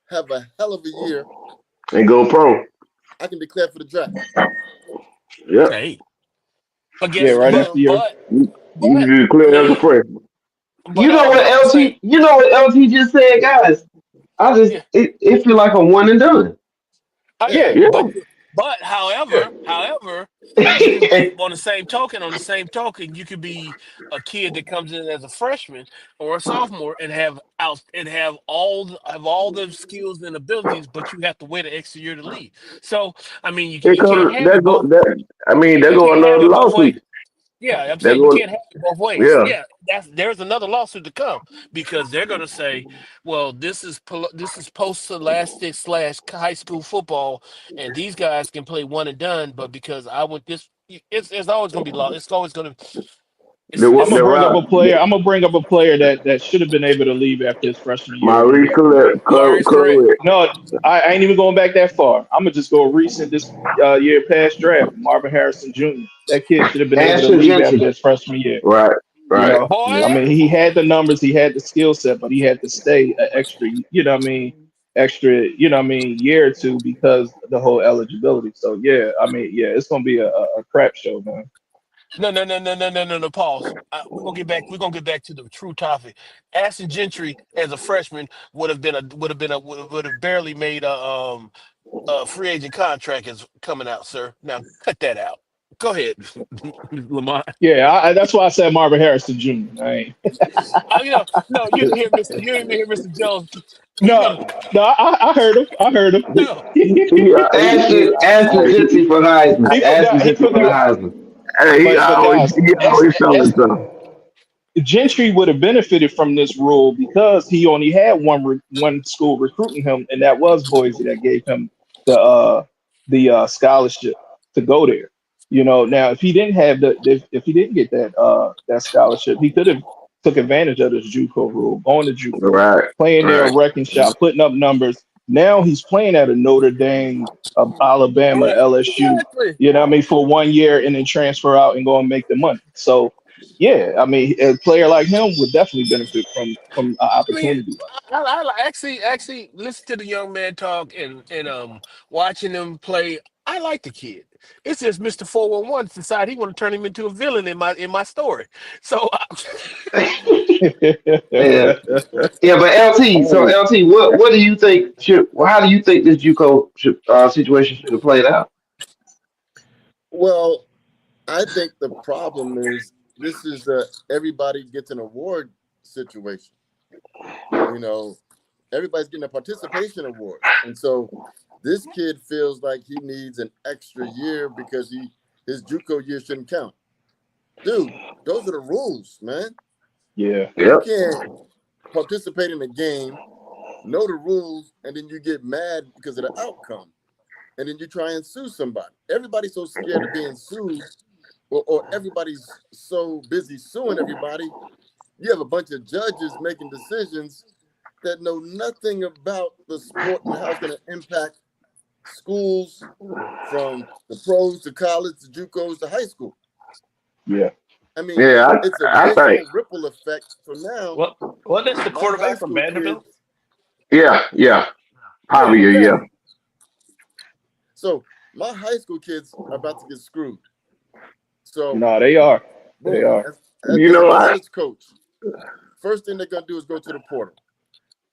have a hell of a year. And go pro. I can declare for the draft. Yeah. Hey, but Yeah, guess So right but after now, your but You declare as a me freshman. You know what at the same LT? You know what LT just said, guys. I just yeah. it feel like a one and done. Oh yeah, yeah, yeah. Yeah. but however, you can on the same token, you could be a kid that comes in as a freshman or a sophomore and have all the skills and abilities, but you have to wait an extra year to leave. So I mean, It you can't comes, have it both. there You go can't have another it both ways. lawsuit. Yeah, I'm There saying you go, can't have it both ways. yeah. Yeah, there's another lawsuit to come because they're going to say, well, this is post scholastic slash high school football, and these guys can play one and done, but because I went this, it's always going to be law. It's always going to I'm it's gonna The bring up route, a player. I'm gonna bring up a player that should have been able to leave after his freshman year, and he Maurice had to wait. Maurice correct. Claret. No, I ain't even going back that far. I'm gonna just go recent this year past draft. Marvin Harrison Jr. That kid should have been able to Ashton leave after Genty. his freshman year. Right. Right. Boy, I mean, he had the numbers, he had the skill set, but he had to stay an extra, extra, year or two because of the whole eligibility. So yeah, I mean, yeah, it's gonna be a crap show, man. no. Pause. We're gonna get back to the true topic. Ashton Gentry as a freshman would have barely made a free agent contract is coming out, sir. Now cut that out. Go ahead, Lamont. Yeah, that's why I said Marvin Harrison Jr. I ain't. No, you didn't hear Mr. Jones. No, no, I heard him. I heard him. No, Ashton Genty for Heisman. He Ashton forgot. He Genty for the forgot. Heisman. But guys, He always selling something. Gentry would have benefited from this rule because he only had one school recruiting him, and that was Boise that gave him the scholarship to go there. Now if he didn't have if he didn't get that scholarship, he could have took advantage of this JUCO rule, going to JUCO, Right, playing there, right. wrecking shop, putting up numbers. Now he's playing at a Notre Dame, Alabama, LSU. Exactly. You know what I mean, for 1 year, and then transfer out and go and make the money. So, yeah, I mean, a player like him would definitely benefit from an I mean, opportunity like actually listen to the young man talk and watching him play. I like the kid. It's just Mr. 411 decided he want to turn him into a villain in my story. So Yeah, that. yeah, but LT. So Oh, LT, what do you think should? Well, how do you think this JUCO situation should have played out? Well, I think the problem is this is a everybody gets an award situation. You know, everybody's getting a participation award, and so this kid feels like he needs an extra year because his JUCO year shouldn't count. Dude, those are the rules, man. yeah. You Yep. can't participate in a game, know the rules, and then you get mad because of the outcome, and then you try and sue somebody. Everybody's so scared of being sued, or everybody's so busy suing everybody. You have a bunch of judges making decisions that know nothing about the sport and how it's going to impact schools from the pros to college to JUCOs to high school. Yeah. I mean, Yeah, it's a I think. visual ripple effect. So now What? What is the my high quarterback from school kids, Vanderbilt? Yeah, yeah, probably yeah. exactly. So my high school kids are about to get screwed. So No, they are. They boom, are. You as a know, college coach, first thing they're gonna do is go to the portal.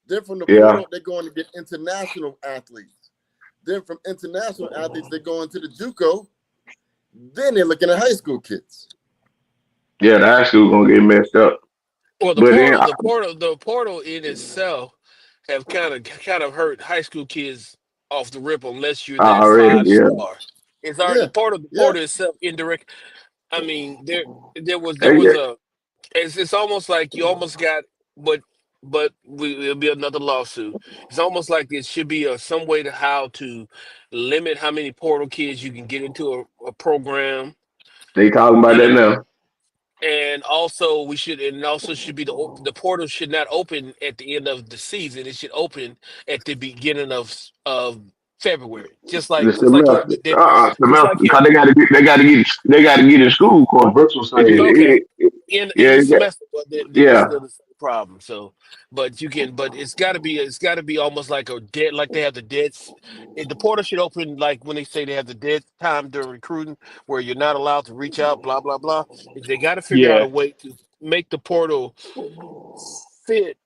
Then from the yeah, portal, they're going to get international athletes. Then from international athletes, they're going to the JUCO. Then they're looking at high school kids. yeah, the high school gonna get messed up. well, the But then, portal, the portal, the portal in itself have kind of hurt high school kids off the rip unless you're I that already, five yeah, star. It's already Yeah, the yeah, portal itself indirect. I mean, there was yeah, a it's almost like you almost got but it'll be another lawsuit. It's almost like it should be some way to how to limit how many portal kids you can get into a program. they talking about that And now. also should be the portal should not open at the end of the season. It should open at the beginning of February. The Just like semester, just semester, like your because they got to get in school. What Course. Brooks was saying. okay It, it, in yeah, the semester, but then it's yeah. still the same problem. So, but it's got to be almost like a dead, like they have the the portal should open like when they say they have the dead time during recruiting, where you're not allowed to reach out, blah blah blah. They got to figure out Yeah. a way to make the portal fit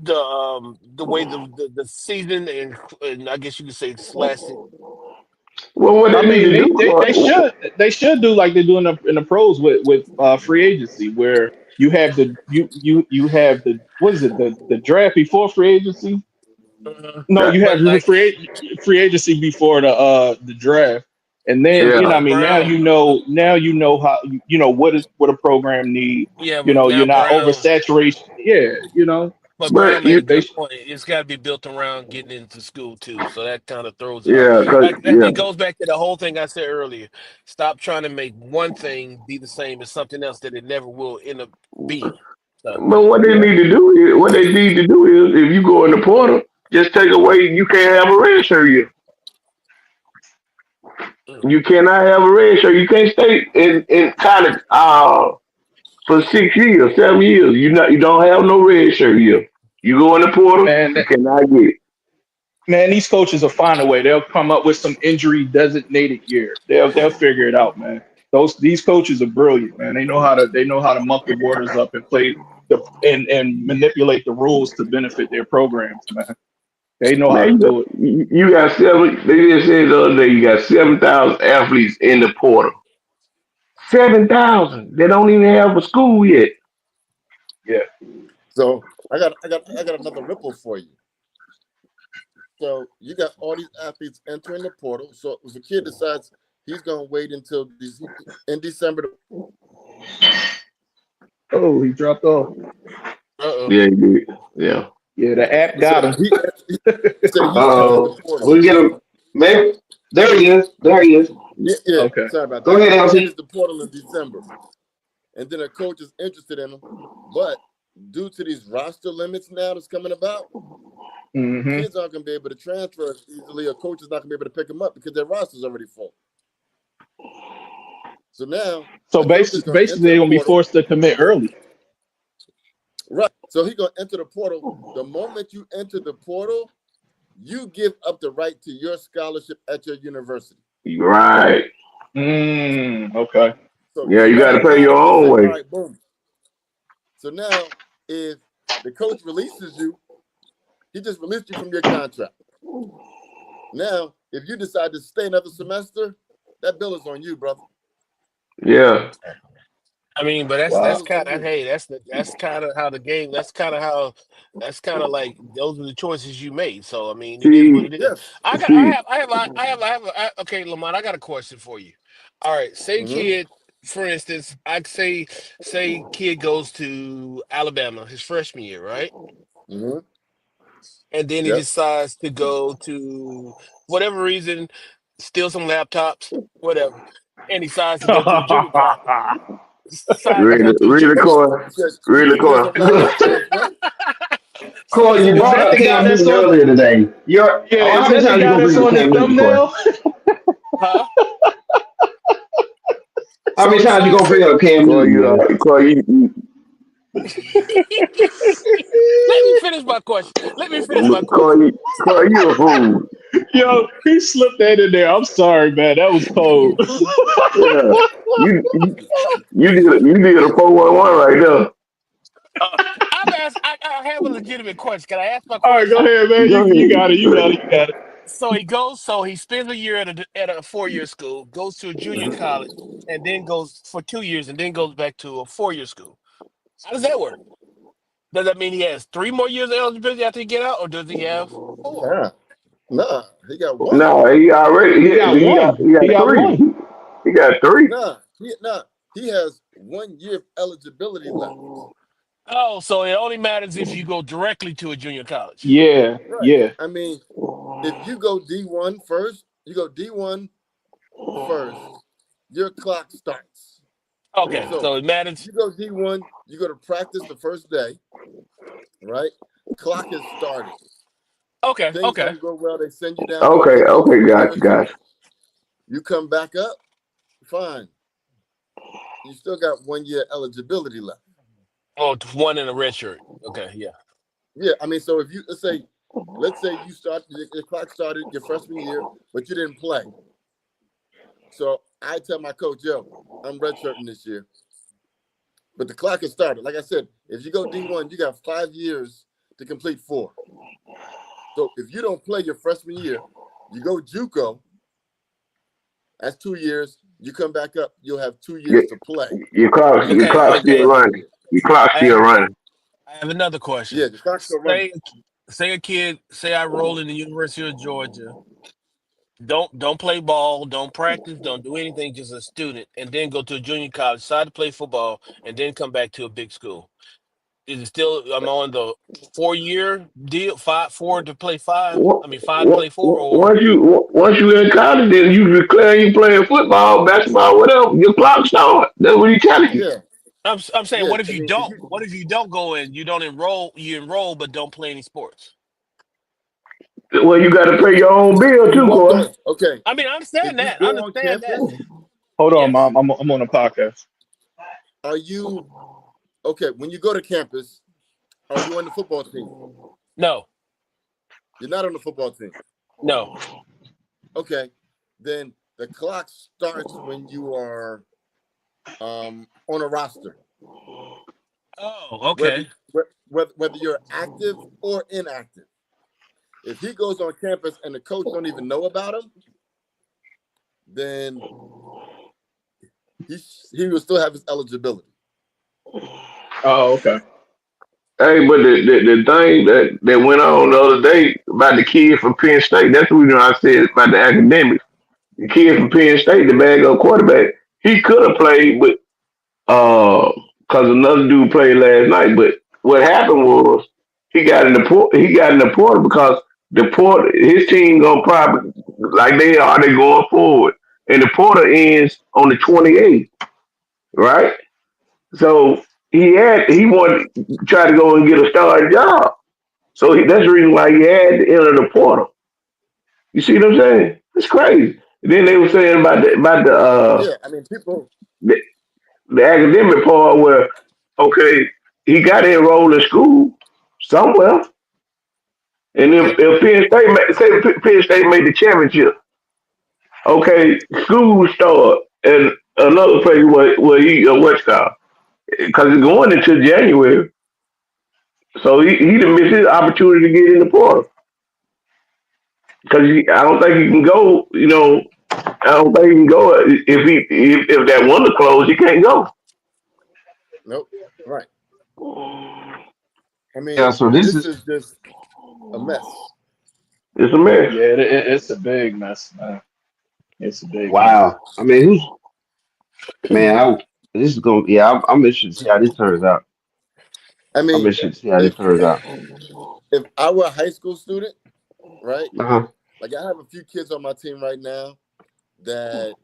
the way the season and I guess you could say slash it. Well, what I they need mean, to do, they should do like they do in the pros with free agency, where you have the what is it, the draft before free agency. No, you have But like free agency before the draft, and yeah, then yeah, Mike Brown. now you know how what a program need. Yeah, You but know, now you're not Brown. oversaturation. Yeah, But but Brown made you, a they good point. It's got to be built around getting into school too. So that kind of throws it off. yeah, cause Like that, yeah, it goes back to the whole thing I said earlier. Stop trying to make one thing be the same as something else that it never will end up being. So but yeah. what they need to do is, if you go in the portal, just take away. You can't have a red shirt yet. mm, You cannot have a red shirt. You can't stay in college for 6 years, 7 years. You don't have no red shirt yet. You go in the portal, Man, you cannot get it. man, these coaches will find a way. They'll come up with some injury designated year. They'll figure it out, man. These coaches are brilliant, man. They know how to muck the waters up and play and manipulate the rules to benefit their programs, man. They know how to Man, do it. you got seven. They just said the other day you got 7,000 athletes in the portal. 7,000. They don't even have a school yet. Yeah. So I got another ripple for you. So you got all these athletes entering the portal. So if a kid decides he's gonna wait until in December Oh, he dropped off. uh-oh. Yeah, you did. Yeah. Yeah, the app so got him. he said he entered the Uh-oh. portal. We get him. Maybe there he is. There he is. Yeah, yeah. Okay. Sorry about Go that. ahead, He LT. enters the portal in December. and then a coach is interested in him, but due to these roster limits now that's coming about, Mm-hmm. kids aren't going to be able to transfer as easily. A coach is not going to be able to pick them up because their roster's already full. So now, So a Joker's going to basically, enter they're the gonna be portal. forced to commit early. Right. So he's going to enter the portal. The moment you enter the portal, you give up the right to your scholarship at your university. Right. Okay. So Yeah, you got to right pay now, your they just own say, all way. right, boom. So now, if the coach releases you, he just released you from your contract. Now, if you decide to stay another semester, that bill is on you, brother. Yeah. I mean, but that's That Wow. bill that's is on kind of you. hey, that's kind of how the game. That's kind of like those are the choices you made. So I mean, it is what See, it is. Yes. see. Okay, Lamont, I got a question for you. All right, say Mm-hmm. kid, for instance, I say kid goes to Alabama his freshman year, right? Mm-hmm. And then he Yep. decides to go to whatever reason, steal some laptops, whatever, and he decides to go to a junior college. Decides to go to a Really, junior. Corey. You said Really, steal some Corey. laptops and what? Cole, you Is brought that up the guy Cam that's Newton on? earlier today. Yeah, How is many that the times you guy gonna that's bring up on the Cam Newton, Corey? thumbnail? Huh? How So many he times you decides gonna to bring up Cam Corey, Newton, man? Corey, let me finish my question. Let me finish my question. Corey, you a fool. Yo, he slipped that in there. I'm sorry, man. That was cold. Yeah. You did a 411 right there. Uh, I have a legitimate question. Can I ask my All right, go question? ahead, man. Go You got it. You got ahead. it. You got it. So he spends a year at a 4 year school, goes to a junior Mm-hmm. college, and then goes for 2 years, and then goes back to a 4 year school. How does that work? Does that mean he has 3 more years of eligibility after he get out, or does he have four? Nah, he got one. No, he already He got one. he got He got three. one. He got three. He has 1 year of eligibility left. Oh, so it only matters if you go directly to a junior college. Yeah, Right. yeah. I mean, if you go D1 first, you go D1 first, your clock starts. Okay, So so it matters. you go D1, you go to practice the first day, right? Clock is started. Okay, Things okay. don't go well, they send you down to a Okay, big school okay, for a gotcha, year or two. gotcha. You come back up, fine. You still got 1 year eligibility left. Oh, one in a red shirt. Okay, yeah. Yeah, I mean, so if you let's say you start your clock started your freshman year, but you didn't play. So I tell my coach, yo, I'm redshirting this year. But the clock has started. Like I said, if you go D1, you got 5 years to complete 4. So if you don't play your freshman year, you go JUCO, that's 2 years. You come back up, you'll have 2 Your, years to play your Okay, clock's after your still okay. freshman running. year. Your clock's I still have running. I have another question. Yeah, the clock's still running. Say a kid, say I roll in the University of Georgia, don't play ball, don't practice, don't do anything, just a student, and then go to a junior college, decide to play football, and then come back to a big school. Is it still I'm on the 4 year deal, 4 to play five? I mean 5 to play four, or Once you in college, then you declare you playing football, basketball, whatever. Your clock starts. That's what he's telling you. Yeah, I'm saying yeah. what if I you mean, if don't? you What if you don't go in? You don't enroll, you enroll but don't play any sports. Well, you got to pay your own bill He too, walked boy. on. okay, I mean, I if understand you that. I go on understand that. campus, Hold on, Yes. mom. I'm on a podcast. are you okay? When you go to campus, are you on the football team? No. You're not on the football team. No. Okay, then the clock starts when you are on a roster, Oh, whether okay. whether you're active or inactive. If he goes on campus and the coach don't even know about him, then he will still have his eligibility. Oh, okay. Hey, but the thing that went on the other day about the kid from Penn State, that's the reason I said about the academics. The kid from Penn State, the backup quarterback, he could have played, but because another dude played last night. But what happened was he got in the portal because the portal his team gonna probably like they going forward, and the portal ends on the 28th, right? So he wanted to try to go and get a starting job. So that's the reason why he had to enter the portal. You see what I'm saying? It's crazy. Then they were saying Yeah, I mean, people. the, the academic part where okay, he got to enroll in school somewhere, and Yep. if Penn State made the championship, okay, school start and another place where he what's called because it's going into January, so he didn't miss his opportunity to get in the portal because I don't think he can go. I don't think he can go if that one to close, he can't go. Nope. Right. I Yeah, mean, so this this is is just a mess. It's a mess. Yeah, it's a big mess, man. It's a big mess. wow. I mean, man? This is gonna. Yeah, I'm interested to see how this turns out. I I'm mean, interested to see how this if turns if out. if I were a high school student, right? Uh-huh. Like I have a few kids on my team right now that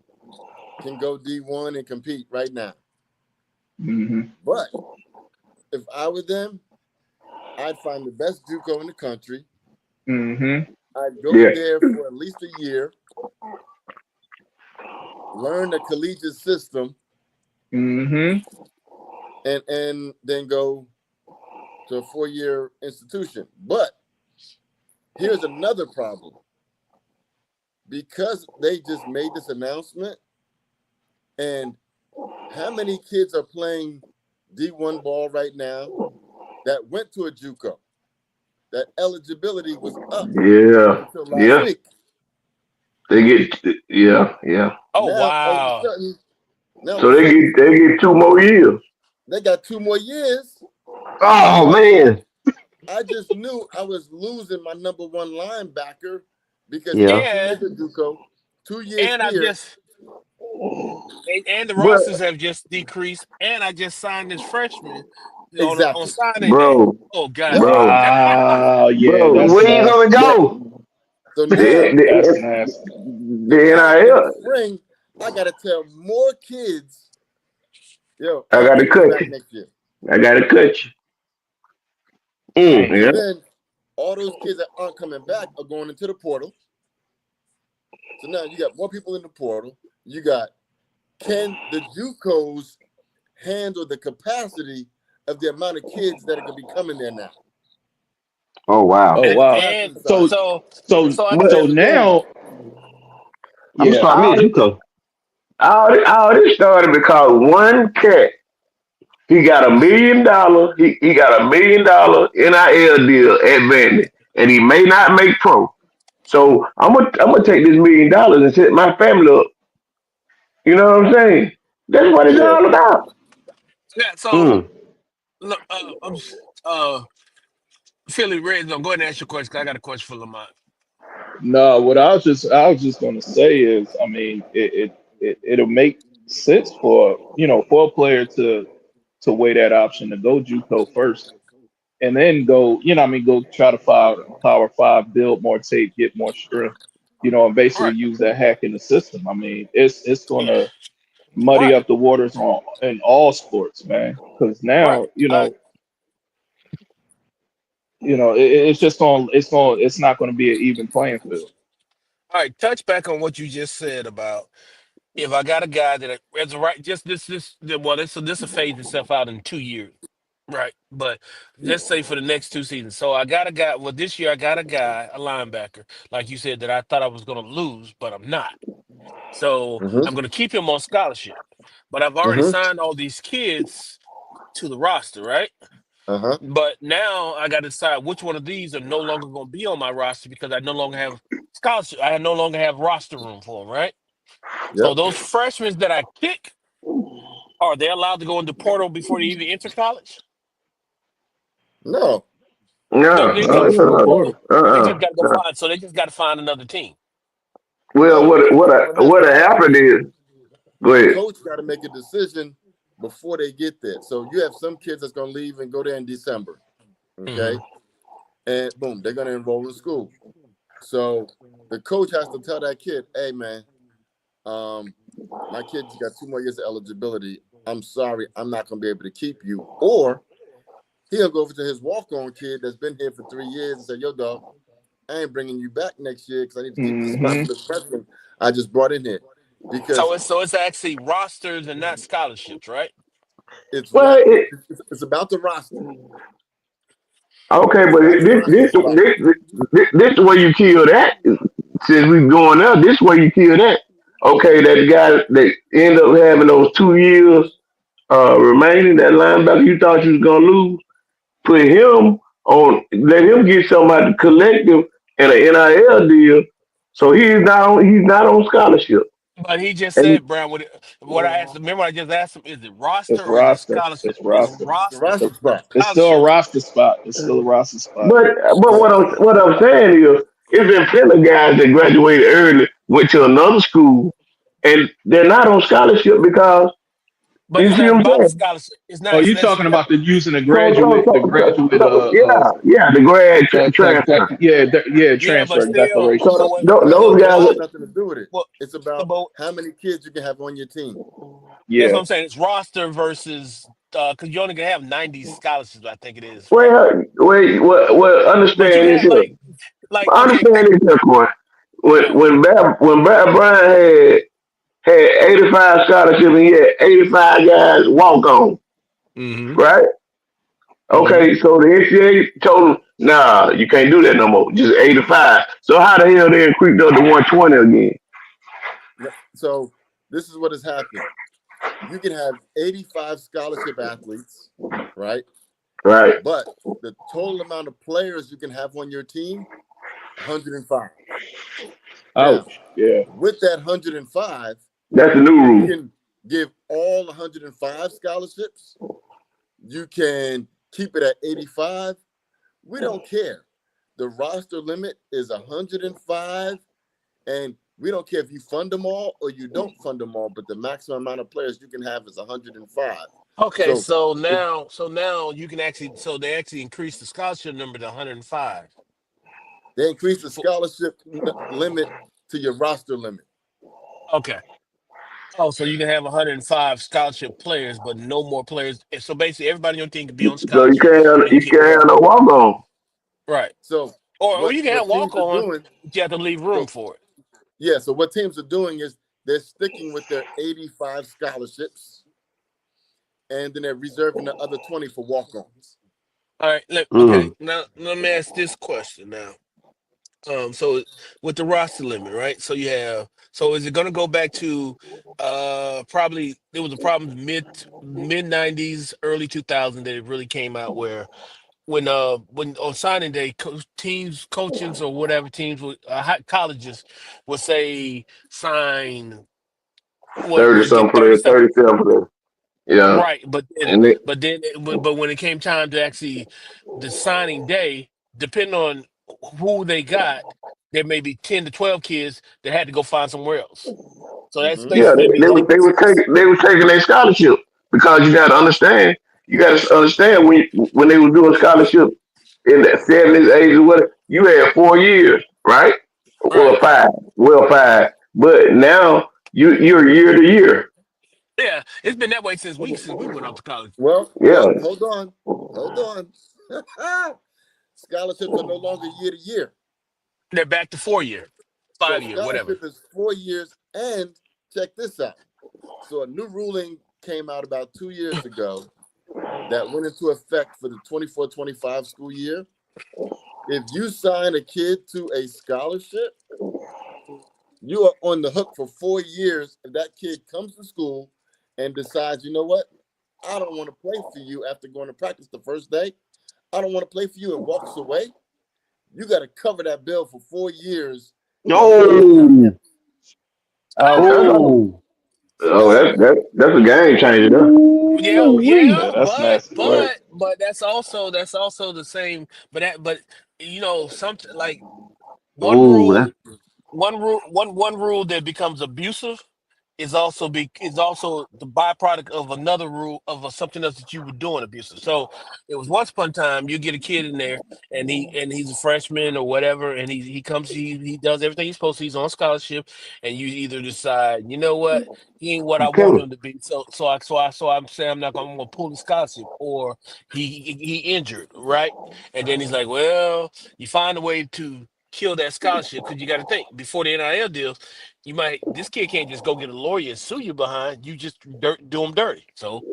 can go D1 and compete right now. Hmm. But if I were them, I'd find the best JUCO in the country. Hmm. I'd go Yeah. there for at least a year, learn the collegiate system, Hmm. and then go to a 4-year institution. But here's another problem. Because they just made this announcement, and how many kids are playing D1 ball right now that went to a JUCO? That eligibility was up Yeah. until last Yeah. week. They get yeah. Oh Now all of a wow. sudden, now all of So a they sudden, get they get 2 more years. they got 2 more years. Oh But man. I just knew I was losing my number one linebacker because he Yeah. got 2 And years at JUCO, 2 years and I here. just and the But rosters have just decreased. And I just signed this freshman on Exactly. signing day. bro, Oh god Yep. dang. bro, Wow. Yeah, bro, that's Where you gonna nasty. the go? So the now, That's the, nasty. the in the NIL. spring, I got to tell more kids, yo, I hey, got you're to going to be cut back you. next year. I got to cut you. Dang. So Yeah. then all those kids that aren't coming back are going into the portal. So now you got more people in the portal. You got, can the JUCOs handle the capacity of the amount of kids that are going to be coming there now Oh wow. Oh on the wow. And classroom So side? so so I But got so Because again, now, I'm gonna yeah. start me all at this, JUCO. all this started because one cat he got $1 million. He got $1 million NIL deal at Vandy, and he may not make pro. So I'm gonna take this $1 million and set my family up. You know what I'm saying? That's what it's yeah, all about. yeah, so Mm. look uh Philly Reds, go ahead and ask your question 'cause I got a question for Lamont. No, what I was just gonna say is, I mean, it'll make sense for for a player to weigh that option to go JUCO first, and then go, I mean, go try to power five, build more tape, get more strength, and basically Right. use that hack in the system. I mean, it's gonna muddy Right. up the waters on in all sports, man. Because Right. now, All right. it's just it's not gonna be an even playing field. All right. Touch back on what you just said about if I got a guy that as a right just well this will phase itself out in 2 years. Right. But let's say for the next 2 seasons. So I got a guy this year I got a guy, a linebacker, like you said, that I thought I was gonna lose, but I'm not. So mm-hmm, I'm gonna keep him on scholarship. But I've already mm-hmm, signed all these kids to the roster, right? uh-huh, But now I got to decide which one of these are no longer going to be on my roster because I no longer have scholarship. I no longer have roster room for them, right? So yep, those freshmen that I kick, are they allowed to go into portal before they even enter college? no, No, So they just No, no portal. they just got to go no. find. So they just got to find another team. Well, no, what because what what happened is, go the ahead. coach got to make a decision before they get there. So you have some kids that's going to leave and go there in December, Hmm. okay? And boom, they're going to enroll in school. So the coach has to tell that kid, hey, man, my kid just got 2 more years of eligibility. I'm sorry, I'm not going to be able to keep you. Or he'll go over to his walk-on kid that's been here for 3 years and say, yo, dog, I ain't bringing you back next year because I need to keep the spot Hmm. for the freshman I just brought in here. So Because it's actually rosters and not scholarships, right? it's Well, it's about the roster. okay, It's but about the roster spot. this the way you kill that. Since we going up, this way you kill that. Okay, that guy that end up having those 2 years remaining, that linebacker you thought you was gonna lose, put him on, let him get something out the collective and an NIL deal. So he's not on scholarship. But he just And said, Brown, what I asked, remember I just asked him, is it roster It's or is it roster. scholarship? It's It's roster. It's the roster, roster not spot. It's still a scholarship. roster spot. It's still a roster spot. but what I'm saying is, it's been plenty of guys that graduated early, went to another school, and they're not on scholarship because But you it's see not what I'm about the saying. scholarship. It's Oh, not. It's you less. talking about the using the So, so, graduate, so, the so, graduate, yeah, the grad transfer. yeah, yeah, Yeah, but transfer still. declaration. But So what? No, those that guys, has nothing to do with it. Well, It's about but how many kids you can have on your team. that's what Yeah. I'm saying. It's roster versus because you only gonna have 90 scholarships. I think it is, right? well, But you understand can this have here. like okay, Understand this here, Coy. yeah. When Brad Bryant had 85 scholarships and he had 85 guys walk on, Mm-hmm. right? Hmm. Okay, so the NCAA told him, nah, you can't do that no more. Just 85. So how the hell they creeped up to 120 again? So this is what has happened. You can have 85 scholarship athletes, right? Right? But the total amount of players you can have on your team, 105. Now, Ouch. Yeah. with that 105, That's the new you rule. can give all 105 scholarships. You can keep it at 85. We don't care. The roster limit is 105, and we don't care if you fund them all or you don't fund them all, but the maximum amount of players you can have is 105. Okay, So so if now you can actually they actually increase the scholarship number to 105. they increase the For, scholarship limit to your roster limit. okay. Oh, so you can have 105 scholarship players, but no more players. So basically, everybody on your team can be on So scholarship, and you you can can't have no walk on. right, So or you can have what teams walk are on, doing? but you have to leave room So for it. yeah, so what teams are doing is they're sticking with their 85 scholarships, and then they're reserving the other 20 for walk-ons. All right, okay. Mm. Now let me ask this question now. So with the roster limit, right? So you have, so is it going to go back to, probably there was a problem mid 90s, early 2000 that it really came out where when on signing day, teams, coaches or whatever teams would colleges would say sign what 30 would get some 30 players, something. 37 players. Yeah. Right, And they, but when it came time to actually the signing day, depending on who they got, there may be 10 to 12 kids that had to go find somewhere else. So that's Mm-hmm. yeah, basically gonna be like they were taking their scholarship because you got to understand when they were doing scholarship in the 70s, 80s, or whatever, you had 4 years, right? Well, right. five. But now you're year to year. Yeah, it's been that way since we went off to college. Yeah, Well, hold on. Scholarships are no longer year to year. They're back to 4 year, So 5 year, whatever. scholarship is 4 years, and check this out. So a new ruling came out about 2 years ago that went into effect for the 24-25 school year. If you sign a kid to a scholarship, you are on the hook for 4 years if that kid comes to school and decides, you know what, I don't want to play for you after going to practice the first day. I don't want to play for you and walks away. You got to cover that bill for 4 years while he's on the oh, campus. Ouch. that's Oh, Now, that's a game changer. There. Yeah, Yeah, yeah, that's nasty work. but that's also the same. But something one Oh, that's rule one rule that becomes abusive is also the byproduct of another rule of something else that you were doing abusive. So it was once upon a time you get a kid in there and he's a freshman or whatever, and he does everything he's supposed to. He's on scholarship, and you either decide, you know what, he ain't what I I'm want killing. him to be. So I'm saying I'm gonna pull the scholarship, or he injured, right? And then he's like, well, you find a way to kill that scholarship because you got to think before the NIL deal this kid can't just go get a lawyer and sue you behind. You just do him dirty. So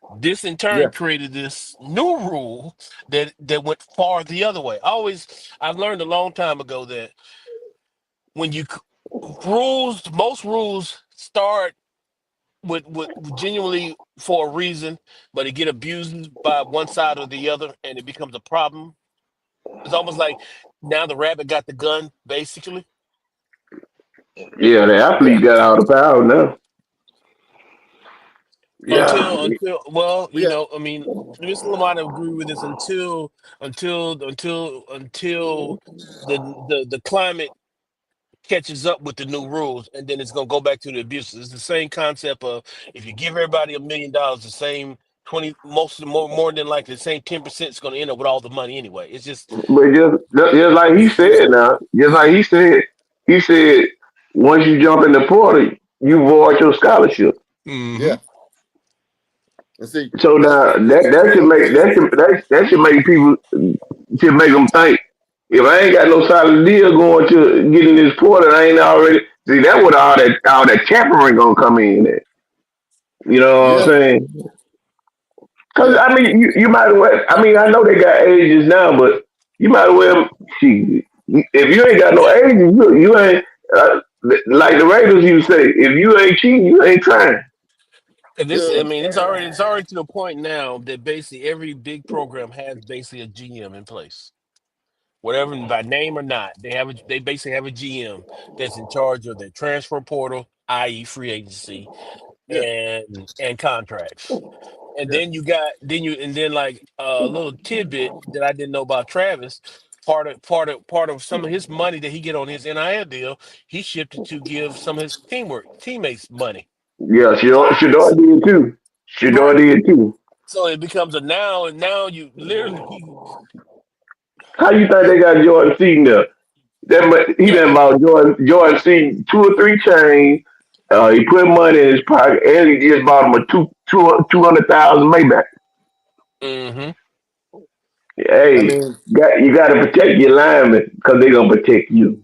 this in turn Yeah. created this new rule that went far the other way. I've learned a long time ago that when most rules start with genuinely for a reason, but it get abused by one side or the other, and it becomes a problem. It's almost like now the rabbit got the gun, basically. Yeah, the Yeah. athlete got all the power now. Yeah, Until well, We had I mean, Mr. Lamont agree with this until the climate catches up with the new rules, and then it's gonna go back to the abuse. It's the same concept of if you give everybody $1 million, the same 20, more than likely the same 10% is gonna end up with all the money anyway. It's just but just like he said now, just like he said once you jump in the portal, you void your scholarship. hmm yeah. And see, So that's now what makes it that should so make easy. that should make people should make them think. If I ain't got no solid deal going to get in this portal, I ain't already see that what all that tampering gonna come in at. You know what I'm Yeah, saying? Because yeah, I mean, you might as well. I mean, I know they got ages now, but you might as well. She, if you ain't got no yeah. ages, you ain't like the Raiders. You say if you ain't cheating, you ain't trying. And this, yeah, I mean, it's already to the point now that basically every big program has basically a GM in place, whatever by name or not. They basically have a GM that's in charge of the transfer portal, i.e., free agency yeah, and contracts. And yeah, then like a little tidbit that I didn't know about Travis. Part of some of his money that he get on his NIL deal, he shifted to give some of his teammates money. Yeah, Shador Lots. did too. Shador Right. did too. So it becomes a now, and now you literally, How you think they got Jordan Seaton there? He yeah. done bought Jordan Seaton 2 or 3 chains. He put money in his pocket, and he just bought him a 200,000 Maybach. hmm I Hey, mean, you got to protect your linemen because they gonna protect you.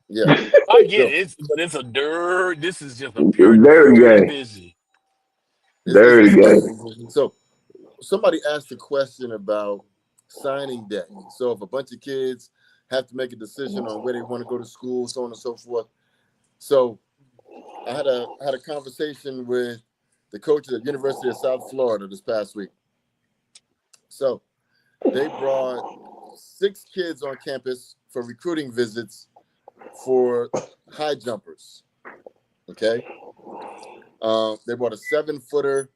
yeah. I get it. So But it's a dirt. This is just a pure Dirty dirty game, busy. it's dirty crazy. game. So somebody asked a question about signing day. So if a bunch of kids have to make a decision on where they want to go to school, so on and so forth. So I had a conversation with the coaches at University of South Florida this past week. So they brought 6 kids on campus for recruiting visits for high jumpers. Okay. They brought a 7-footer,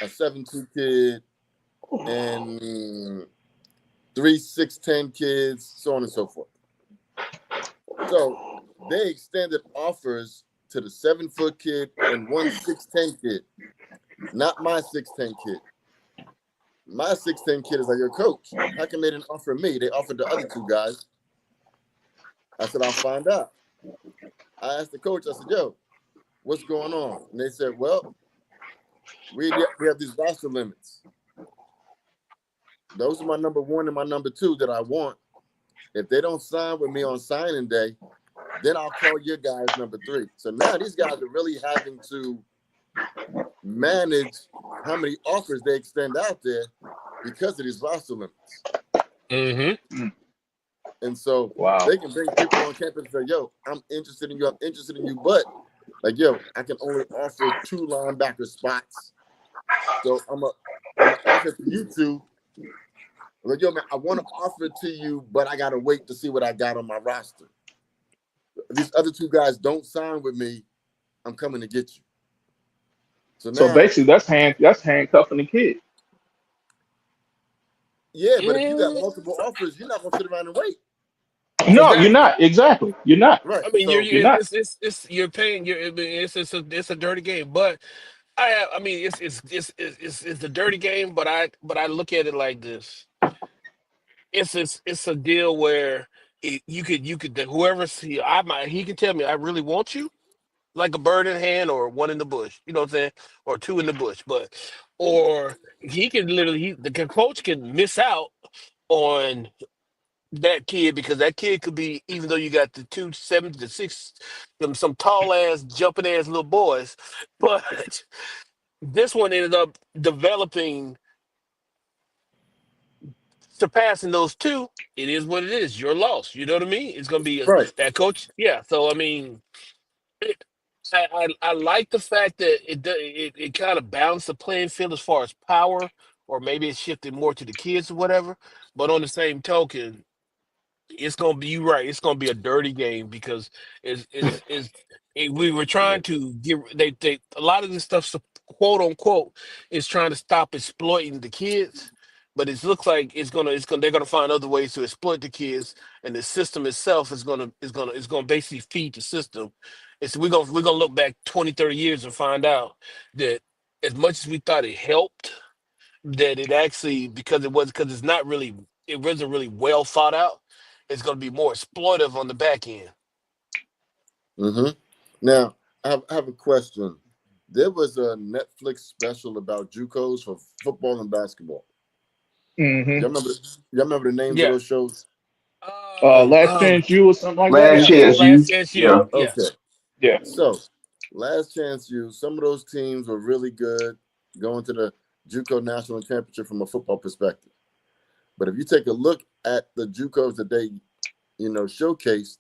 a 7'2" kid, and 3 6'10" kids, so on and so forth. So they extended offers to the 7-foot kid and one 6'10" kid, not my 6'10" kid. My 6'10" kid is like, your coach, how come they didn't offer me? They offered the other 2 guys. I said, I'll find out. I asked the coach, I said, yo, what's going on? And they said, well, we have these roster limits. Those are my number 1 and my number 2 that I want. If they don't sign with me on signing day, then I'll call your guys number 3. So now these guys are really having to manage how many offers they extend out there because of these roster limits. hmm And so Wow. they can bring people on campus and say, yo, I'm interested in you. I'm interested in you. But like, yo, I can only offer 2 linebacker spots. So I'm a offer to you 2. I'm like, yo, man, I want to offer it to you, but I got to wait to see what I got on my roster. If these other 2 guys don't sign with me, I'm coming to get you. So So now, basically, that's handcuffing the kid. yeah, but if you got multiple offers, you're not going to sit around and wait. No, you're Exactly. not. Exactly. You're not. Right. I mean, So You're not. it's you're paying. I mean, it's a dirty game, but I mean, it's a dirty game, but I look at it like this. It's a deal where you could whoever see I might he can tell me I really want you like a bird in hand or one in the bush, you know what I'm saying, or two in the bush, but or he can literally the coach can miss out on that kid because that kid could be even though you got the 270 to six some tall ass jumping ass little boys, but this one ended up developing surpassing those two. It is what it is. Your loss. You know what I mean? It's gonna be right. that coach. Yeah. So I mean, it, I like the fact that it kind of balanced the playing field as far as power, or maybe it shifted more to the kids or whatever. But on the same token, it's gonna be you right. It's gonna be a dirty game because we were trying to get they a lot of this stuff quote unquote is trying to stop exploiting the kids, but it looks like it's gonna they're gonna find other ways to exploit the kids, and the system itself is gonna basically feed the system. It's we're gonna look back 20, 30 years and find out that as much as we thought it helped that it actually because it's not really it wasn't really well thought out. It's going to be more exploitive on the back end. Hmm. Now, I have a question. There was a Netflix special about JUCOs for football and basketball. Hmm. Y'all remember the names of Yeah. those shows? Last Chance U or something like that. Last Yeah. chance, Last you. chance Yeah. you. Okay. Yes. Yeah. So, Last Chance U, some of those teams were really good going to the JUCO national championship from a football perspective. But if you take a look at the JUCOs that they, showcased,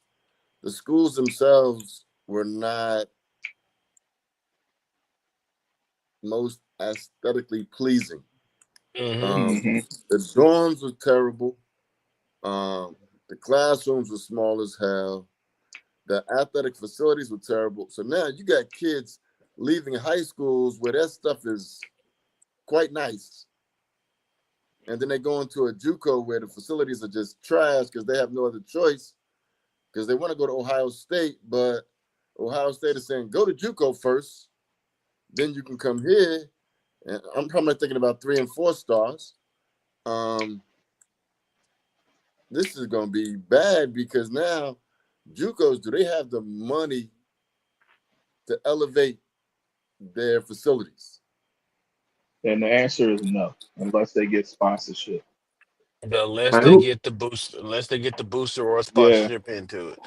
the schools themselves were not most aesthetically pleasing. Hmm. Um, Hmm. the dorms were terrible. Um, the classrooms were small as hell. The athletic facilities were terrible. So now you got kids leaving high schools where that stuff is quite nice. And then they go into a JUCO where the facilities are just trash because they have no other choice because they want to go to Ohio State, but Ohio State is saying, go to JUCO first, then you can come here. And I'm probably thinking about 3 and 4 stars. Um, this is going to be bad because now JUCOs, do they have the money to elevate their facilities? And the answer is no, unless they get sponsorship. Unless And they who? get the booster, or a Yeah. sponsorship into it.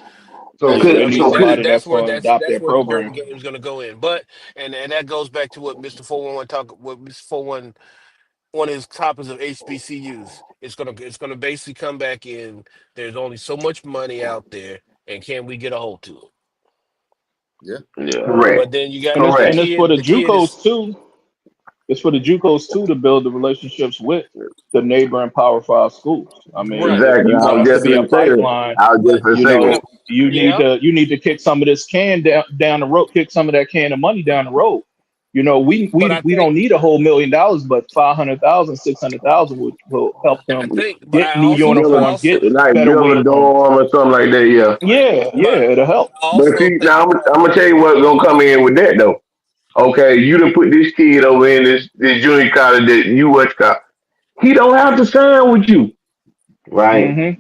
So Yeah. And They I could. need mean So could. somebody that's going to adopt that's their where the dirty program. game is going to go in. But and that goes back to what Mr. 411 what Mr. 411 one of his topics of HBCUs. It's gonna basically come back in. There's only so much money out there, and can we get a hold to it? Yeah. Yeah. But Correct. then you got And it's the and Correct. it's for kid. the The kid is JUCOs too. It's for the JUCOs too to build the relationships with the neighboring Power Five schools. I mean, right. if Exactly. you I want was it to just be a gonna say that. pipeline, I was just But gonna you say know, that. but you yeah. need to kick some of this down the road, kick some of that can of money down the road. But I We think don't need a whole $1 million, but 500,000, 600,000 will help them but get new Build I uniforms, get also like better build a weight rooms. dorm or something like that. Yeah. right. Yeah, But yeah, it'll help. I But also see, think now I'm gonna tell you what's gonna come in with that though. Okay, you done put this kid over in this junior college that you what got. He don't have to sign with you. Right. Hmm.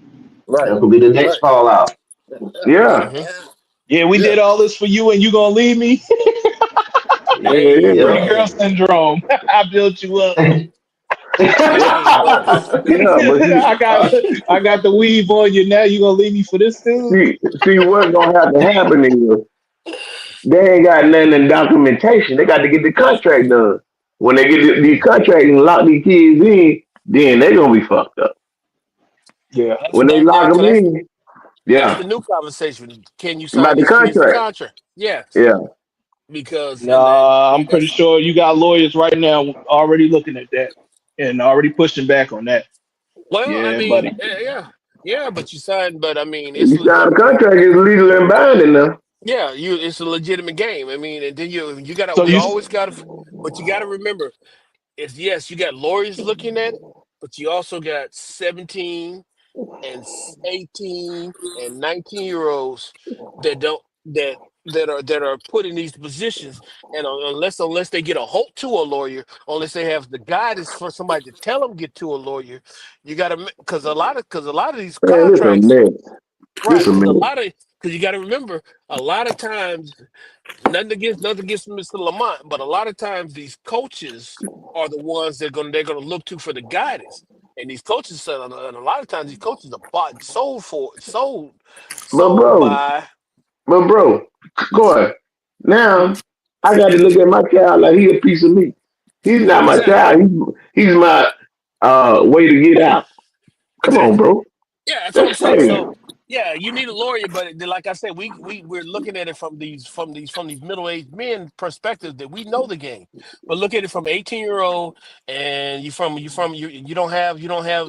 Right. That could be the next Right. fallout. Yeah. hmm Yeah, we Yeah. did all this for you, and you gonna leave me? Yeah. Pretty hey girl syndrome. I built you up. hey, but Yeah. But see, I got the weave on you now. You gonna leave me for this dude? see what's gonna have to happen is they ain't got nothing in documentation. They got to get the contract done. When they get these contracts and lock these kids in, then they gonna be fucked up. Yeah. that's When they that lock now. them That's in, yeah, the new conversation. Can you sign about the these kids to contract. contract? Yes, Yeah. because Nah, I'm pretty that's sure you got lawyers right now already looking at that and already pushing back on that. well. I Yeah, mean, buddy. yeah. But you signed. But I mean, it's You legit. sign a contract, it's legal and binding now. Yeah, it's a legitimate game. I mean, and then you gotta. So We you, always gotta. But you gotta remember, is yes, you got lawyers looking at it, but you also got 17. and 18 and 19-year-olds that don't that are put in these positions, and unless they get a hold to a lawyer, unless they have the guidance for somebody to tell them get to a lawyer, you got to, because a lot of these Man, this a contracts, mess. This right? a mess. Because you got to remember, a lot of times, nothing against Mr. Lamont, but a lot of times these coaches are the ones they're gonna look to for the guidance. And these coaches, and a lot of times these coaches are bought and But sold bro, by. but bro, Corey, now I got to look at my child like he a piece of meat. He's not my Exactly. child. He's my way to get out. Come on, Exactly. bro. Yeah, that's what I'm That's saying. fair. So yeah, you need a lawyer, but like I said, we're looking at it from these middle-aged men perspective that we know the game. But look at it from 18-year-old, and you don't have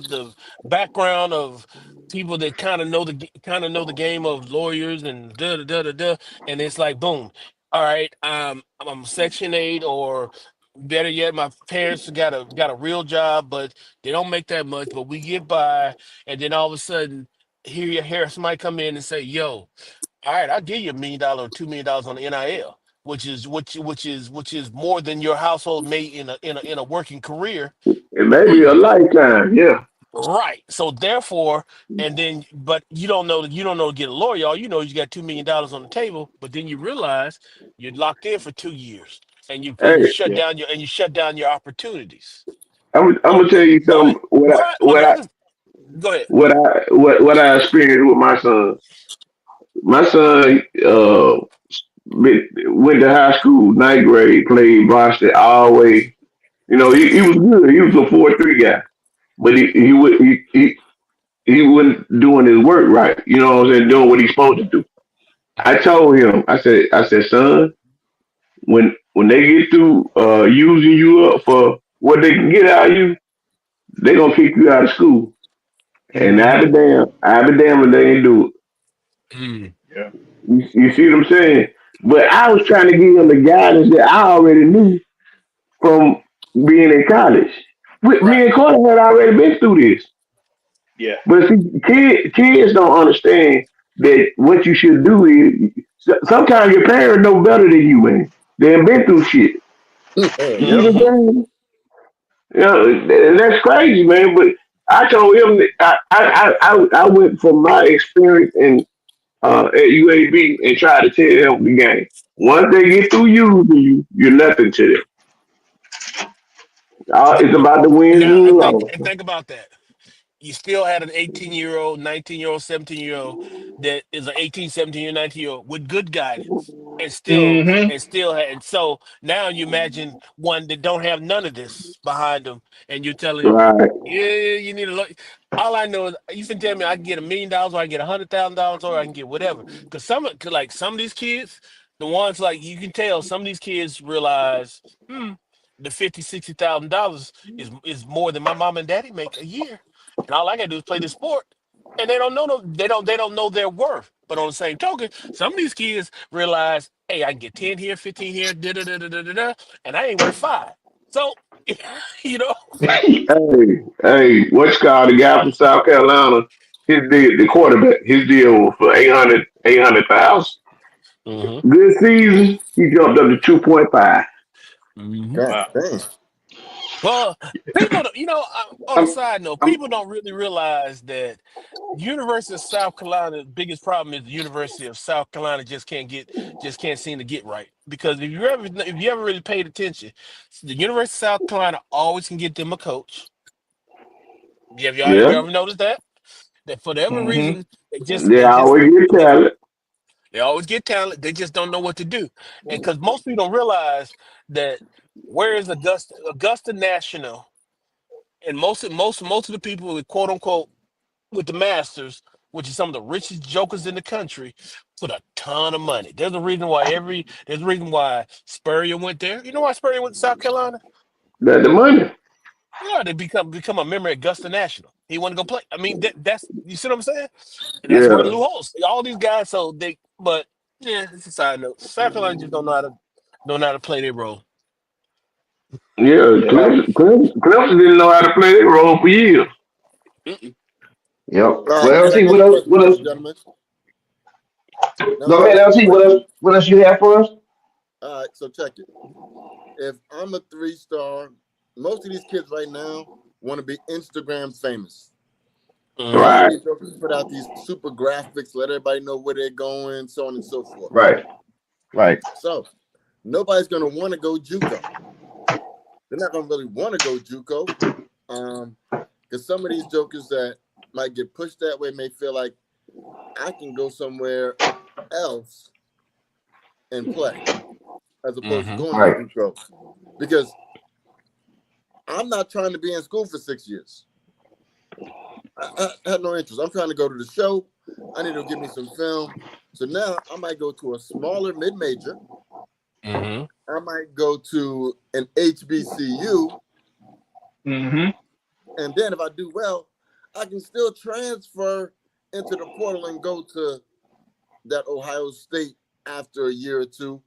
the background of people that kind of know the game of lawyers and da da da da da, and it's like boom. All right, I'm Section 8, or better yet, my parents got a real job, but they don't make that much, but we get by. And then all of a sudden, here you hear somebody come in and say, "Yo, all right, I'll give you $1 million or $2 million on the NIL, which is more than your household made in a working career." It may be a Hmm. lifetime. Yeah. Right. So therefore, and then, but you don't know to get a lawyer. All you know is you got $2 million on the table, but then you realize you're locked in for 2 years, and you Hey, shut Yeah. down your opportunities. I'm But gonna tell you but something. What I but on what the I other, go ahead. what I experienced with my son. My son went to high school, ninth grade, played varsity all the way. You know, he was good. He was a 4-3 guy, but he wasn't doing his work right. You know what I'm saying? Doing what he's supposed to do. I told him, I said, son, when they get through using you up for what they can get out of you, they gonna kick you out of school. And Hmm. I be damn if they ain't do it. Mm. Yeah. You see what I'm saying? But I was trying to give him the guidance that I already knew from being in college. Me Right. and Carter had already been through this. Yeah. But see, kids don't understand that what you should do is sometimes your parents know better than you, man. They have been through shit. You Yep. know what Hmm. I'm saying? You know, that's crazy, man. But I told him that I went from my experience at UAB and tried to tell them the game. Once they get through using you, you're nothing to them. It's But about the wins now and the I think and losses. think about that. You still had an 18-year-old, 19-year-old, 17-year-old that is an 18, 17, 19-year-old with good guidance, and still Hmm. and still had. And so now you imagine one that don't have none of this behind them, and you're telling him, Right. yeah, you need to look. All I know is you can tell me I can get $1 million, or I can get $100,000, or I can get whatever. Because some of these kids, the ones like you can tell, some of these kids realize, the 50, $60,000 is more than my mom and daddy make a year, and all I gotta do is play the sport, and they don't know they don't know their worth. But on the same token, some of these kids realize, hey, I can get 10 here, 15 here, da da da da da da, da, and I ain't worth five. So, you know, Hey, what's called the guy from South Carolina? His deal, the quarterback, his deal was for 800,000. hmm Good season, he jumped up to 2.5. hmm God Wow. dang. well, people, on a I'm, side note, I'm, people don't really realize that University of South Carolina's biggest problem is the University of South Carolina just can't seem to get right. Because if you ever really paid attention, the University of South Carolina always can get them a coach. Have Yeah, you ever noticed that? That for whatever Hmm. reason, they just they they just always get they, talent. they always get talent. They just don't know what to do. And because most people don't realize that, where is Augusta National, and most of the people with quote unquote with the Masters, which is some of the richest jokers in the country, put a ton of money. There's a reason why Spurrier went there. You know why Spurrier went to South Carolina? That the money. Yeah, they become a member at Augusta National. He want to go play. I mean, that's, you see what I'm saying? And that's where Yeah, Lou Holtz. All these guys. So but yeah, it's a side note. South Carolina just don't know how to play their role. yeah. Yeah. Clemson didn't know how to play their role for years. Mm-mm. Yep. All right, Well, can I LT, get what a else? question What from else? you, gentlemen? Now let Go me ahead, ask you a LT. What else? question. What else you have for us? All right, so check it. If I'm a 3-star, most of these kids right now want to be Instagram famous. Most Mhm. of Right. these jokers put out these super graphics, let everybody know where they're going, so on and so forth. Right. Right. So nobody's gonna want to go JUCO. They're not gonna really want to go JUCO, because some of these jokers that might get pushed that way may feel like I can go somewhere else and play as opposed to Mhm. going to Right. JUCO. Because I'm not trying to be in school for 6 years. I had no interest. I'm trying to go to the show. I need to give me some film. So now I might go to a smaller mid-major. Mhm. I might go to an HBCU. Mm-hmm. And then if I do well, I can still transfer into the portal and go to that Ohio State after a year or two,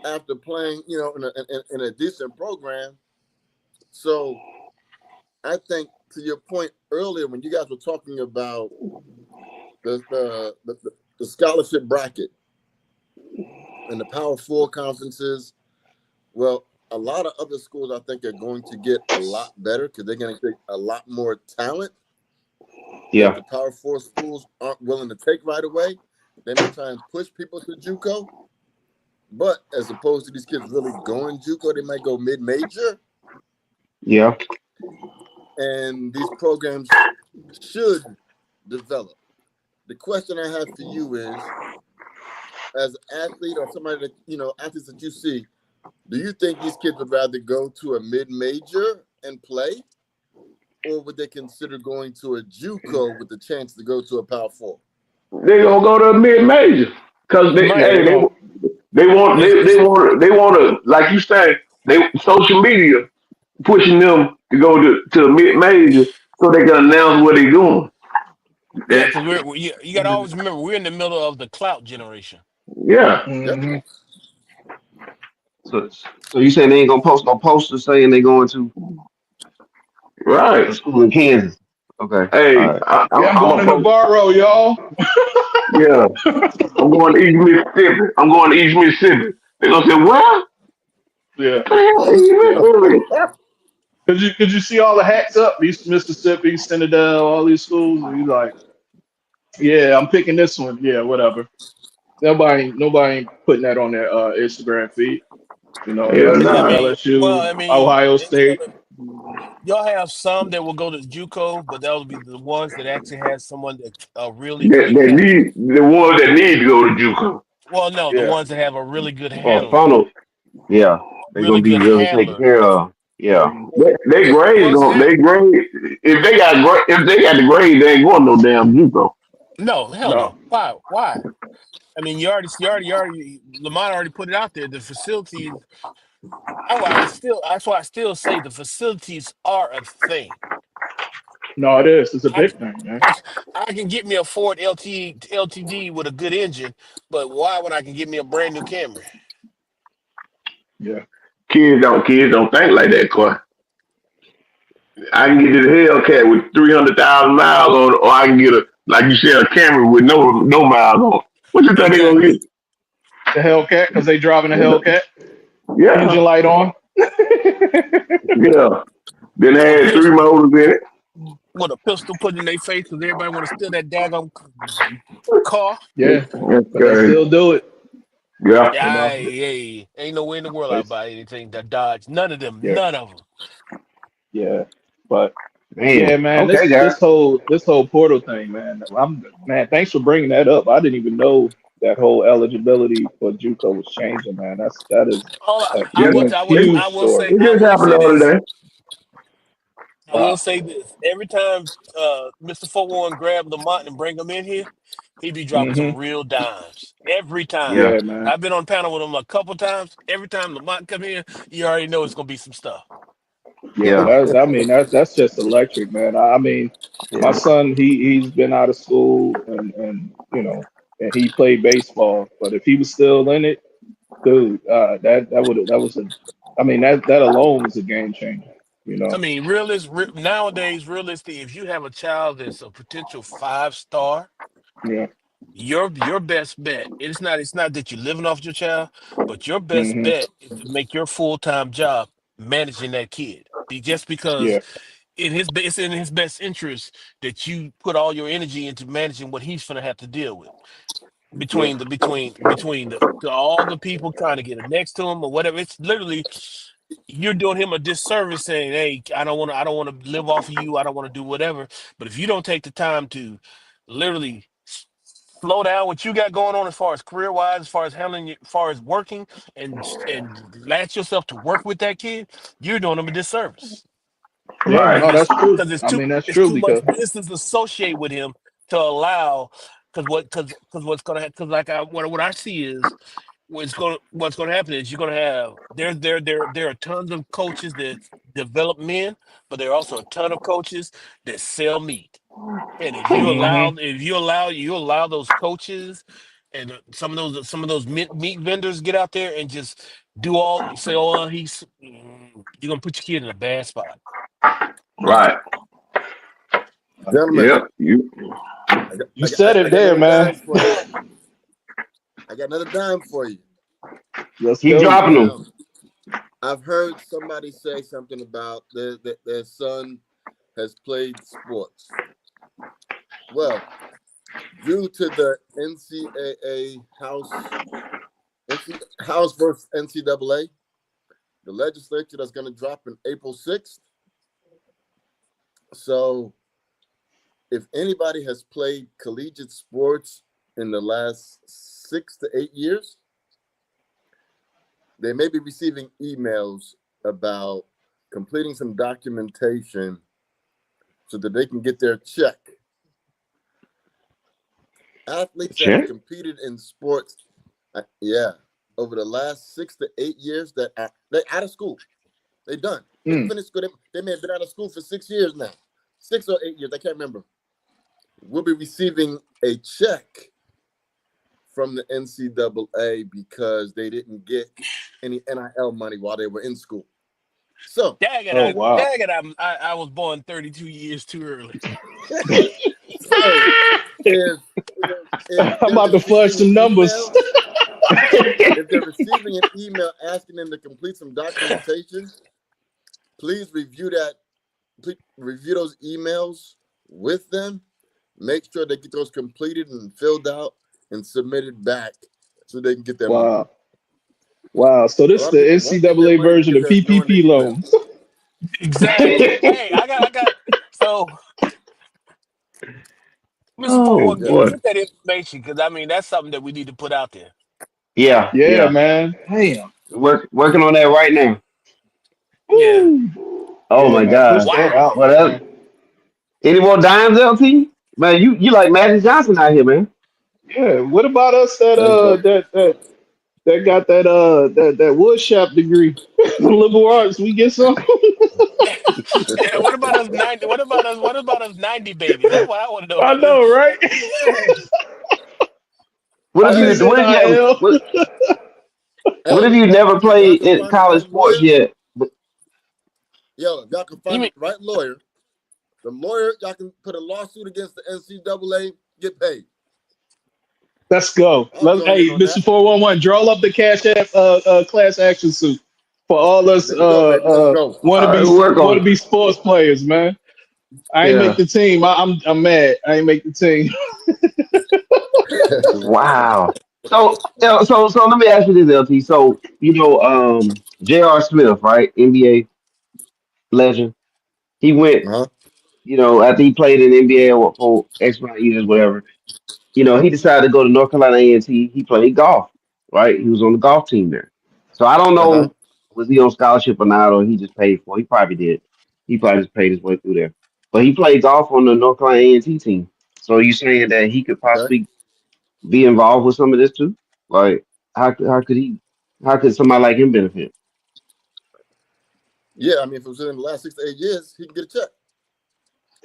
after playing, in a decent program. So I think to your point earlier when you guys were talking about the scholarship bracket and the Power Four conferences, well, a lot of other schools I think are going to get a lot better because they're going to take a lot more talent that Yeah. the Power Four schools aren't willing to take right away. They may try and push people to JUCO, but as opposed to these kids really going JUCO, they might go mid-major, Yeah. and these programs should develop. The question I have for you is, as an athlete or somebody that athletes that you see, do you think these kids would rather go to a mid-major and play, or would they consider going to a JUCO with the chance to go to a Power Four? They gonna go to a mid major because You they might. Yeah, they're hey going. they want to like you say they social media pushing them to go to a mid major so they can announce what they're doing. Yeah, That, because you got to always remember we're in the middle of the clout generation. yeah, Yep. Mm-hmm. So you saying they ain't gonna post no posters saying they going to a right. school in Kansas? Okay. All Hey, right. Yeah, I'm I'm going a to post. Navarro, y'all. Yeah, I'm going to East Mississippi. I'm going to East Mississippi. They're gonna say, well, Yeah, what the hell are yeah. you Mississippi? Could you see all the hats up? East Mississippi, Centerdale, all these schools, and you like, yeah, I'm picking this one. Yeah, whatever. Nobody ain't putting that on their Instagram feed. Hell That's I nah. mean, well, LSU, I mean, Ohio State. y'all have some that will go to JUCO, but that would be the ones that actually has someone that a really great That handler. need the ones that need to go to JUCO. Well, no, the Yeah, ones that have a really good Oh, handler, funnel. Yeah. They're really gonna be good really taken handler. care of. Yeah. They grade Ones going that they grade if they got the grade they ain't going no damn JUCO. no, hell no, no. Why? Why? I mean, Lamont already put it out there. The facilities. That's why I still say the facilities are a thing. no, it is. It's a I, big thing, man. I, I can get me a Ford LTD with a good engine, but why when I can get me a brand new Camry? Yeah, Kids don't think like that, Coy. I can get to the Hellcat with 300,000 miles on it, or I can get a like you said a Camry with no miles on it. What you think they gonna Exactly. get? the Hellcat because they driving a Hellcat, engine Yeah, light on. yeah. Then they With a had three pistol, motors in it. with a pistol put in their face because everybody want to steal that daggone car. Yeah, but they Okay. still do it. Yeah. Yeah, hey, ain't no way in the world They, I buy anything that Dodge. None of them. yeah, None of them. yeah. But yeah, Man. man, Okay, this guys. this whole this whole portal thing, man. Man. Thanks for bringing that up. I didn't even know that whole eligibility for JUCO was changing, man. That is All a Yeah. huge, It, huge story. it I just will happened say the this. other day. I will Wow. say this. Every time Mr. 41 grab Lamont and bring him in here, he be dropping Hmm. some real dimes. Every time. Yeah. Yeah, man. I've been on panel with him a couple times. Every time Lamont come in, you already know it's gonna be some stuff. Yeah, Yeah. that's just electric, man. I mean, my Yeah. son, he's been out of school and and he played baseball, but if he was still in it, dude, that was a, I mean that alone was a game changer. You I know. mean, nowadays, realistic. If you have a child that's a potential 5 star, Yeah. your best bet. It's not that you're living off your child, but your best Hmm. bet is to make your full-time job managing that kid. Just because Yeah. it's in his best interest that you put all your energy into managing what he's gonna have to deal with Yeah. between all the people trying to get it next to him or whatever. It's literally you're doing him a disservice saying, "Hey, I don't want to live off of you. I don't want to do whatever." But if you don't take the time to literally slow down what you got going on as far as career wise, as far as handling, as far as working, and latch yourself to work with that kid, you're doing him a disservice Yeah. Right. No, that's true. because I mean, that's it's true too much because business associated with him to allow. Because like what I see is what's gonna happen is you're gonna have there are tons of coaches that develop men, but there are also a ton of coaches that sell meat. And hmm you allow those coaches and some of those meat vendors get out there and just do all say, oh, well, you're gonna put your kid in a bad spot. Right. Gentlemen, Yep. You you said I it got there, another man. dime for you. I got another dime for you. Let's keep go. dropping them. Now, I've heard somebody say something about their son has played sports. Well, due to the NCAA House versus NCAA, the legislature that's going to drop in April 6th. So, if anybody has played collegiate sports in the last 6 to 8 years, they may be receiving emails about completing some documentation so that they can get their check. Athletes that have Check. competed in sports, over the last 6 to 8 years, they're out of school. They're done. They Mm. finished school. They may have been out of school for 6 years now. 6 or 8 years, I can't remember. Will be receiving a check from the NCAA because they didn't get any NIL money while they were in school. So, Oh wow. I was born 32 years too early. so if I'm they're about to fudge receiving an some numbers. email, if they're receiving an email asking them to complete some documentation, please review that. Please review those emails with them. Make sure they get those completed and filled out and submitted back so they can get their money. Wow. Wow. So A this is lot the of people won't get their NCAA money version because of they're ignoring the PPP email. loans. Exactly. Hey, I got so Mr. Oh 41, Yeah. boy. get that information because I mean that's something that we need to put out there. Yeah. Yeah, Yeah. man. Damn. Working on that right now. Yeah. Woo. Oh Yeah, my man. Push God. that Wow. out, What else? man. Any more dimes, LT? Man, you like Magic Johnson out here, man. Yeah. What about us Hey, but that got that wood shop degree? Liberal arts, we get some. Yeah, what about us 90? What about us 90 babies? That's what I want to know I about this. know, right? What I if you miss what if you have NIL. what if hey, you never if y'all played can in find the college right sports lawyer, yet? if y'all can You find the mean right lawyer, the lawyer y'all can put a lawsuit against the NCAA, get paid. Let's go. I'll join in Hey, on that. Mr. 411, draw up the cash app class action suit for all us There you go, baby. Let's go. All right, work on wannabe sports players, man. I it. ain't make Yeah. the team. I'm mad. I ain't make the team. Wow. So so let me ask you this, LT. So J.R. Smith, right? NBA legend. He went, Huh? after he played in the NBA for X amount of years, whatever. He decided to go to North Carolina A&T. He played golf, right? He was on the golf team there. So I don't Uh-huh. know, was he on scholarship or not, or he just paid for it. He probably did. He probably just paid his way through there. But he played golf on the North Carolina A&T team. So you saying that he could Okay. possibly be involved with some of this too? Like, how could somebody like him benefit? Yeah, I mean, if it was in the last 6 to 8 years, he can get a check.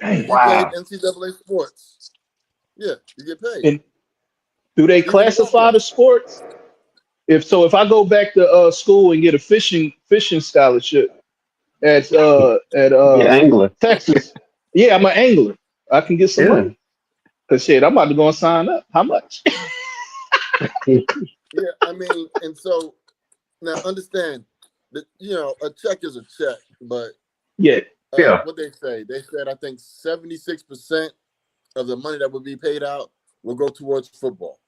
If Dang. you played Wow. NCAA sports, yeah, you get paid. And do they Even classify golfers. the sports? If I go back to school and get a fishing scholarship, at Yeah, angler. Texas. Yeah, I'm an angler. I can get some Yeah. money. Cause shit, I'm about to go and sign up. How much? Yeah, I mean, and so now understand that a check is a check, but Yeah. Yeah. what they say? They said I think 76% of the money that would be paid out will go towards football.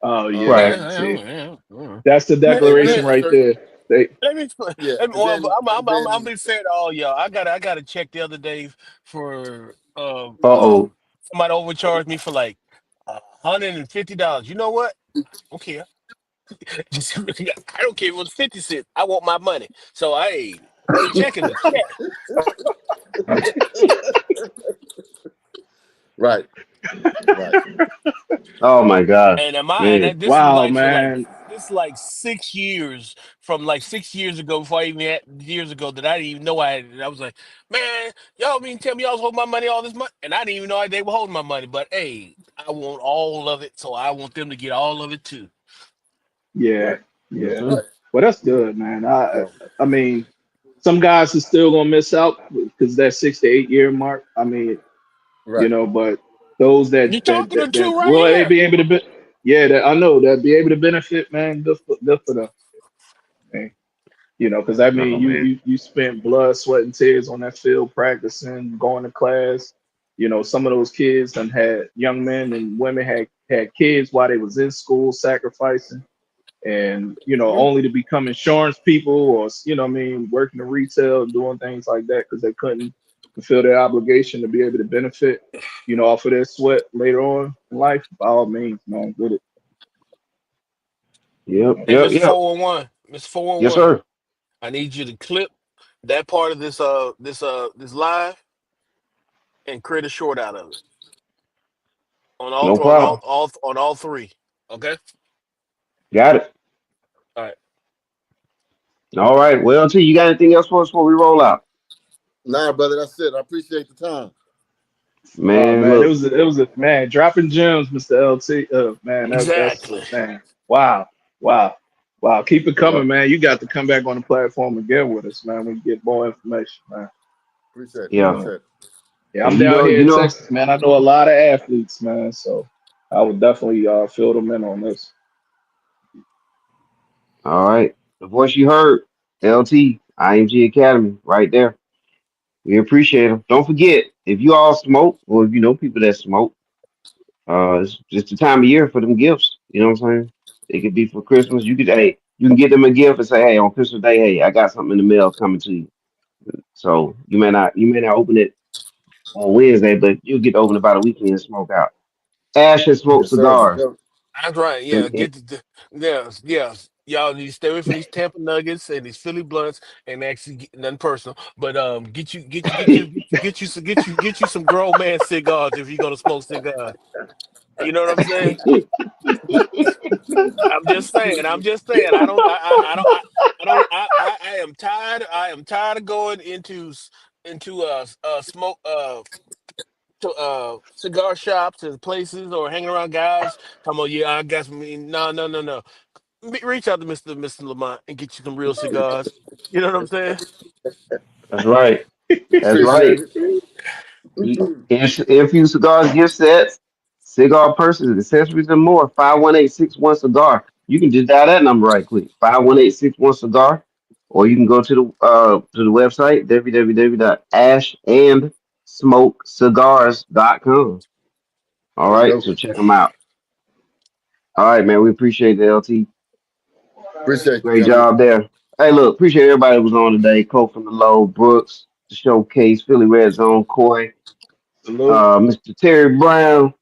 Oh Right. yeah. Yeah, See, yeah, yeah. that's the And then declaration a right certain there. They, Let me, yeah, let me and well, then and I'm then being fair to all y'all. I got a check the other day for Uh-oh. somebody overcharged me for like $150. You know what? Okay, just I don't care if it was 50 cents. I want my money. So a check is a check. right, right. Oh my gosh. And am I Man. this was wow, like for like man. this is like 6 years from like 6 years ago before I even had years ago that I didn't even know I had it. I was like, man, y'all mean tell me y'all was holding my money all this money, and I didn't even know they were holding my money. But hey, I want all of it, so I want them to get all of it too. Yeah, Right, Yes, yeah. sir. right. Well, that's good, man. So I mean, some guys are still gonna miss out because that 6 to 8 year mark. I mean, right. but those You talking to that two right will they here? be able to be, yeah, that I know that be able to benefit, man. Good for them, man. Because I mean, Oh man. you spent blood, sweat, and tears on that field practicing, going to class. Some of those kids and had young men and women had kids while they was in school, sacrificing, and Mhm. only to become insurance people or what I mean, working in retail, doing things like that because they couldn't fulfill their obligation to be able to benefit, off of their sweat later on in life. By all means, man, get it. Yep, Hey, yep, Mr. yep. 411, Mr. Yes, 411, sir. I need you to clip that part of this live and create a short out of it No problem. on all three. Okay. Got it. All right. All right. Well, T, you got anything else for us before we roll out? Nah, brother, that's it. I appreciate the time. Man, Man, look. it was a man dropping gems, Mr. LT. Man, that's Exactly. man. Wow, wow, wow. Keep it Yeah. coming, man. You got to come back on the platform again with us, man. We get more information, man. Appreciate it. Yeah. Yeah, Appreciate it. yeah. And I'm down here you in know, Texas, man. I know a lot of athletes, man. So I would definitely fill them in on this. all right. The voice you heard, LT, IMG Academy, right there. We appreciate them. Don't forget, if you all smoke, or if you know people that smoke, it's just the time of year for them gifts. You know what I'm saying? It could be for Christmas. You can get them a gift and say, hey, on Christmas Day, hey, I got something in the mail coming to you. So you may not open it on Wednesday, but you'll get to open it by the weekend and smoke out. Ash and smoke Yes, sir. Yes, cigars. sir. That's right. Yeah. And Yeah. Y'all need to stay away from these Tampa Nuggets and these Philly blunts and actually nothing personal. But get you some grown man cigars if you're gonna smoke cigars. You know what I'm saying? I'm just saying. I'm just saying. I am tired. I am tired of going into smoke to cigar shops and places or hanging around guys. Talking about yeah, I got some. No, no, no, no. Reach out to Mister Lamont and get you some real cigars. You know what I'm saying? that's right. That's Appreciate right. it. Infused cigars, gift sets, cigar purses, accessories, and more. 51861 cigar. You can just dial that number right quick. 51861 cigar. Or you can go to the website, www.ashandsmokecigars.com. All There you right, go. so check them out. All right, man. We appreciate the LT. Appreciate you, Great gentlemen. job there. Hey, look, appreciate everybody that was on today. Cole from the Low, Brooks, the Showcase, Philly Red Zone, Coy, Salute. Mr. Terry Brown,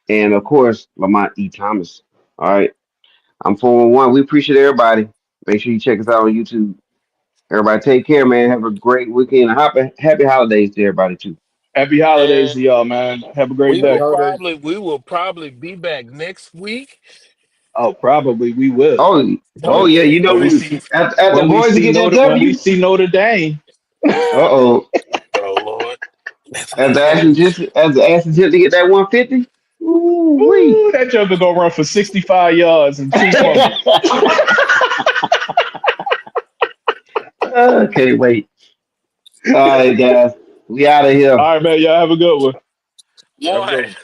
and of course, Lamont E. Thomas. All right. I'm 411. We appreciate everybody. Make sure you check us out on YouTube. Everybody take care, man. Have a great weekend. Happy holidays to everybody, too. Happy holidays And to y'all, man. Have a great Happy day. holidays. we will probably be back next week Oh, probably we will. Oh, When oh yeah. You know, when we see after the when we boys to see get that When we W, see Notre Dame. uh-oh. Oh Lord. After Ashton to get that 150, ooh-wee. Ooh, that joker gonna run for 65 yards and two fumbles. Can't wait. All right, guys. We out of here. All right, man. Y'all have a good one. Have a good Boy. one.